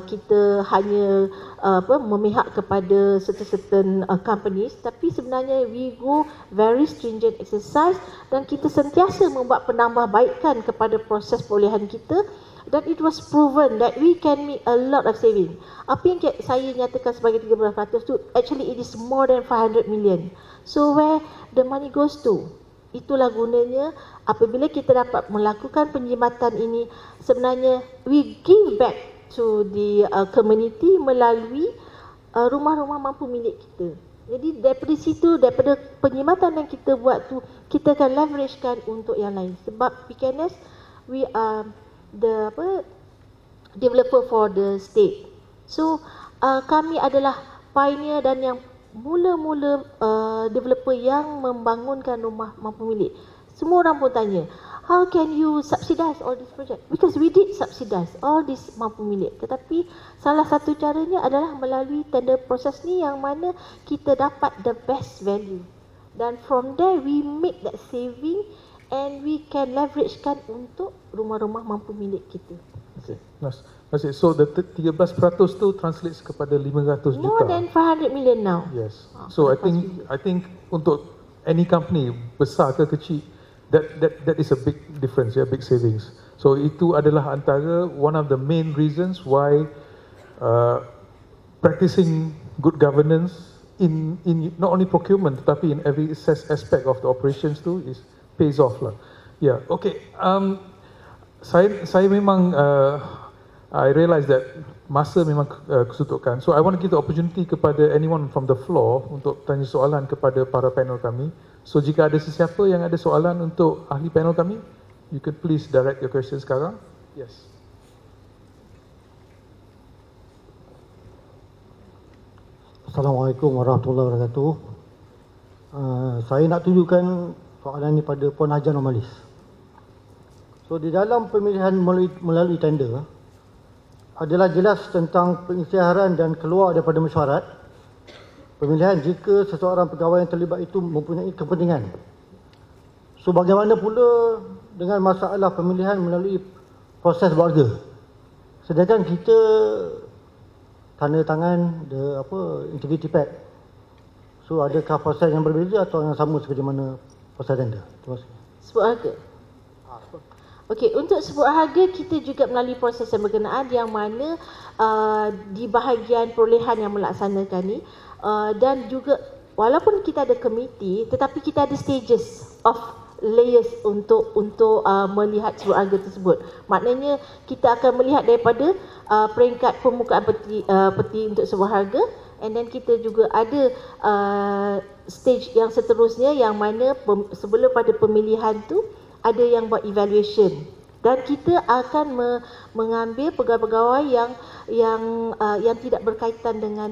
kita hanya memihak kepada certain companies, tapi sebenarnya we go very stringent exercise dan kita sentiasa membuat penambahbaikan kepada proses perolehan kita. Dan it was proven that we can make a lot of saving. Apa yang saya nyatakan sebagai 13% tu, actually it is more than 500 million. So where the money goes to? Itulah gunanya apabila kita dapat melakukan penjimatan ini, sebenarnya we give back to the community melalui rumah-rumah mampu milik kita. Jadi daripada situ, daripada penjimatan yang kita buat tu, kita akan leveragekan untuk yang lain. Sebab PKNS, we are the developer for the state. So kami adalah pioneer dan yang mula-mula developer yang membangunkan rumah mampu milik. Semua orang pun tanya, how can you subsidize all this project? Because we did subsidize all this mampu milik. Tetapi salah satu caranya adalah melalui tender proses ni yang mana kita dapat the best value. Dan from there we make that saving and we can leveragekan untuk rumah-rumah mampu milik kita. Okay. Nice. So the 13% tu translates kepada 500 juta. More than 500 million now. Yes. So I think untuk any company besar ke kecil, that is a big difference, yeah, big savings. So itu adalah antara one of the main reasons why practicing good governance in not only procurement tetapi in every aspect of the operations tu pays off lah. Yeah, okay. Saya memang I realise that masa memang kesutukan. So I want to give the opportunity kepada anyone from the floor untuk tanya soalan kepada para panel kami. So jika ada sesiapa yang ada soalan untuk ahli panel kami, you could please direct your question sekarang. Yes. Assalamualaikum warahmatullahi wabarakatuh. Saya nak tunjukkan soalan ini pada Puan Hajar Normalis. So di dalam pemilihan melalui tender adalah jelas tentang pengisytiharan dan keluar daripada mesyuarat pemilihan jika seseorang pegawai yang terlibat itu mempunyai kepentingan. So bagaimana pula dengan masalah pemilihan melalui proses berharga? Sedangkan kita tanda tangan Integriti PAK. So adakah proses yang berbeza atau yang sama seperti mana proses tender? Terima kasih. Sebut harga. Okey, untuk sebut harga kita juga melalui proses yang berkenaan yang mana di bahagian perolehan yang melaksanakan ni dan juga walaupun kita ada komiti tetapi kita ada stages of layers untuk melihat sebut harga tersebut. Maknanya kita akan melihat daripada peringkat permukaan peti untuk sebut harga, and then kita juga ada stage yang seterusnya yang mana sebelum pada pemilihan tu ada yang buat evaluation dan kita akan mengambil pegawai-pegawai yang tidak berkaitan dengan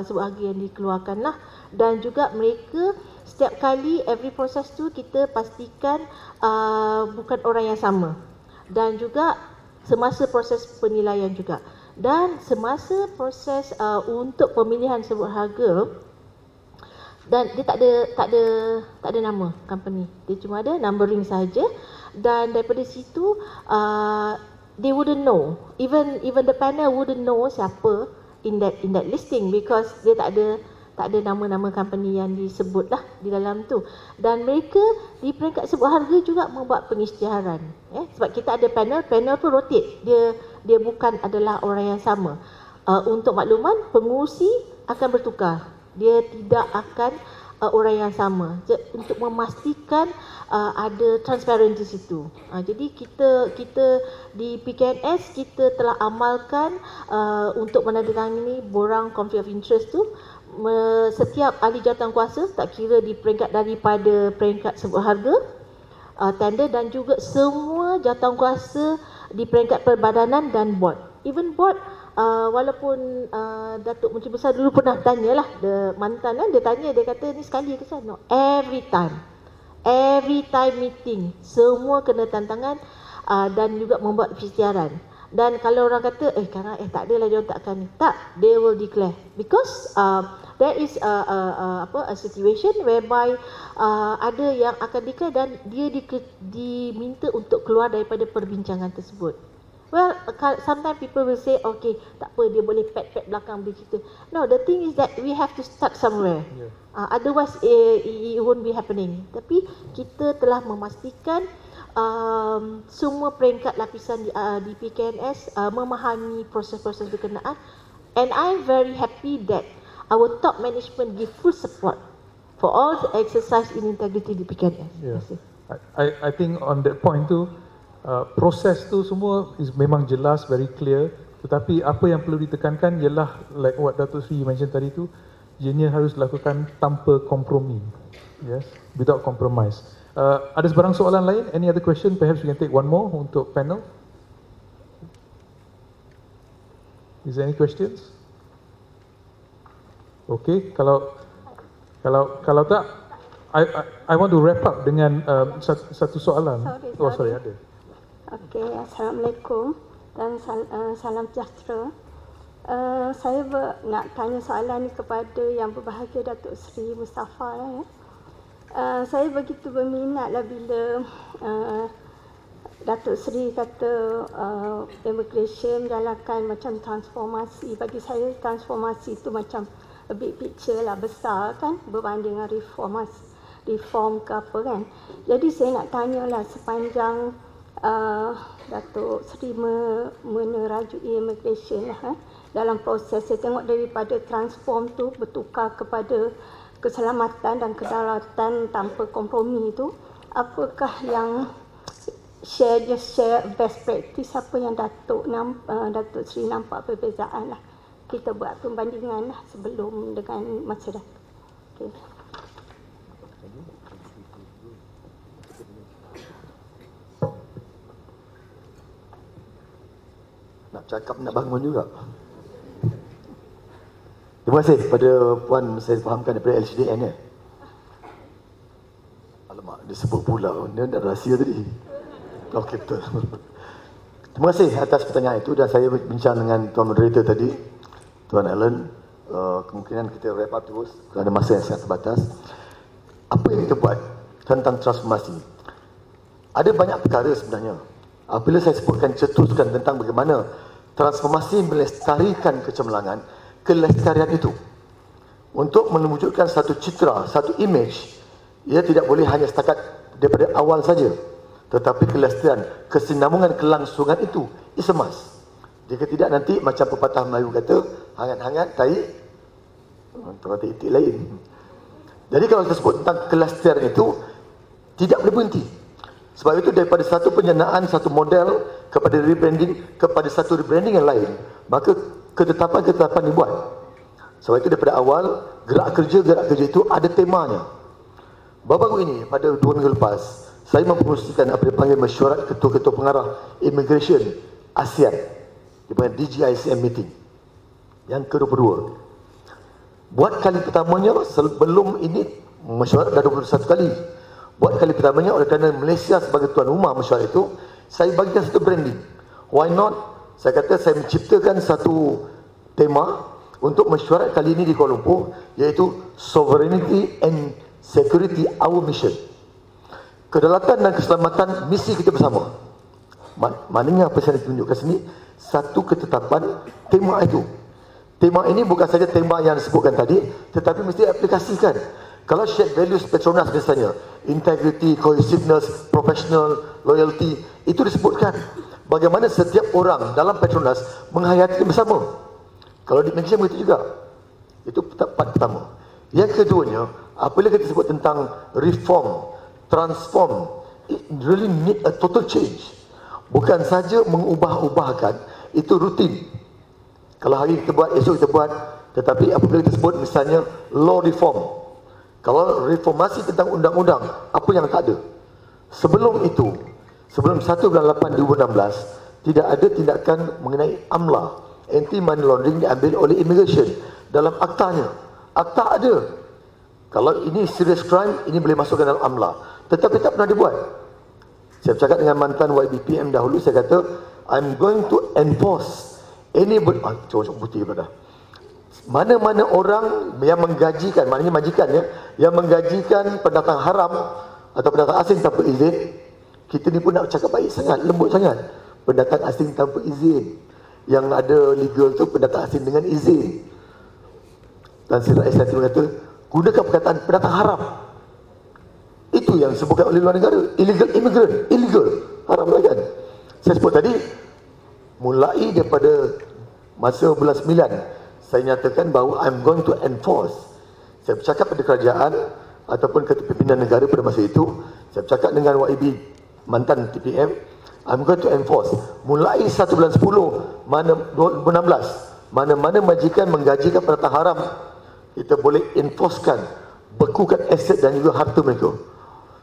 sebut harga yang dikeluarkan lah, dan juga mereka setiap kali every proses tu kita pastikan bukan orang yang sama, dan juga semasa proses penilaian juga, dan semasa proses untuk pemilihan sebut harga. Dan dia tak ada nama company. Dia cuma ada numbering saja, dan daripada situ they wouldn't know. Even the panel wouldn't know siapa in that listing because dia tak ada nama-nama company yang disebut lah di dalam tu. Dan mereka di peringkat sebut harga juga membuat pengisytiharan. Sebab kita ada panel tu rotate. Dia bukan adalah orang yang sama. Untuk makluman, pengurusi akan bertukar. Dia tidak akan orang yang sama untuk memastikan ada transparansi di situ. Jadi kita di PKNS kita telah amalkan untuk menandatangani borang conflict of interest tu. Setiap ahli jawatan kuasa, tak kira di peringkat daripada peringkat sebut harga, tender, dan juga semua jawatan kuasa di peringkat perbadanan dan board. Even board, walaupun Datuk Menteri Besar dulu pernah tanya lah, mantan kan, dia tanya, dia kata ni sekali ke saya? No, every time meeting, semua kena tantangan dan juga membuat ikhtiaran. Dan kalau orang kata, tak adalah dia takkan ni. Tak, they will declare. Because there is a situation whereby ada yang akan declare dan dia diminta untuk keluar daripada perbincangan tersebut. Well, sometimes people will say, okay, tak apa, dia boleh pat belakang, boleh cerita. No, the thing is that we have to start somewhere. Otherwise, it won't be happening. Tapi kita telah memastikan semua peringkat lapisan di PKNS memahami proses-proses berkenaan, and I'm very happy that our top management give full support for all the exercise in integrity di PKNS. Yeah. I think on that point tu, proses tu semua memang jelas, very clear. Tetapi apa yang perlu ditekankan ialah like what Dato' Sri mention tadi tu, ianya harus dilakukan tanpa kompromi. Yes, without compromise. Ada sebarang soalan lain? Any other question? Perhaps we can take one more untuk panel. Is there any questions? Okay, kalau tak, I want to wrap up dengan satu soalan. Sorry, ada. Okay, Assalamualaikum dan salam sejahtera. Saya nak tanya soalan ni kepada yang berbahagia Datuk Seri Mustafa ya. Saya begitu berminatlah bila Datuk Seri kata immigration menjalankan macam transformasi. Bagi saya transformasi itu macam a big picture lah, besar kan, berbanding dengan reform ke apa kan. Jadi saya nak tanyalah, sepanjang Datuk Seri menerajui immigration lah, dalam proses saya tengok daripada transform tu bertukar kepada keselamatan dan kedaulatan tanpa kompromi itu, apakah yang share best practice, apa yang Datuk Seri nampak perbezaan lah, kita buat perbandingan lah sebelum dengan masa datang. Okay. Nak cakap nak bangun juga. Terima kasih kepada Puan, saya fahamkan daripada LCDN ya. Alamak, dia sebut pula, dia dah rahsia tadi. Okey, betul. Terima kasih atas pertanyaan itu, dan saya bincang dengan Tuan Moderator tadi, Tuan Alan. Kemungkinan kita wrap up terus kerana masa yang sangat terbatas. Apa yang kita buat tentang transformasi? Ada banyak perkara sebenarnya. Apabila saya sebutkan, cetuskan tentang bagaimana transformasi melestarikan kecemerlangan, kelestarian itu untuk mewujudkan satu citra, satu image, ia tidak boleh hanya setakat daripada awal saja, tetapi kelestarian, kesinambungan, kelangsungan itu is a must. Jika tidak, nanti macam pepatah Melayu kata, hangat-hangat tai tempat titik lain. Jadi kalau kita sebut tentang kelestarian itu, tidak boleh berhenti. Sebab itu daripada satu penyanaan, satu model kepada rebranding, kepada satu rebranding yang lain, maka ketetapan-ketetapan dibuat. Sebab itu daripada awal, gerak kerja itu ada temanya. Baru-baru ini, pada 2 minggu lepas, saya mempromosikan apa dipanggil mesyuarat ketua-ketua pengarah immigration ASEAN, dipanggil DGICM meeting yang ke-22. Buat kali pertamanya, sebelum ini mesyuarat dah 21 kali. Buat kali pertamanya, oleh kerana Malaysia sebagai tuan rumah mesyuarat itu, saya bagikan satu branding. Why not? Saya kata saya menciptakan satu tema untuk mesyuarat kali ini di Kuala Lumpur, iaitu Sovereignty and Security Our Mission. Kedaulatan dan keselamatan misi kita bersama. Maknanya apa yang ditunjukkan sini, satu ketetapan tema itu. Tema ini bukan saja tema yang disebutkan tadi, tetapi mesti diaplikasikan. Kalau shared values Petronas misalnya, integrity, cohesiveness, professional, loyalty, itu disebutkan. Bagaimana setiap orang dalam Petronas menghayati bersama. Kalau di Malaysia begitu juga. Itu part pertama. Yang keduanya, apabila kita sebut tentang reform, transform, it really need a total change. Bukan saja mengubah-ubahkan, itu rutin. Kalau hari kita buat, esok kita buat. Tetapi apabila kita sebut misalnya law reform, kalau reformasi tentang undang-undang, apa yang tak ada? Sebelum itu, sebelum 1 bulan 8 2016, tidak ada tindakan mengenai AMLA, anti money laundering, diambil oleh immigration dalam aktanya. Akta ada. Kalau ini serious crime, ini boleh masukkan dalam AMLA. Tetapi tak pernah dibuat. Saya bercakap dengan mantan YBPM dahulu, saya kata, I'm going to enforce any cuba putih pada. Mana-mana orang yang menggajikan, maknanya majikan ya, yang menggajikan pendatang haram atau pendatang asing tanpa izin, kita ni pun nak cakap baik sangat, lembut sangat. Pendatang asing tanpa izin. Yang ada legal tu pendatang asing dengan izin. Dan Sira Ehsan kata, gunakan perkataan pendatang haram. Itu yang disebutkan oleh luar negara. Illegal immigrant, illegal, haram lah kan. Saya sebut tadi, mulai daripada masa bulan 9, saya nyatakan bahawa I'm going to enforce. Saya bercakap pada kerajaan ataupun ketua pimpinan negara pada masa itu, saya bercakap dengan YB mantan TPM, I'm going to enforce. Mulai 1 bulan 10 2016, mana-mana majikan menggajikan pendatang haram, kita boleh enforcekan, bekukan aset dan juga harta mereka.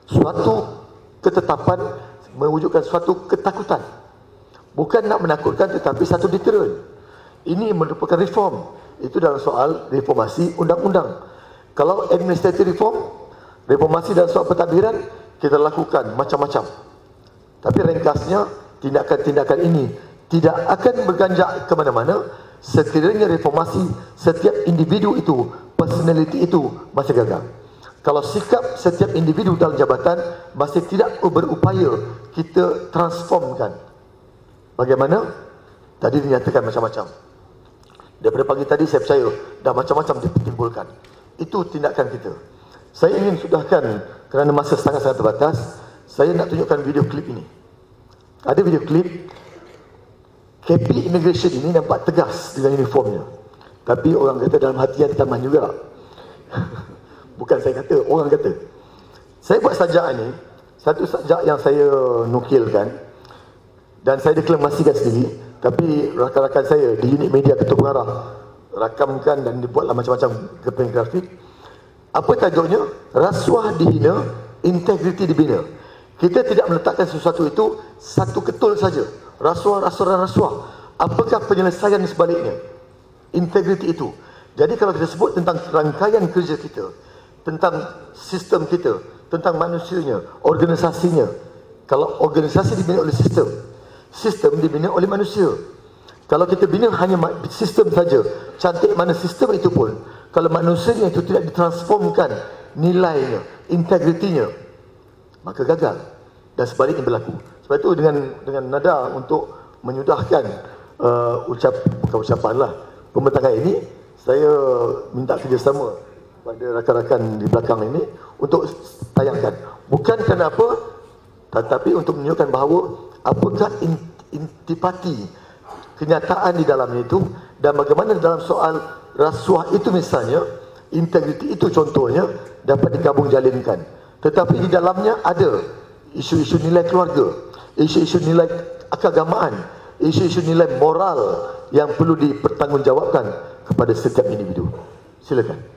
Suatu ketetapan mewujudkan suatu ketakutan. Bukan nak menakutkan tetapi satu deterrent. Ini merupakan reform. Itu dalam soal reformasi undang-undang. Kalau administrative reform, reformasi dalam soal pentadbiran, kita lakukan macam-macam. Tapi ringkasnya, tindakan-tindakan ini tidak akan berganjak ke mana-mana sekiranya reformasi setiap individu itu, personality itu masih gagal. Kalau sikap setiap individu dalam jabatan masih tidak berupaya kita transformkan. Bagaimana? Tadi dinyatakan macam-macam. Daripada pagi tadi saya percaya dah macam-macam ditimbulkan. Itu tindakan kita. Saya ingin sudahkan kerana masa sangat-sangat terbatas. Saya nak tunjukkan video klip ini. Ada video klip KP Immigration ini nampak tegas dengan uniformnya. Tapi orang kata dalam hati ada taman juga. Bukan saya kata, orang kata. Saya buat sajak ini, satu sajak yang saya nukilkan dan saya deklamasikan sendiri. Tapi rakan-rakan saya di unit media Ketua Pengaruh rakamkan dan dibuatlah macam-macam keping grafik. Apa tajuknya? Rasuah dihina, integriti dibina. Kita tidak meletakkan sesuatu itu satu ketul saja. Rasuah, rasuah, rasuah. Apakah penyelesaian sebaliknya? Integriti itu. Jadi kalau kita sebut tentang rangkaian kerja kita, tentang sistem kita, tentang manusianya, organisasinya. Kalau organisasi dibina oleh sistem, sistem dibina oleh manusia. Kalau kita bina hanya sistem saja, cantik mana sistem itu pun, kalau manusianya itu tidak ditransformkan nilainya, integritinya, maka gagal. Dan sebaliknya berlaku. Sebab itu dengan nada untuk menyudahkan bukan ucapan lah, pembentangan ini, saya minta kerjasama pada rakan-rakan di belakang ini untuk tayangkan. Bukan kenapa, tetapi untuk menunjukkan bahawa apakah intipati kenyataan di dalamnya itu dan bagaimana dalam soal rasuah itu misalnya, integriti itu contohnya dapat digabung jalinkan. Tetapi di dalamnya ada isu-isu nilai keluarga, isu-isu nilai keagamaan, isu-isu nilai moral yang perlu dipertanggungjawabkan kepada setiap individu. Silakan.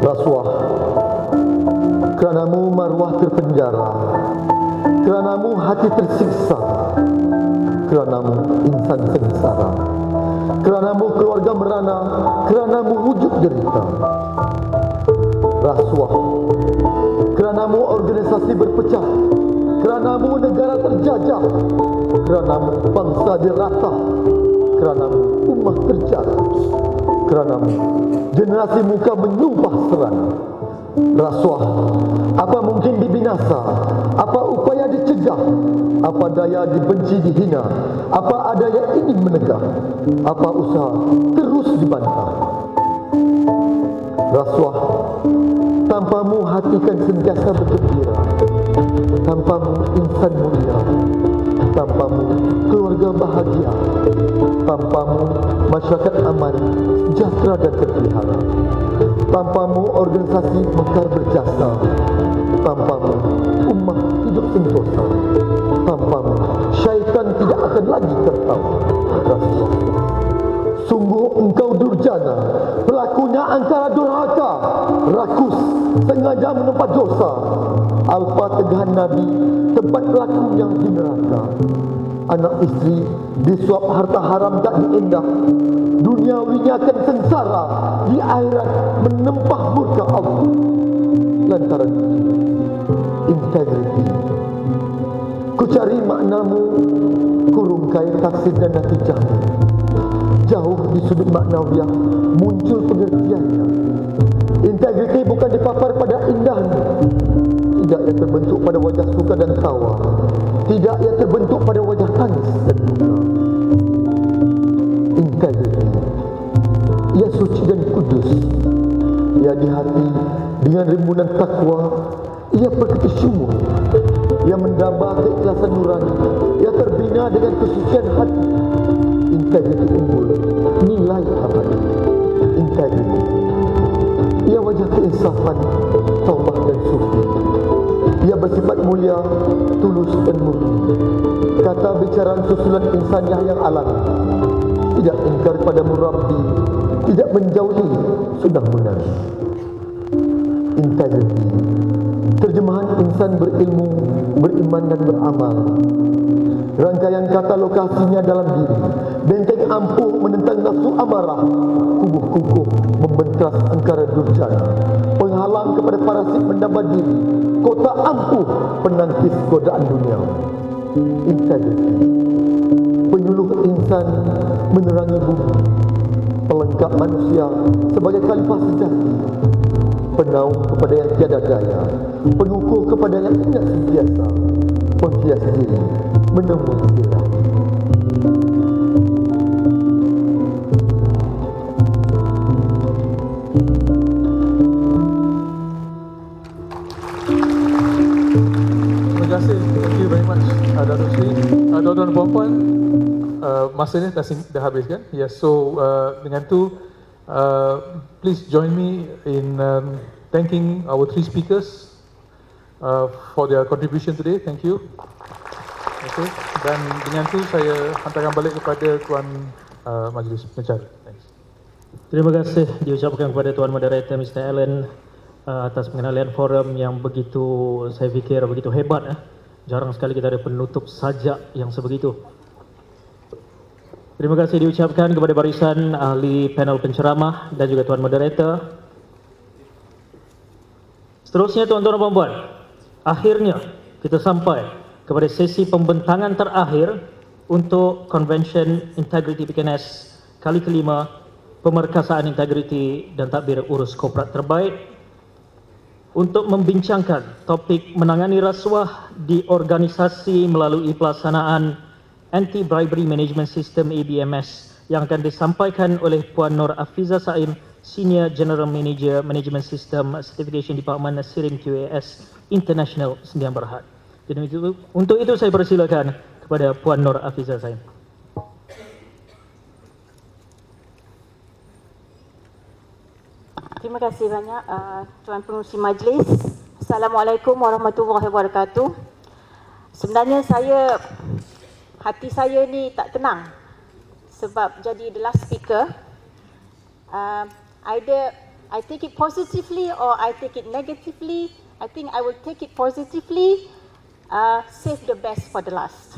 Rasuah, keranamu maruah terpenjara, keranamu hati tersiksa, keranamu insan sengsara, keranamu keluarga merana, keranamu wujud derita. Rasuah, keranamu organisasi berpecah, keranamu negara terjajah, keranamu bangsa diratah, keranamu ummah terjara, keranamu generasi muka menyumpah serana. Rasuah, apa mungkin dibinasa, apa upaya dicegah, apa daya dibenci dihina, apa ada yang ingin menegah, apa usaha terus dibantah. rasuah. Tanpamu hati kan sentiasa bergembira. Tanpamu insan mulia. Tanpamu keluarga bahagia. Tanpamu masyarakat aman, sejahtera dan terpelihara. Tanpamu organisasi mekar berjasa. Tanpamu ummah hidup sentosa. Tanpamu syaitan tidak akan lagi tertawa. Rasuah. Sungguh engkau durjana, pelakunya angkara durhaka, rakus, sengaja menempat dosa. Alfa tegahan Nabi, tempat pelakunya di neraka. Anak isteri disuap harta haram tak diendah. Duniawinya akan sengsara, di akhirat menempah murka Allah. Lantaran integriti. Ku cari maknamu, kurung kaya taksir dan natijahmu. Jauh di sudut maknawiyah muncul pengertiannya. Integriti bukan dipapar pada indahnya. Tidak ia terbentuk pada wajah suka dan tawa. Tidak ia terbentuk pada wajah tangis dan duka. Integriti, ia suci dan kudus. Ia di hati dengan rimbunan takwa. Ia berkati syumur. Ia mendamba keikhlasan nurani. Ia terbina dengan kesucian hati. Integriti unggul, nilai abadi. Integriti, ia wajah keinsafan, taubah dan sufi. Ia bersifat mulia, tulus dan murni. Kata bicaraan susulan insaniah yang alami. Tidak ingkar pada murabbi, tidak menjauhi sunnah munabi. Integriti, terjemahan insan berilmu, beriman dan beramal. Rangkaian kata lokasinya dalam diri. Benteng ampuh menentang nafsu amarah. Kubuh kukuh membentras angkara durjana. Penghalang kepada parasit mendamba diri. Kota ampuh penangkis godaan dunia. Integriti, penyuluh insan menerangi bumi. Pelengkap manusia sebagai khalifah sejati. Penaung kepada yang tiada daya. Pengukuh kepada yang ingat sentiasa. Penghias diri menemui sila. Terima kasih. Thank you very much, Dato Sri. Tuan-tuan dan puan-puan, masanya dah habis kan? Yes, so dengan tu, please join me in thanking our three speakers for their contribution today. Thank you. Okay. Dan dengan tu saya hantarkan balik kepada Tuan Majlis Pengacara. Thanks. Terima kasih diucapkan kepada Tuan Moderator Mr. Allen atas pengenalian forum yang begitu, saya fikir begitu hebat. Jarang sekali kita ada penutup sajak yang sebegitu. Terima kasih diucapkan kepada barisan ahli panel penceramah dan juga Tuan Moderator. Seterusnya tuan-tuan dan puan-puan, akhirnya kita sampai kepada sesi pembentangan terakhir untuk Konvensyen Integriti PKNS kali kelima, Pemeriksaan Integriti dan Tadbir Urus Korporat Terbaik, untuk membincangkan topik menangani rasuah di organisasi melalui pelaksanaan Anti-Bribery Management System ABMS yang akan disampaikan oleh Puan Nur Afiza Saim, Senior General Manager Management System Certification Department Sirim QAS International Sdn Bhd. Jadi untuk itu saya persilakan kepada Puan Nur Afiza Saim. Terima kasih banyak Tuan Pengerusi Majlis. Assalamualaikum warahmatullahi wabarakatuh. Sebenarnya hati saya ni tak tenang sebab jadi the last speaker. Either I take it positively or I take it negatively. I think I will take it positively. Save the best for the last.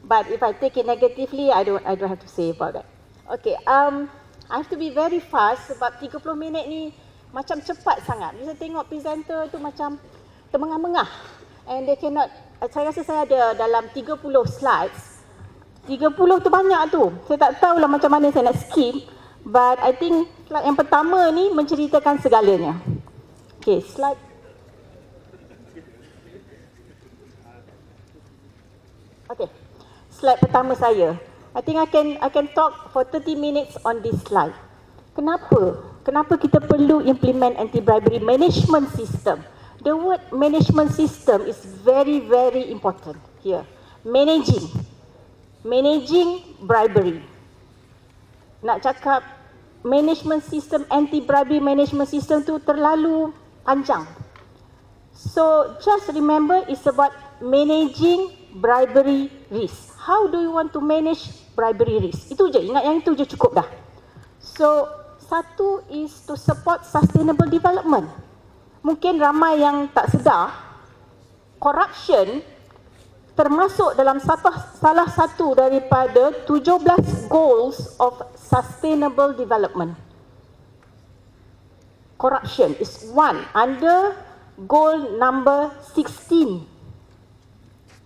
But if I take it negatively, I don't have to say about that. Okay, I have to be very fast sebab 30 minit ni macam cepat sangat. Bila saya tengok presenter tu macam termengah-mengah. And they cannot, saya rasa saya ada dalam 30 slides. 30 tu banyak tu. Saya tak tahulah macam mana saya nak skip. But I think slide yang pertama ni menceritakan segalanya. Okay, slide. Okay, slide pertama saya. I think I can talk for 30 minutes on this slide. Kenapa? kenapa kita perlu implement anti-bribery management system. The word management system is very, very important here. Managing bribery. Nak cakap management system, anti-bribery management system tu terlalu panjang. So just remember, it's about managing bribery risk. How do you want to manage bribery risk? Itu je, ingat yang itu je cukup dah. So satu is to support sustainable development. Mungkin ramai yang tak sedar, corruption termasuk dalam salah satu daripada 17 goals of sustainable development. Corruption is one under goal number 16.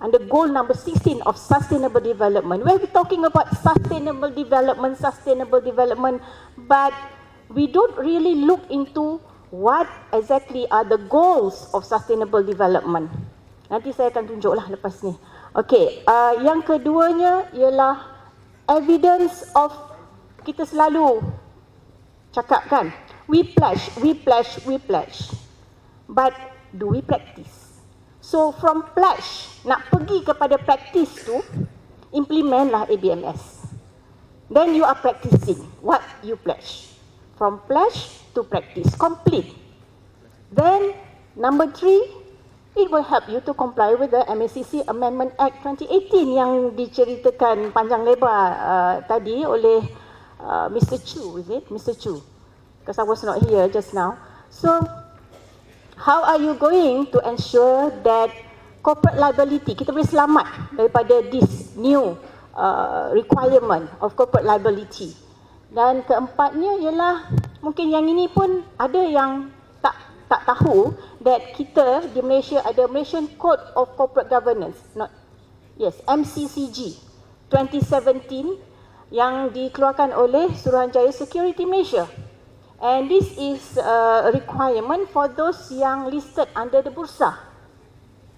Under goal number 16 of sustainable development. We're talking about sustainable development, but we don't really look into what exactly are the goals of sustainable development. Nanti saya akan tunjuklah lepas ni. Okey, yang keduanya ialah evidence of, kita selalu cakap kan, we pledge. But do we practice? So from pledge, nak pergi kepada practice tu, implementlah ABMS. Then you are practicing what you pledge. From pledge to practice, complete. Then number 3, it will help you to comply with the MACC Amendment Act 2018 yang diceritakan panjang lebar tadi oleh Mr. Chu, is it? Mr. Chu. Because I was not here just now. So, how are you going to ensure that corporate liability, kita boleh selamat daripada this new requirement of corporate liability. Dan keempatnya ialah, mungkin yang ini pun ada yang tak tahu that kita di Malaysia ada Malaysian Code of Corporate Governance, MCCG 2017 yang dikeluarkan oleh Suruhanjaya Security Malaysia. And this is a requirement for those yang listed under the bursa,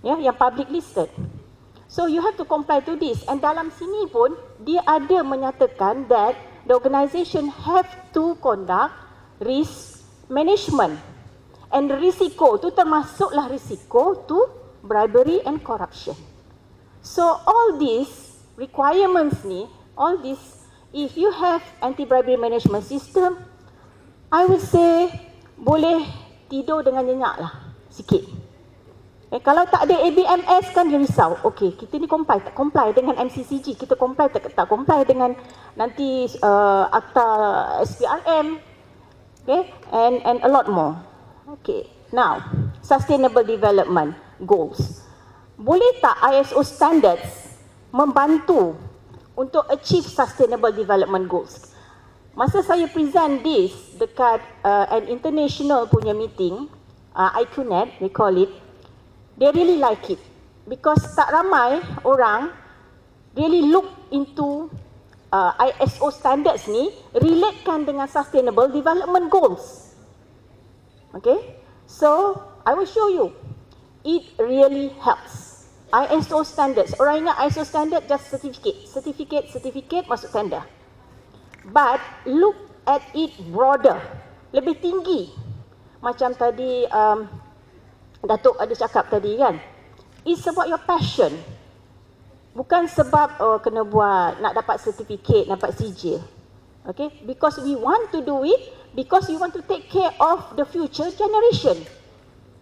yang public listed. So you have to comply to this. And dalam sini pun dia ada menyatakan that the organisation have to conduct risk management. And risiko tu termasuklah risiko to bribery and corruption. So all these requirements ni, all this, if you have anti-bribery management system, I would say boleh tidur dengan nyenyak lah sikit. Kalau tak ada ABMS kan dia risau. Okay, kita ni tak comply dengan MCCG, kita comply tak comply dengan nanti akta SPRM, okay, and a lot more. Okay, now sustainable development goals. Boleh tak ISO standards membantu untuk achieve sustainable development goals? Masa saya present this dekat an international punya meeting, IQNet, they call it, they really like it. Because tak ramai orang really look into ISO standards ni, relatekan dengan sustainable development goals. Okay, so I will show you. It really helps. ISO standards. Orang ingat ISO standard just certificate masuk tender. But look at it broader, lebih tinggi. Macam tadi Dato ada cakap tadi kan. It's about your passion. Bukan sebab kena buat nak dapat sertifikat, dapat sijil. Okay, because we want to do it, because we want to take care of the future generation.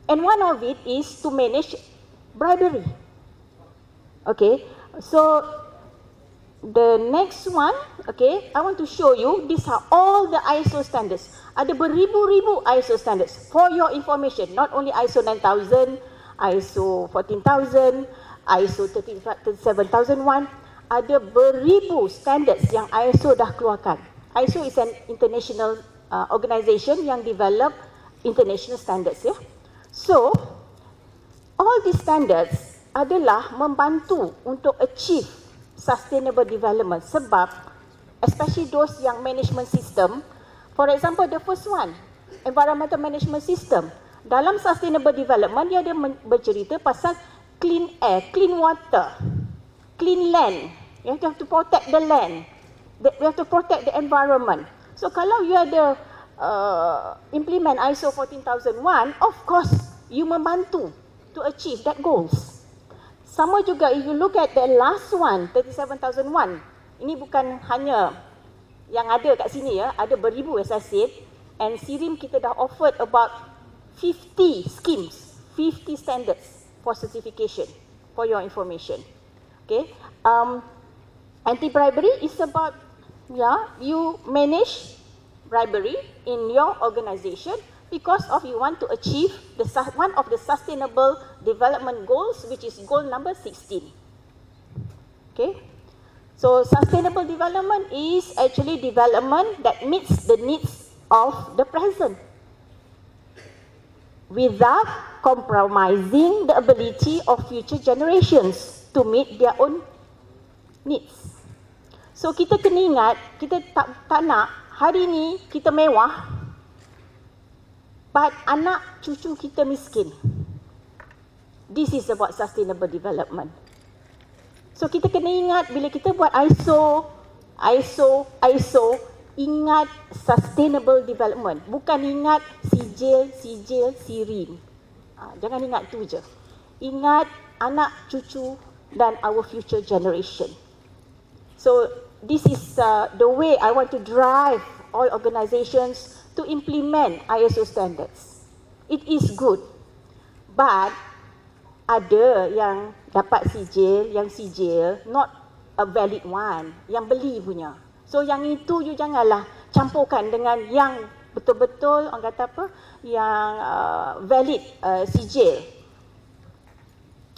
And one of it is to manage bribery. Okay, so the next one, okay, I want to show you, these are all the ISO standards. Ada beribu-ribu ISO standards. For your information, not only ISO 9000, ISO 14000, ISO 37001, ada beribu standards yang ISO dah keluarkan. ISO is an international organisation yang develop international standards, ya. So, all these standards adalah membantu untuk achieve sustainable development, sebab especially those yang management system, for example the first one, environmental management system, dalam sustainable development dia ada bercerita pasal clean air, clean water, clean land. You have to protect the land, we have to protect the environment. So kalau you ada implement ISO 14001, of course you membantu to achieve that goals. Sama juga if you look at the last one, 37001, ini bukan hanya yang ada kat sini ya, ada beribu as I said, and SIRIM kita dah offered about 50 schemes, 50 standards for certification, for your information. Okay, anti-bribery is about, you manage bribery in your organization because of you want to achieve one of the sustainable development goals, which is goal number 16. Okay, so sustainable development is actually development that meets the needs of the present without compromising the ability of future generations to meet their own needs. So kita kena ingat, kita tak nak hari ni kita mewah, but anak cucu kita miskin. This is about sustainable development. So kita kena ingat bila kita buat ISO, ingat sustainable development. Bukan ingat sijil, SIRIM. Jangan ingat tu je. Ingat anak cucu dan our future generation. So this is the way I want to drive all organizations to implement ISO standards. It is good, but ada yang dapat sijil, yang sijil not a valid one, yang beli punya. So yang itu you janganlah campurkan dengan yang betul-betul orang kata apa, yang valid sijil.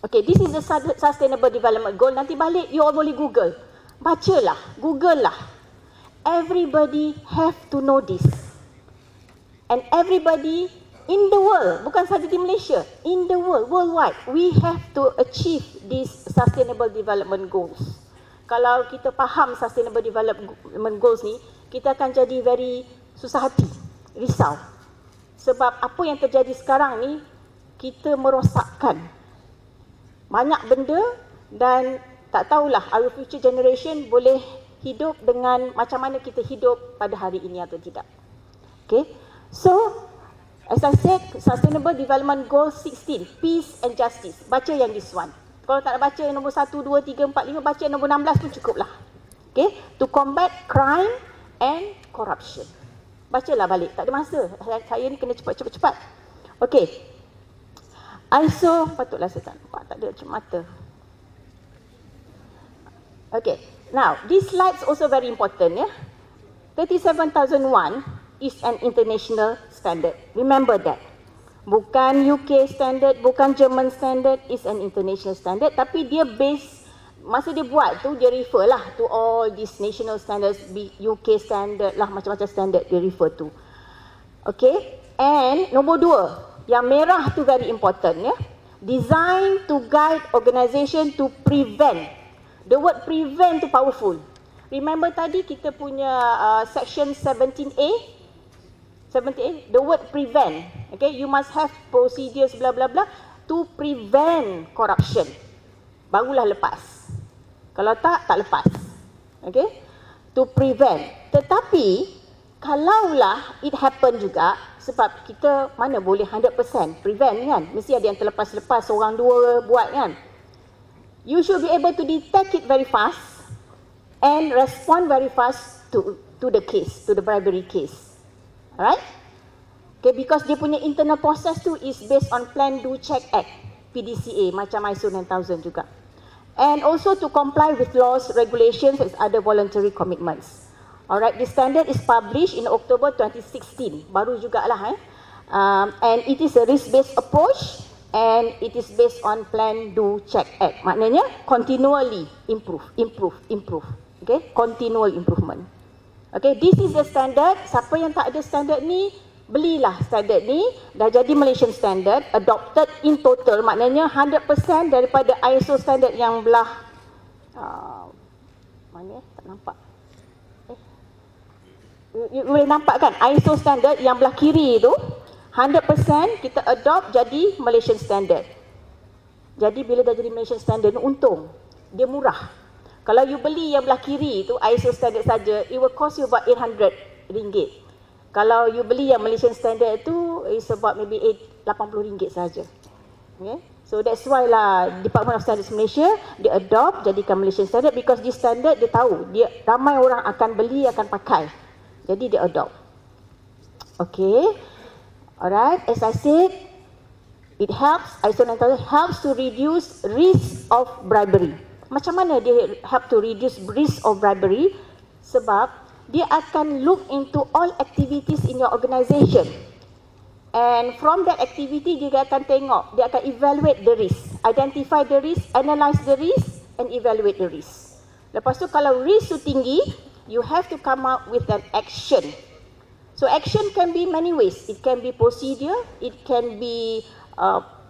Okay, this is the sustainable development goal. Nanti balik you all boleh Google. Bacalah, Google lah. Everybody have to know this. And everybody in the world, bukan saja di Malaysia, in the world, worldwide, we have to achieve these sustainable development goals. Kalau kita faham sustainable development goals ni, kita akan jadi very susah hati, risau. Sebab apa yang terjadi sekarang ni, kita merosakkan banyak benda dan tak tahulah our future generation boleh hidup dengan macam mana kita hidup pada hari ini atau tidak. Okay. So, as I said, Sustainable Development Goal 16, Peace and Justice. Baca yang this one. Kalau tak nak baca nombor 1, 2, 3, 4, 5, baca nombor 16 pun cukup lah. Okay, to combat crime and corruption. Bacalah balik, tak ada masa. Saya ni kena cepat. Okay. ISO, patutlah saya tak nampak, tak ada mata. Okay, now, this slide is also very important. 37001 is an international standard. Remember that. Bukan UK standard, bukan German standard, is an international standard. Tapi dia base, masa dia buat tu, dia refer lah to all these national standards, UK standard lah, macam-macam standard dia refer to. Okay, and nombor 2, yang merah tu very important. Design to guide organisation to prevent. The word prevent tu powerful. Remember tadi kita punya section 17A, the word prevent. Okay, you must have procedures blah blah blah to prevent corruption. Barulah lepas. Kalau tak lepas. Okay, to prevent. Tetapi kalaulah it happen juga, sebab kita mana boleh 100% prevent kan, mesti ada yang terlepas-lepas, seorang dua buat kan. You should be able to detect it very fast and respond very fast to the case, to the bribery case. Alright? Okay, because dia punya internal process tu is based on Plan, Do, Check, Act, PDCA, macam ISO 9000 juga. And also to comply with laws, regulations and other voluntary commitments. Alright, this standard is published in October 2016, baru jugalah. And it is a risk-based approach. And it is based on Plan, Do, Check, Act. Maknanya continually improve. Okay, continual improvement. Okay, this is the standard. Siapa yang tak ada standard ni, belilah standard ni. Dah jadi Malaysian standard, adopted in total. Maknanya 100% daripada ISO standard yang belah mana tak nampak. You boleh nampak kan ISO standard yang belah kiri tu, 100% kita adopt jadi Malaysian standard. Jadi bila dah jadi Malaysian standard, untung. Dia murah. Kalau you beli yang belah kiri tu ISO standard saja, it will cost you about RM800. Kalau you beli yang Malaysian standard tu is about maybe RM80 saja. Okay? So that's why lah Department of Standards Malaysia dia adopt jadikan Malaysian standard, because this standard dia tahu dia ramai orang akan beli, akan pakai. Jadi dia adopt. Okay. Alright, as I said, it helps, ISO 9000 helps to reduce risk of bribery. Macam mana dia help to reduce risk of bribery? Sebab dia akan look into all activities in your organisation. And from that activity dia akan tengok, dia akan evaluate the risk, identify the risk, analyse the risk and evaluate the risk. Lepas tu kalau risk tu tinggi, you have to come up with an action. So action can be many ways. It can be procedure, it can be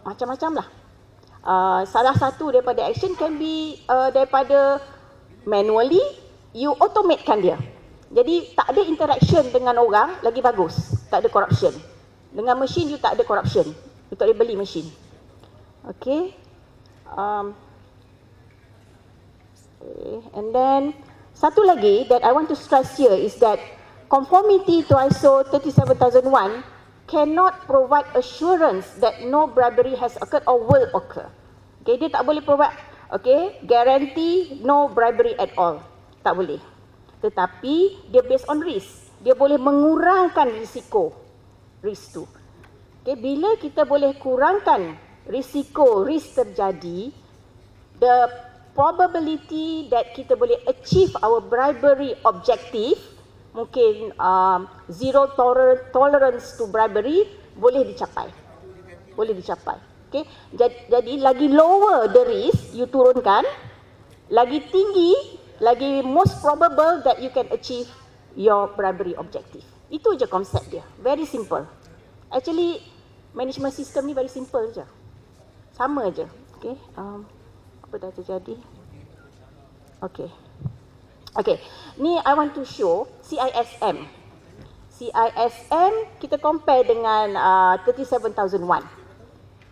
macam-macam lah. Salah satu daripada action can be daripada manually, you automatekan dia. Jadi tak ada interaction dengan orang, lagi bagus. Tak ada corruption. Dengan mesin you tak ada corruption. You tak boleh beli mesin. Okay. And then satu lagi that I want to stress here is that conformity to ISO 37001 cannot provide assurance that no bribery has occurred or will occur. Okay, dia tak boleh provide, okay, guarantee no bribery at all. Tak boleh. Tetapi dia based on risk. Dia boleh mengurangkan risiko risk tu. Okay, bila kita boleh kurangkan risiko risk terjadi, the probability that kita boleh achieve our bribery objective, mungkin zero tolerance to bribery, boleh dicapai. Boleh dicapai. Okay, jadi lagi lower the risk you turunkan, lagi tinggi, lagi most probable that you can achieve your bribery objective. Itu je konsep dia. Very simple. Actually, management system ni very simple je. Sama je. Okay. Apa dah terjadi? Okay. Okay. Ni I want to show CISM. CISM kita compare dengan 37001.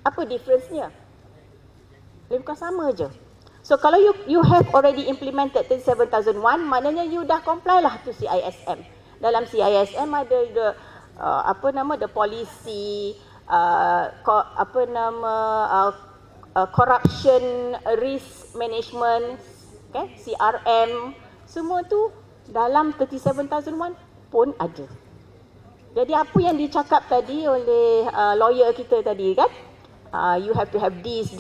Apa difference-nya? Bukan sama je. So kalau you have already implemented 37001, maknanya you dah comply lah to CISM. Dalam CISM ada the policy, corruption risk management, okay, CRM, semua tu dalam 37001 pun ada. Jadi apa yang dicakap tadi oleh lawyer kita tadi kan, you have to have this.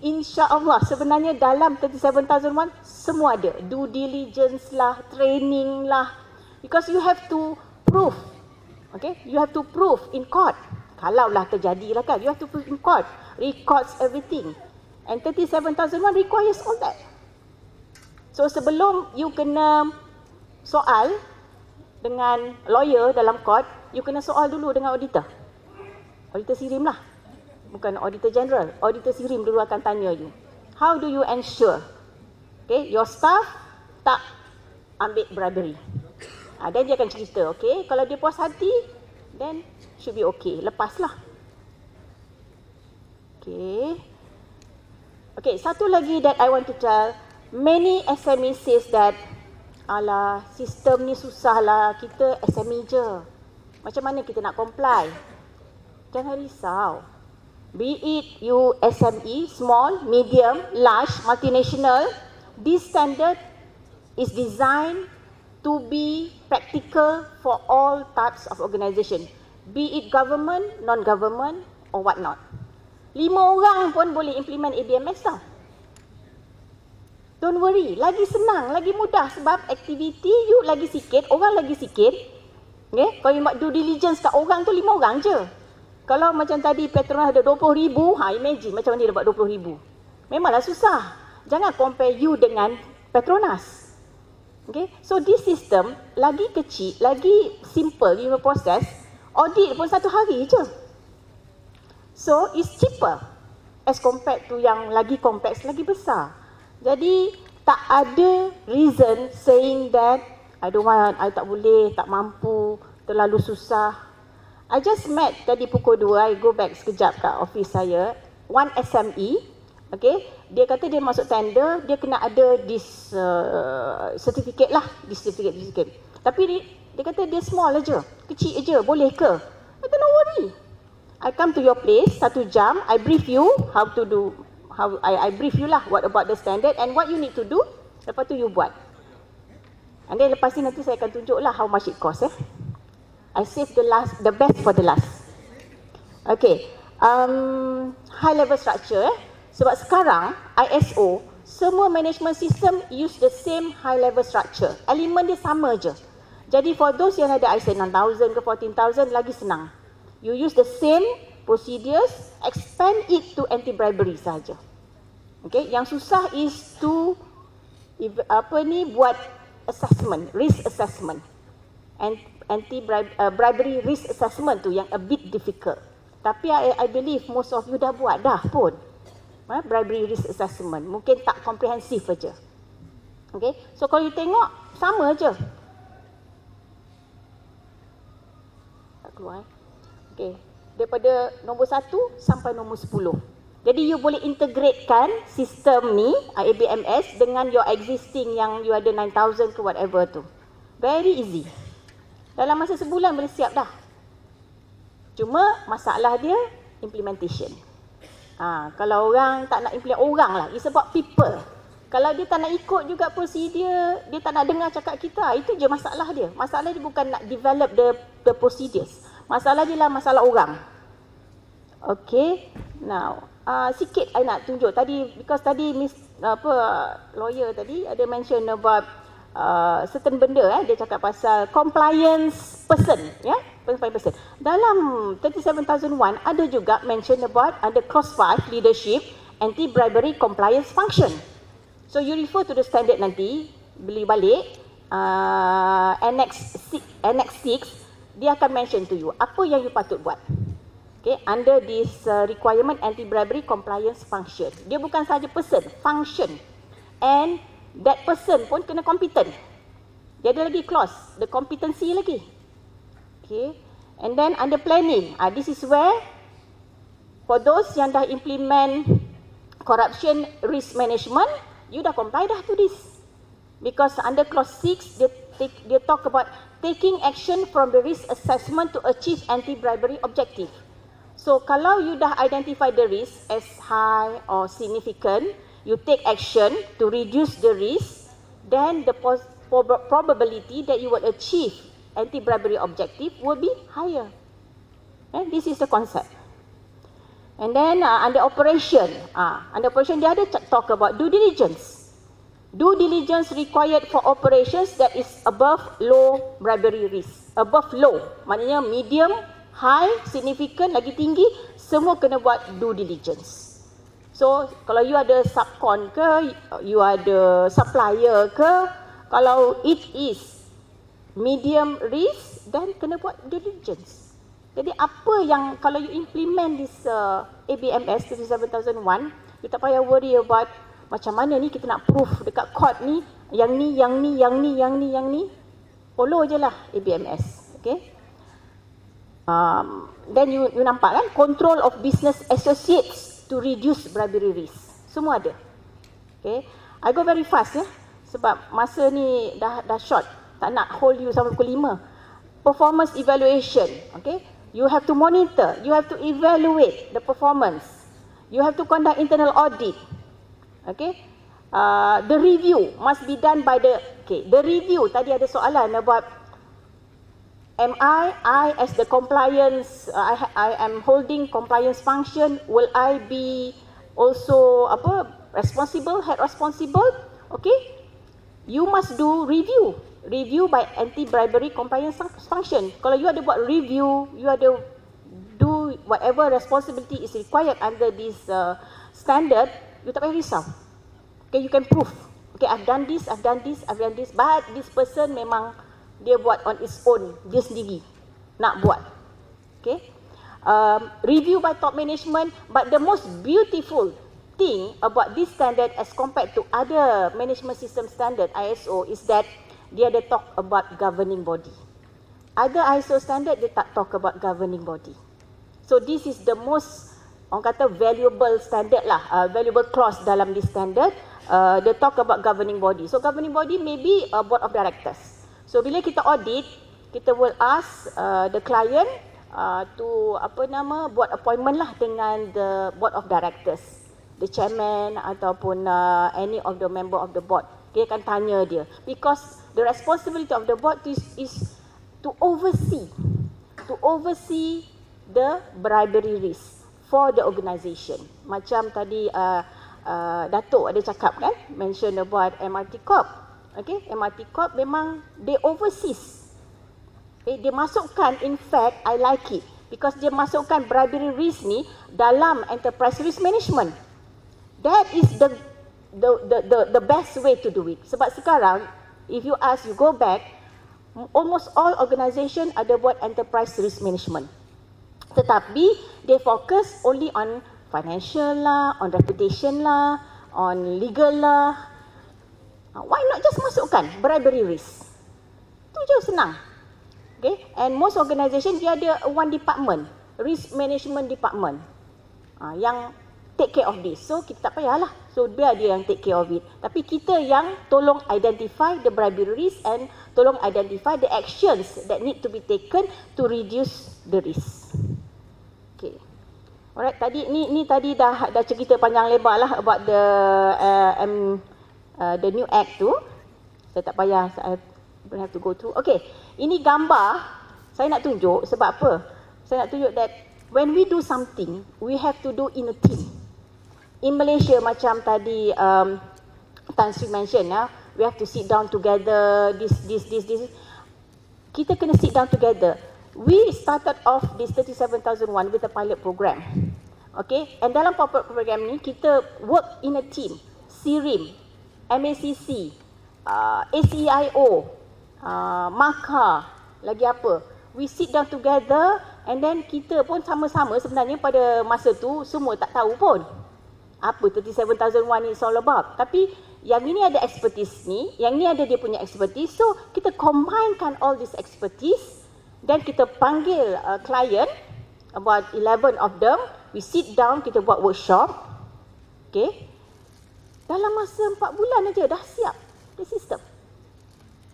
InsyaAllah sebenarnya dalam 37001 semua ada. Due diligence lah, training lah. Because you have to prove. Okay, you have to prove in court. Kalau lah terjadi lah kan, you have to prove in court. Records everything. And 37001 requires all that. So sebelum you kena soal dengan lawyer dalam court, you kena soal dulu dengan auditor. Auditor sirim lah. Bukan auditor general. Auditor sirim dulu akan tanya you. How do you ensure, okay, your staff tak ambil bribery? Dan dia akan cerita, okay, kalau dia puas hati, then should be okay. Lepaslah. Okay. Okay, satu lagi that I want to tell. Many SME says that, alah, sistem ni susah lah, kita SME je. Macam mana kita nak comply? Jangan risau. Be it you SME, small, medium, large, multinational, this standard is designed to be practical for all types of organisation. Be it government, non-government or what not. 5 orang pun boleh implement ABMS tau. Don't worry, lagi senang, lagi mudah sebab aktiviti you lagi sikit, orang lagi sikit. Okay? Kalau you buat due diligence kat orang tu 5 orang je. Kalau macam tadi Petronas ada 20,000, imagine macam mana dia dapat 20,000. Memanglah susah. Jangan compare you dengan Petronas. Okay? So this system lagi kecil, lagi simple you proses, audit pun 1 hari je. So it's cheaper as compared to yang lagi kompleks, lagi besar. Jadi tak ada reason saying that I don't want, I tak boleh, tak mampu, terlalu susah. I just met tadi pukul 2, I go back sekejap kat office saya, one SME, okay, dia kata dia masuk tender, dia kena ada this certificate lah, this certificate. Tapi Dia kata dia small aja, kecil aja, boleh ke? Kata no worry. I come to your place 1 jam, I brief you how to do, I brief you lah what about the standard and what you need to do. Lepas tu you buat. And then lepas ni nanti saya akan tunjuk lah how much it cost. I save the best for the last. Okay, high level structure. Sebab sekarang ISO semua management system use the same high level structure. Elemen dia sama je. Jadi for those yang ada ISO 6000 ke 14000 lagi senang. You use the same procedures, expand it to anti-bribery saja. Okay, yang susah is to buat assessment, risk assessment. And anti-bribery risk assessment tu yang a bit difficult. Tapi I believe most of you dah buat dah pun. Bribery risk assessment, mungkin tak komprehensif aja. Okay, so kalau you tengok sama aja. Tak keluar. Okay, daripada nombor 1 sampai nombor 10. Jadi you boleh integratekan sistem ni ABMS dengan your existing yang you ada 9000 ke whatever tu. Very easy. Dalam masa sebulan boleh siap dah. Cuma masalah dia implementation. Kalau orang tak nak implement, orang lah, it's about people. Kalau dia tak nak ikut juga prosedur, dia tak nak dengar cakap kita, itu je masalah dia. Masalah dia bukan nak develop the procedures. Masalah dia lah masalah orang. Okay, now sikit I nak tunjuk tadi, because tadi lawyer tadi ada mention about certain benda, dia cakap pasal compliance person, compliance person. Dalam 37001 ada juga mention about under clause 5 leadership anti-bribery compliance function. So you refer to the standard nanti, beli balik annex 6, dia akan mention to you apa yang you patut buat. Okay, under this requirement anti-bribery compliance function. Dia bukan saja person, function. And that person pun kena competent. Dia ada lagi clause, the competency lagi. Okay, and then under planning, this is where for those yang dah implement corruption risk management, you dah comply dah to this. Because under clause 6, dia talk about taking action from the risk assessment to achieve anti-bribery objective. So kalau you dah identify the risk as high or significant, you take action to reduce the risk, then the probability that you will achieve anti-bribery objective will be higher. And this is the concept. And then under operation dia ada talk about due diligence. Due diligence required for operations that is above low bribery risk. Above low, maknanya medium, high, significant, lagi tinggi, semua kena buat due diligence. So, kalau you ada subcon ke, you ada supplier ke, kalau it is medium risk, then kena buat due diligence. Jadi apa yang, kalau you implement this ABMS 37001, you tak payah worry about macam mana ni kita nak proof dekat court ni, yang ni. Follow je lah ABMS. Okay. Then you nampak kan, control of business associates to reduce bribery risk. Semua ada. Okay. I go very fast sebab masa ni dah short. Tak nak hold you sampai pukul 5. Performance evaluation. Okay. You have to monitor, you have to evaluate the performance. You have to conduct internal audit. Okay. The review must be done by the review. Tadi ada soalan about I as the compliance, I am holding compliance function, will I be also responsible, head responsible? Okay. You must do review by anti-bribery compliance function. Kalau you ada buat review, you ada do whatever responsibility is required under this standard, you tak payah risau. Okay, you can prove. Okay, I've done this, but this person memang dia buat on its own, dia sendiri nak buat. Okay, review by top management, but the most beautiful thing about this standard as compared to other management system standard ISO is that dia ada talk about governing body. Other ISO standard dia tak talk about governing body. So this is the most, orang kata valuable standard lah, valuable clause dalam this standard. They talk about governing body. So governing body maybe a board of directors. So bila kita audit, kita will ask the client to buat appointment lah dengan the board of directors, the chairman ataupun any of the member of the board. Dia akan tanya dia, because the responsibility of the board is to oversee the bribery risk for the organisation. Macam tadi Dato ada cakap kan, mention about MRT Corp. Okay, MRT Corp memang they overseas. Okay, dia masukkan, in fact I like it because dia masukkan bribery risk ni dalam enterprise risk management. That is the best way to do it. Sebab sekarang if you go back, almost all organisation ada buat enterprise risk management. Tetapi they focus only on financial lah, on reputation lah, on legal lah. Why not just masukkan bribery risk? Itu je, senang. Okay? And most organisation dia ada one department, risk management department, yang take care of this. So kita tak payahlah. So biar dia yang take care of it. Tapi kita yang tolong identify the bribery risk and tolong identify the actions that need to be taken to reduce the risk. Okay. Alright, tadi ni tadi dah cerita panjang lebar lah about the new act tu. Saya tak payah, I don't have to go through. Okay, ini gambar saya nak tunjuk sebab apa? Saya nak tunjuk that when we do something, we have to do in a team. In Malaysia macam tadi Tan Sri mention, we have to sit down together, this. Kita kena sit down together. We started off this 37,001 with a pilot program. Okay, and dalam pilot program ni kita work in a team. SIRIM, MACC, ACIO, MAKA, lagi apa. We sit down together and then kita pun sama-sama sebenarnya pada masa tu semua tak tahu pun apa 37,001 is all about. Tapi yang ini ada expertise ni, yang ni ada dia punya expertise. So kita combinekan all this expertise dan kita panggil client, about 11 of them. We sit down, kita buat workshop. Okay. Dalam masa 4 bulan aja dah siap the system.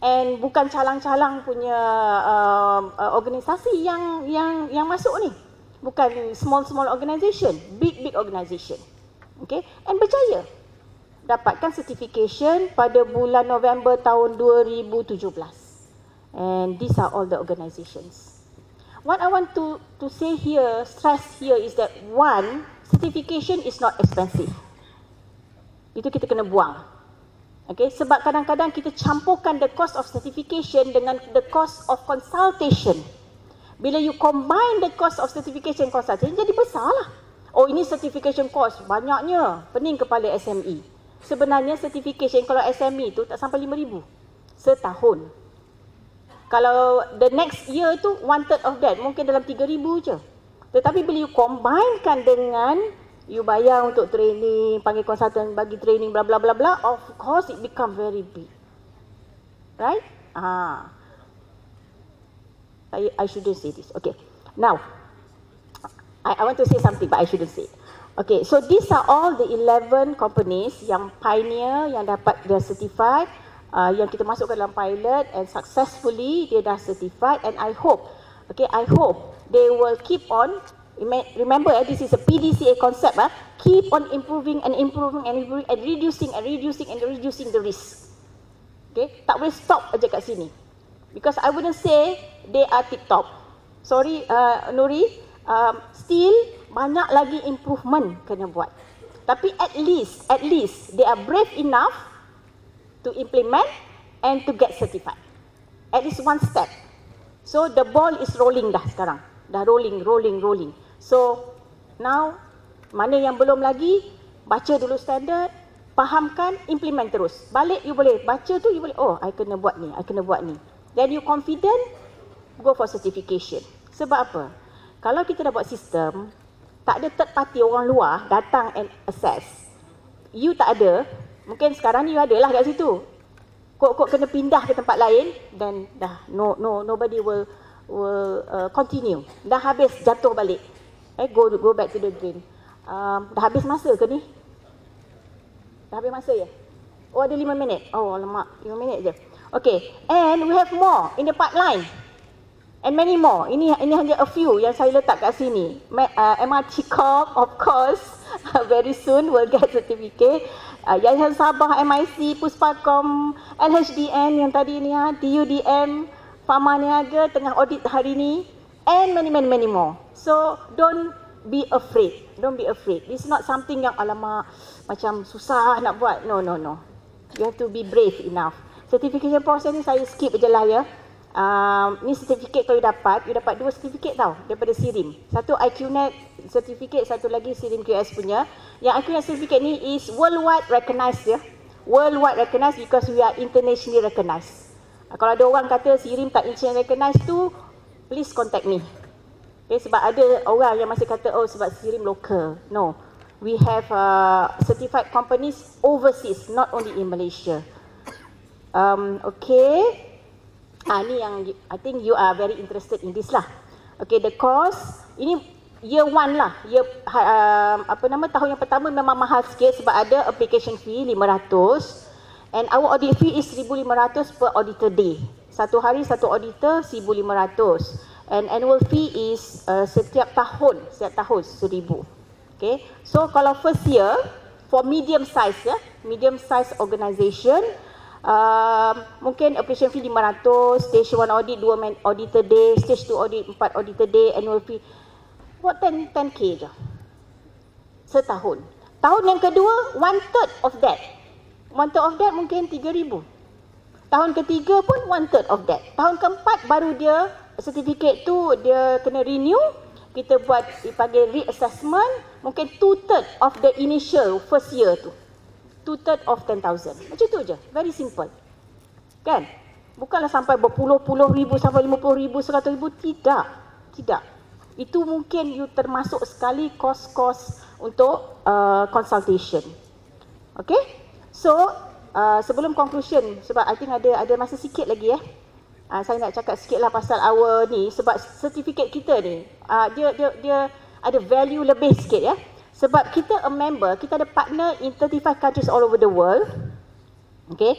And bukan calang-calang punya organisasi yang masuk ni. Bukan small organisation, big organisation. Okay, and berjaya. Dapatkan certification pada bulan November tahun 2017. And these are all the organizations. What I want to say here, stress here is that one, certification is not expensive. Itu kita kena buang. Okay, sebab kadang-kadang kita campurkan the cost of certification dengan the cost of consultation. Bila you combine the cost of certification and consultation, jadi besar lah. Oh, ini certification cost, banyaknya, pening kepala SME. Sebenarnya certification kalau SME tu tak sampai 5,000 setahun. Kalau the next year tu 1/3 of that, mungkin dalam 3,000 je. Tetapi bila you combinekan dengan you bayar untuk training, panggil konsultan bagi training, bla bla bla bla, of course it become very big. Right? I shouldn't say this. Okay. Now, I want to say something but I shouldn't say. Okay, so these are all the 11 companies yang pioneer, yang dapat dia certified, yang kita masukkan dalam pilot and successfully dia dah certified, and I hope they will keep on. Remember, this is a PDCA concept. Keep on improving and reducing the risk. Okay, tak boleh stop aja kat sini. Because I wouldn't say they are tip-top. Sorry, Nuri, still banyak lagi improvement kena buat. Tapi at least they are brave enough to implement and to get certified. At least one step. So the ball is rolling dah sekarang. Dah rolling. So now, mana yang belum lagi, baca dulu standard, fahamkan, implement terus. Balik you boleh baca tu, you boleh, oh I kena buat ni. Then you confident, go for certification. Sebab apa? Kalau kita dah buat sistem, tak ada third party orang luar datang and assess. You tak ada, mungkin sekarang ni you ada lah kat situ. Kok kena pindah ke tempat lain, then dah nobody will continue. Dah habis, jatuh balik. Go back to the drain. Dah habis masa ke ni? Dah habis masa ya? Oh, ada 5 minit. Oh, alamak, 5 minit je. Okay, and we have more in the pipeline. And many more. Ini hanya a few yang saya letak kat sini. MRT Corp, of course, very soon will get certificate. Yayasan Sabah, MIC, Puspakom, LHDN yang tadi ni, TUDM, Pharma Niaga tengah audit hari ni, and many more. So don't be afraid. Don't be afraid. This is not something yang alamak macam susah nak buat. No. You have to be brave enough. Certification process ni saya skip je lah ya. Ni certificate kalau you dapat 2 certificate tau daripada SIRIM. Satu IQNet certificate, satu lagi SIRIM QS punya. Yang IQNet certificate ni is worldwide recognized ya. Worldwide recognized because we are internationally recognized. Kalau ada orang kata SIRIM tak internationally recognized tu, please contact me. Okay, sebab ada orang yang masih kata oh sebab SIRIM local. No. We have certified companies overseas, not only in Malaysia. Okay. Ni yang I think you are very interested in this lah. Okay, the course ini year 1 lah. Tahun yang pertama memang mahal sikit sebab ada application fee 500 and our audit fee is 1,500 per auditor day. Satu hari satu auditor 1,500 and annual fee is setiap tahun 1,000. Okay, so kalau first year for medium size organisation, mungkin application fee 500, stage 1 audit 2 auditor day, stage 2 audit 4 auditor day, annual fee what 10k je setahun. Tahun yang kedua 1/3 of that mungkin 3,000. Tahun ketiga pun 1/3 of that. Tahun keempat baru dia certificate tu dia kena renew, kita buat dipanggil reassessment, mungkin 2/3 of the initial first year tu, 2/3 of 10,000. Macam tu je, very simple. Kan? Bukanlah sampai berpuluh-puluh ribu, sampai 50,000, 100,000, tidak. Itu mungkin you termasuk sekali kos-kos untuk consultation. Okay? So, sebelum conclusion, sebab I think ada masa sikit lagi saya nak cakap sikit lah pasal our ni, sebab certificate kita ni, dia ada value lebih sikit ya. Sebab kita a member, kita ada partner in 35 countries all over the world. Okay.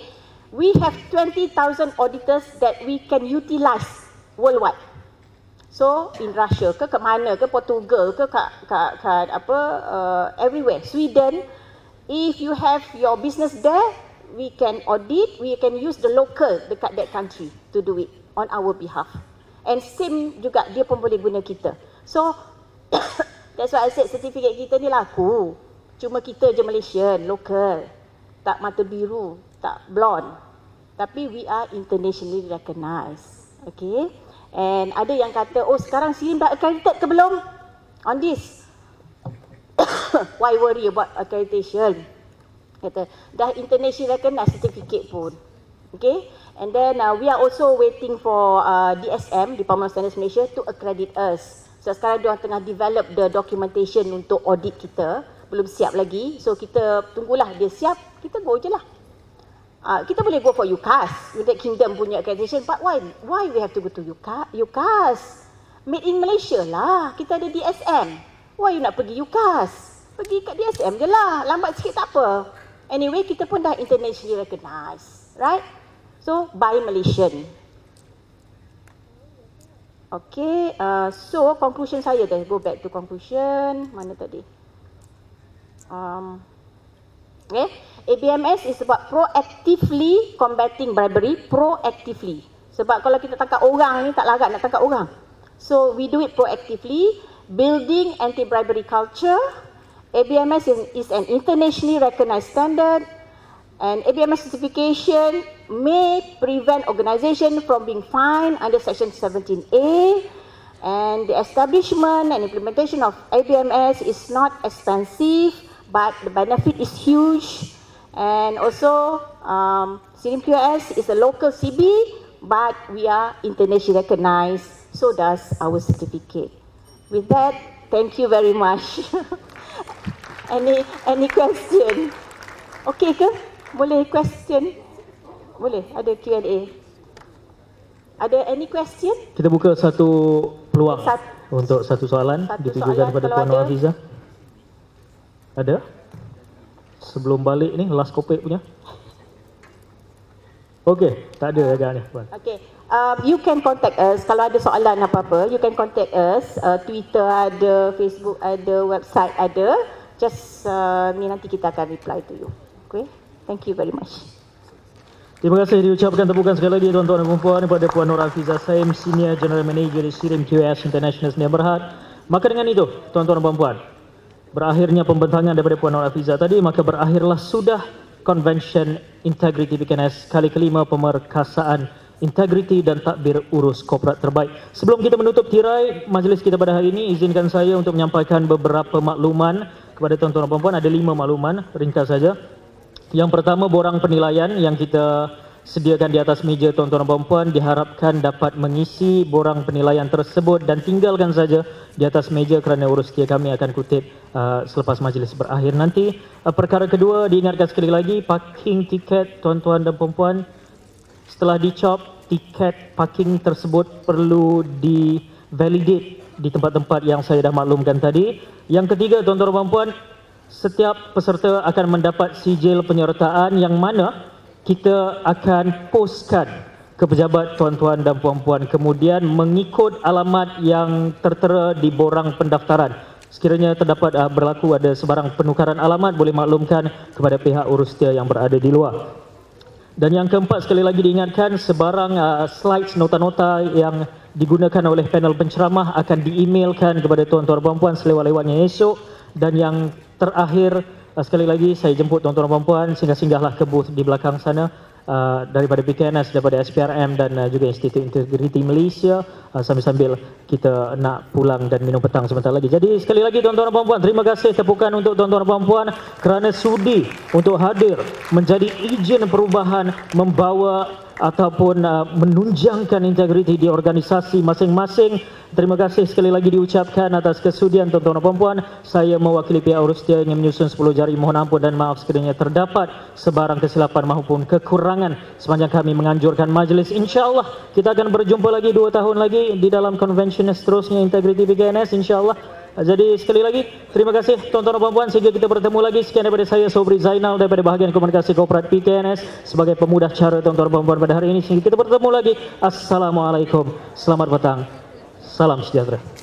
We have 20,000 auditors that we can utilize worldwide. So in Russia ke mana ke, Portugal ke everywhere, Sweden, if you have your business there, we can audit, we can use the local dekat that country to do it on our behalf. And same juga dia pun boleh guna kita. So that's why I said certificate kita ni laku. Cuma kita je Malaysian, local. Tak mata biru, tak blonde. Tapi we are internationally recognized. Okay. And ada yang kata, oh sekarang SIRIM dah accredited ke belum? On this. Why worry about accreditation? Kata, dah internationally recognized certificate pun. Okay. And then we are also waiting for DSM, Department of Standards Malaysia, to accredit us. So sekarang diorang tengah develop the documentation untuk audit kita. Belum siap lagi. So kita tunggulah dia siap, kita go je lah. Kita boleh go for UCAS, United Kingdom punya accreditation. But why we have to go to UCAS? Made in Malaysia lah. Kita ada DSM. Why you nak pergi UCAS? Pergi kat DSM je lah. Lambat sikit tak apa. Anyway, kita pun dah internationally recognized. Right? So, by Malaysian. Okay, so conclusion saya dah. Go back to conclusion. Mana tadi? Okay, ABMS is about proactively combating bribery. Proactively. Sebab kalau kita tangkap orang ni tak larat nak tangkap orang. So we do it proactively. Building anti-bribery culture. ABMS is an internationally recognized standard. And ABMS certification may prevent organization from being fined under Section 17A. And the establishment and implementation of ABMS is not expensive, but the benefit is huge. And also, SIRIM QS is a local CB, but we are internationally recognized. So does our certificate. With that, thank you very much. Any question? Okay ke? Boleh question? Boleh, ada Q&A. Ada any question? Kita buka satu peluang untuk satu soalan ditujukan kepada Tuan Hafizah. Ada? Sebelum balik ni, last Topik punya. Okey, tak ada agak ni. Okey, You can contact us kalau ada soalan apa-apa. You can contact us. Twitter ada, Facebook ada, website ada. Just ni nanti kita akan reply to you. Okay? Thank you very much. Terima kasih diucapkan tepukan sekali lagi tuan-tuan dan puan kepada Puan Nur Hafizah Saim, Senior General Manager di Sirim QS International Sdn Bhd. Maka dengan itu, tuan-tuan dan puan, berakhirnya pembentangan daripada Puan Nur Hafizah tadi, maka berakhirlah sudah Konvensyen Integriti PKNS kali kelima Pemeriksaan Integriti dan Tadbir Urus Korporat Terbaik. Sebelum kita menutup tirai majlis kita pada hari ini, izinkan saya untuk menyampaikan beberapa makluman kepada tuan-tuan dan puan. Ada 5 makluman, ringkas saja. Yang pertama, borang penilaian yang kita sediakan di atas meja tuan-tuan dan puan diharapkan dapat mengisi borang penilaian tersebut dan tinggalkan saja di atas meja kerana urus setia kami akan kutip selepas majlis berakhir nanti. Perkara kedua, diingatkan sekali lagi, parking tiket tuan-tuan dan puan setelah dicop, tiket parking tersebut perlu di-validate di tempat-tempat yang saya dah maklumkan tadi. Yang ketiga, tuan-tuan dan puan, setiap peserta akan mendapat sijil penyertaan yang mana kita akan postkan ke pejabat tuan-tuan dan puan-puan, kemudian mengikut alamat yang tertera di borang pendaftaran. Sekiranya terdapat berlaku ada sebarang penukaran alamat, boleh maklumkan kepada pihak urus setia yang berada di luar. Dan yang keempat, sekali lagi diingatkan, sebarang slides nota-nota yang digunakan oleh panel penceramah akan di-emailkan kepada tuan-tuan dan puan-puan selewat-lewatnya esok. Dan yang terakhir, sekali lagi saya jemput tuan-tuan dan puan-puan, singgah-singgahlah ke booth di belakang sana daripada PKNS, daripada SPRM dan juga Institut Integriti Malaysia, sambil-sambil kita nak pulang dan minum petang sebentar lagi. Jadi sekali lagi tuan-tuan dan puan-puan, terima kasih tepukan untuk tuan-tuan dan puan-puan kerana sudi untuk hadir menjadi ejen perubahan, membawa ataupun menunjangkan integriti di organisasi masing-masing. Terima kasih sekali lagi diucapkan atas kesudian tuan-tuan dan puan-puan. Saya mewakili pihak urus setia ingin menyusun 10 jari mohon ampun dan maaf sekiranya terdapat sebarang kesilapan maupun kekurangan sepanjang kami menganjurkan majlis. InsyaAllah kita akan berjumpa lagi 2 tahun lagi di dalam konvensyen seterusnya Integriti PKNS, insyaAllah. Jadi sekali lagi terima kasih tuan-tuan dan puan-puan, sehingga kita bertemu lagi. Sekian daripada saya Sobri Zainal daripada bahagian komunikasi Korporat PKNS sebagai pemudah cara tuan-tuan dan puan-puan pada hari ini. Sehingga kita bertemu lagi. Assalamualaikum, selamat petang, salam sejahtera.